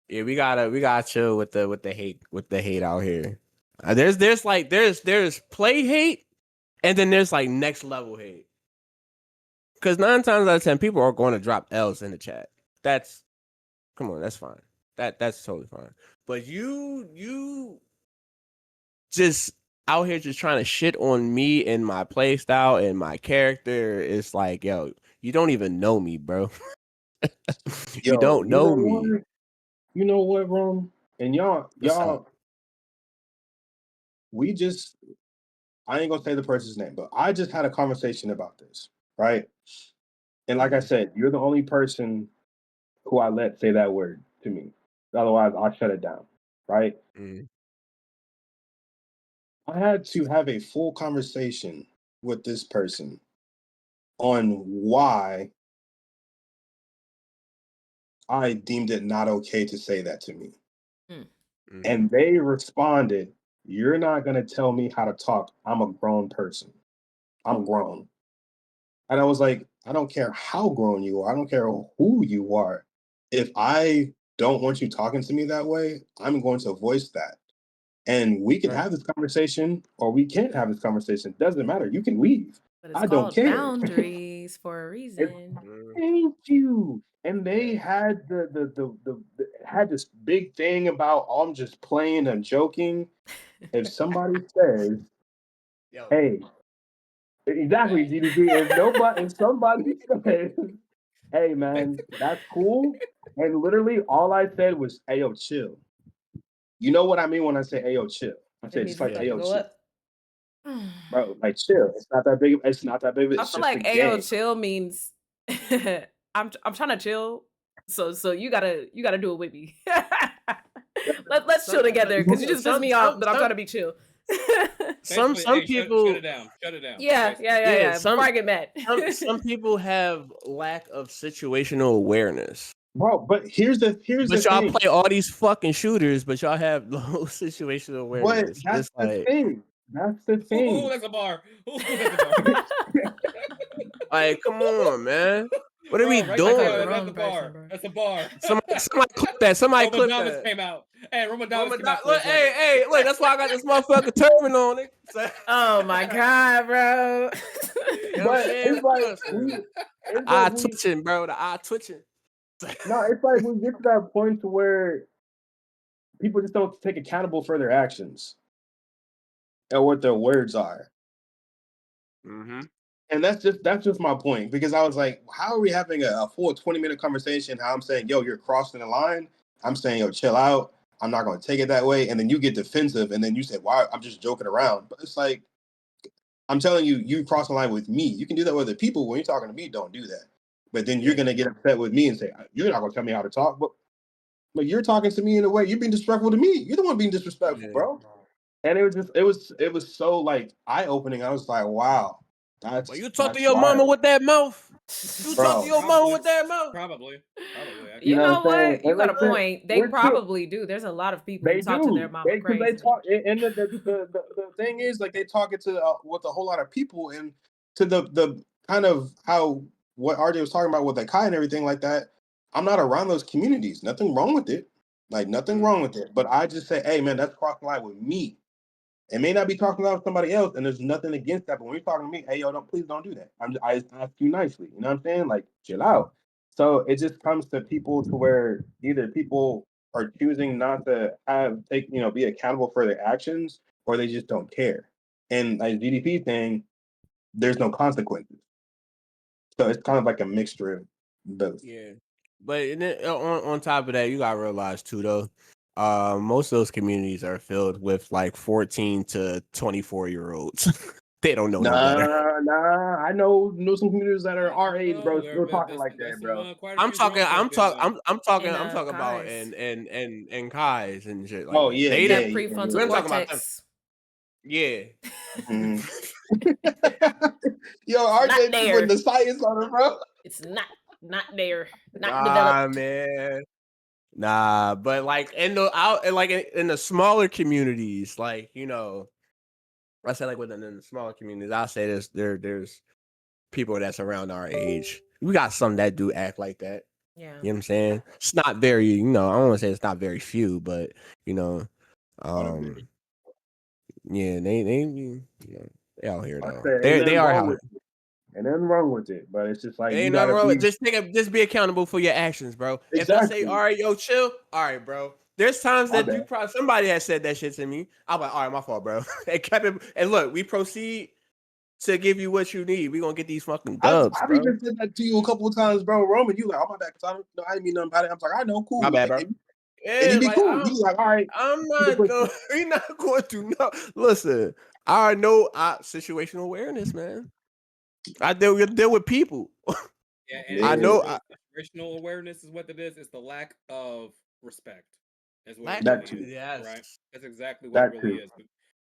yeah, we gotta chill with the hate out here. There's play hate, and then there's like next level hate. Because 9 times out of 10, people are going to drop L's in the chat. That's come on, that's fine. That's totally fine. But you just out here just trying to shit on me and my play style and my character. It's like, yo, you don't even know me, bro. You Yo, don't know me. you know what, Rome? And What's up? we just, I ain't gonna say the person's name, but I just had a conversation about this, right? And like I Mm, said, you're the only person who I let say that word to me. Otherwise, I'll shut it down, right? mm, I had to have a full conversation with this person on why I deemed it not okay to say that to me. Hmm. mm, And they responded, you're not going to tell me how to talk. I'm a grown person. I'm grown. And I was like, I don't care how grown you are. I don't care who you are. If I don't want you talking to me that way, I'm going to voice that. And we can right. have this conversation or we can't have this conversation. Doesn't matter. You can leave. But it's I don't called care. boundaries. place for a It's reason. thank you. And they Yeah. had the had this big thing about oh, I'm just playing and joking. If somebody says, Yo, "Hey," exactly, Back. GDP. If somebody says, "Hey, man, that's cool," and literally all I said was, "Hey, yo, chill." You know what I mean when I say, "Hey, yo, chill." I It say means just it's like, yeah. "Hey, about to yo, go chill." up. Bro, like chill. It's not that big. It's not that big. I It's feel just a like "Ayo, game. chill" means I'm trying to chill, so you gotta do it with me. Let's chill Some together because you just pissed me off, but I'm trying to be chill. Basically, some hey, shut it people, down. Shut it down. Yeah, Basically. yeah, yeah, yeah, yeah. Before I get mad. some people have lack of situational awareness. Bro, but here's the But y'all thing. play all these fucking shooters, but y'all have no situational But awareness. that's It's the like, thing. That's the Ooh, thing. that's a bar. Ooh, that's a bar. come on, man. What are we Bro, write Like that a down. doing? That's a grown bar. person, bro. That's a bar. Somebody clip that. Somebody Roman clip Davis that. came out. Hey, Roman Davis came out for Look, a second. hey, look, that's why I got this motherfucker turban on it. Oh my god, bro. You know what I'm But saying? it's like Listen, the it's like eye we twitching, bro. The eye twitching. no, it's like we get to that point to where people just don't take accountable for their actions and what their words are. Mm-hmm. And that's just my point because I was like, how are we having a full 20-minute conversation? How I'm saying, yo, you're crossing the line. I'm saying, yo, chill out. I'm not going to take it that way. And then you get defensive, and then you say, why? I'm just joking around. But it's like I'm telling you, you cross the line with me. You can do that with other people. When you're talking to me, don't do that. But then you're Yeah. gonna get upset with me and say, you're not gonna tell me how to talk. But you're talking to me in a way, you're being disrespectful to me. You're the one being disrespectful, Yeah. bro. And it was so like eye-opening. I was like, wow, Well, that's you talk to that's your mama wild. with that mouth. You talk to Bro. your mama Probably. with that mouth. Probably. You You Actually. know know what I'm saying? what? You And got a listen, point. They we're too probably do. There's a lot of people who they talk to their do. mama They because they crazy. talk and the thing is like they talk it to with a whole lot of people and to the kind of how what RJ was talking about with the Kai and everything like that. I'm not around those communities. Nothing wrong with it. Like nothing wrong with it. But I just say, hey man, that's crossing the line with me. It may not be talking about somebody else, and there's nothing against that. But when you're talking to me, hey yo, please don't do that. I just ask you nicely. You know what I'm saying? Like chill out. So it just comes to people to where either people are choosing not to be accountable for their actions, or they just don't care. And like GDP thing, there's no consequences. So it's kind of like a mixture of both. Yeah. But and then, on top of that, you gotta realize too though, most of those communities are filled with like 14 to 24-year-olds. They don't know no better. Nah. I know some communities that are our age, No, bro, still talking like there's that, some bro. quite a I'm few talking, grown folk in them. And I'm talking about guys, and Kai's and shit like Oh that. yeah, They yeah, didn't. that yeah, We prefrontal don't yeah. talk about them. cortex. Yeah. Mhm. Yo, It's not RJ be putting there. the science on it, bro. It's not there. Not Nah, developed. man. Nah, but like in the smaller communities, like I said like within the smaller communities, I say there's people that's around our age. We got some that do act like that. Yeah. You know what I'm saying? It's not very, I don't want to say it's not very few, but you know, I agree. yeah, they out here I though. said ain't They nothing are wrong out. with it. Ain't nothing wrong with it. But it's just like you Ain't nothing gotta wrong with be just be accountable for your actions, bro. If I say, all exactly. right, yo, chill, all right, bro. There's times My that you bad. probably somebody has said that shit to me. I'm like, all right, my fault, bro. And kept it. And look, we proceed to give you what you need. We gonna get these fucking dubs, I've bro. even said that to you a couple of times, bro. Roman, you like, oh my bad, because I don't know I didn't mean nothing about it. I'm like, I know, My cool. bad, bro. And you Yeah, be like cool. You like, all right, I'm keep it not going. pushing. We're not going to know. Listen, I know situational awareness, man. I deal with people. Yeah, and I it's know. Yeah, really situational awareness is what it is. It's the lack of respect. That's what it Lack really of that too. is, yes. right? That's exactly what it That really too. is.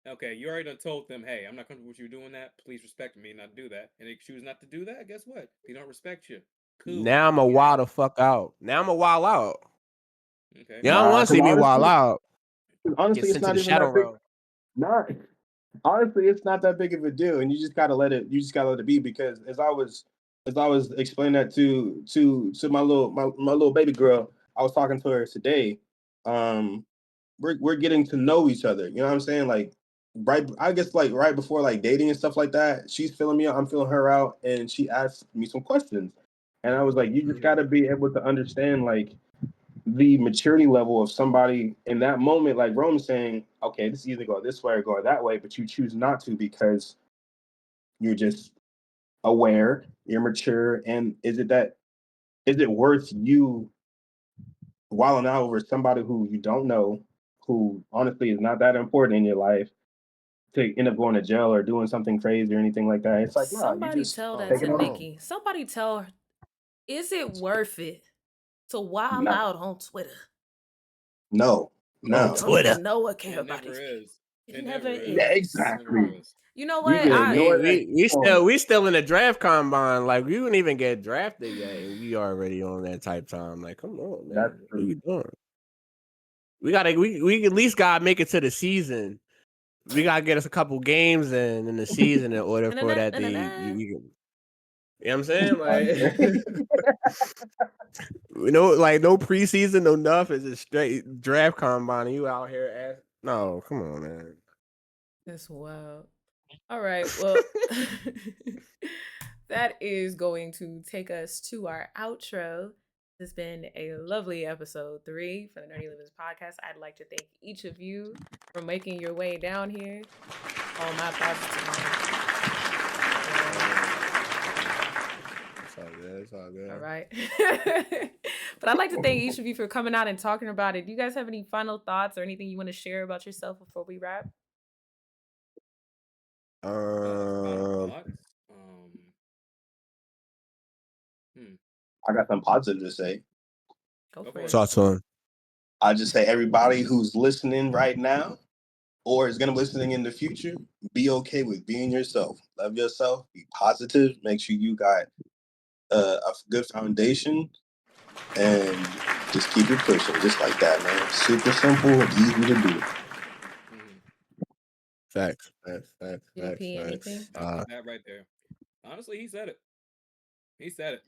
Okay, you already done told them, hey, I'm not comfortable with you doing that. Please respect me and not do that. And they choose not to do that. Guess what? They don't respect you. Cool. Now I'm a Get wild out. the fuck out. Now I'm a wild out. Okay. You don't want to Because see me wild out. Get honestly, it's sent to not the even shadow that big. realm. Not honestly, it's not that big of a deal, and you just gotta let it. You just gotta let it be because as I was explaining that to my little baby girl, I was talking to her today. Um, we're getting to know each other. You know what I'm saying? Like right, I guess like right before like dating and stuff like that, she's filling me out, I'm filling her out, and she asked me some questions. And I was like, you just gotta be able to understand like the maturity level of somebody in that moment, like Rome's saying, okay, this is either go this way or go that way, but you choose not to because you're just aware, you're mature, and is it worth you wilding out over somebody who you don't know, who honestly is not that important in your life, to end up going to jail or doing something crazy or anything like that? It's like, no, you Somebody just tell that take to it off. Nicki. Somebody tell her, is it worth it to wild No, out on Twitter? no, On You no. don't Twitter. even know what It everybody never thinks. is. It It never never Yeah, is. is. It never exactly. is. You know You what? can ignore that moment. We still in the draft combine. Like we wouldn't even get drafted yet, and we already on that type time. Like, come on, That's man. What are true. you doing? We at least gotta make it to the season. We gotta get us a couple games in the season in order for that to you know what I'm saying? Like like no preseason, no nothing. It's just straight draft combine. And you out here no, come on, man. That's wild. All right. Well, that is going to take us to our outro. This has been a lovely episode 3 for the Nerdy Livings podcast. I'd like to thank each of you for making your way down here. All my It's all good. It's all good. All right. But I'd like to thank each of you for coming out and talking about it. Do you guys have any final thoughts or anything you want to share about yourself before we wrap? Final thoughts. I got something positive to say. Go for it. Talk to him. I just say everybody who's listening right now or is gonna be listening in the future, be okay with being yourself. Love yourself. Be positive. Make sure you got a good foundation, and just keep it pushing, just like that, man. Super simple and easy to do. Facts. JP, anything? That right there. Honestly, he said it. He said it.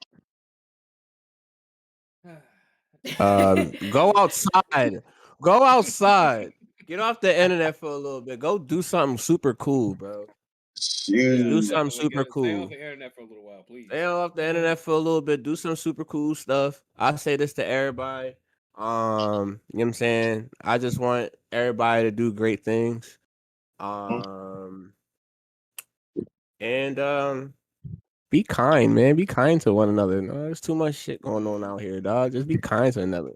Go outside. Go outside. Get off the internet for a little bit. Go do something super cool, bro. Shoot. Do something super Stay off cool. the internet for a little while, please. Stay off the internet for a little bit. Do some super cool stuff. I say this to everybody. You know what I'm saying? I just want everybody to do great things. And be kind, man. Be kind to one another. No, there's too much shit going on out here, dog. Just be kind to another.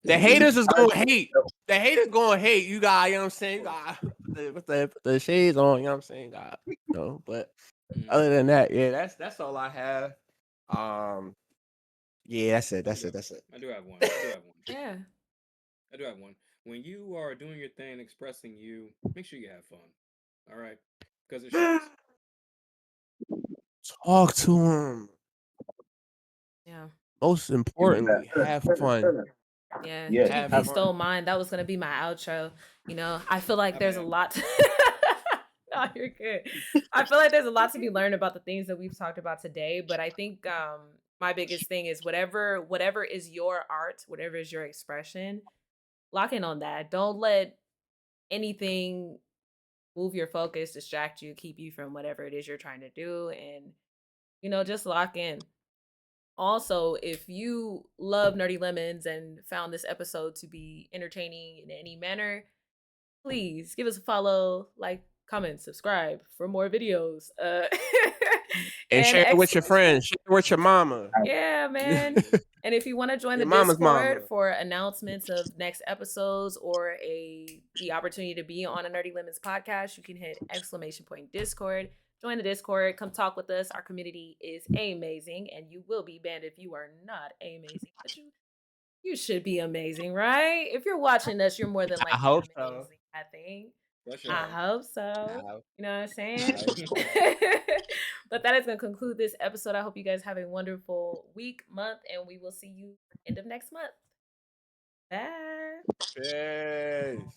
The haters is gonna hate. The haters gonna hate. You got, you know what I'm saying? You got put the shades on, you know what I'm saying? But other than that, yeah, that's all I have. Yeah, that's it. I do have one. Yeah. I do have one. When you are doing your thing, expressing you, make sure you have fun. All right? Because it shows. Talk to him. Yeah. Most importantly, have fun. Yeah, Yeah, JP stole mine. That was gonna be my outro. You know, I feel like there's a lot to no, you're good. I feel like there's a lot to be learned about the things that we've talked about today. But I think my biggest thing is whatever is your art, whatever is your expression, lock in on that. Don't let anything move your focus, distract you, keep you from whatever it is you're trying to do. And, you know, just lock in. Also, if you love Nerdy Lemons and found this episode to be entertaining in any manner, please give us a follow, like, comment, subscribe for more videos. And share it with your friends. Share it with your mama. Yeah, man. And if you want to join the Your mama's Discord mama. for announcements of next episodes or the opportunity to be on a Nerdy Lemons podcast, you can hit !Discord. Join the Discord. Come talk with us. Our community is amazing, and you will be banned if you are not amazing. But you should be amazing, right? If you're watching us, you're more than I likely hope amazing. so. I think. Sure. I hope so. You know what I'm saying? But that is going to conclude this episode. I hope you guys have a wonderful week, month, and we will see you end of next month. Bye. Peace.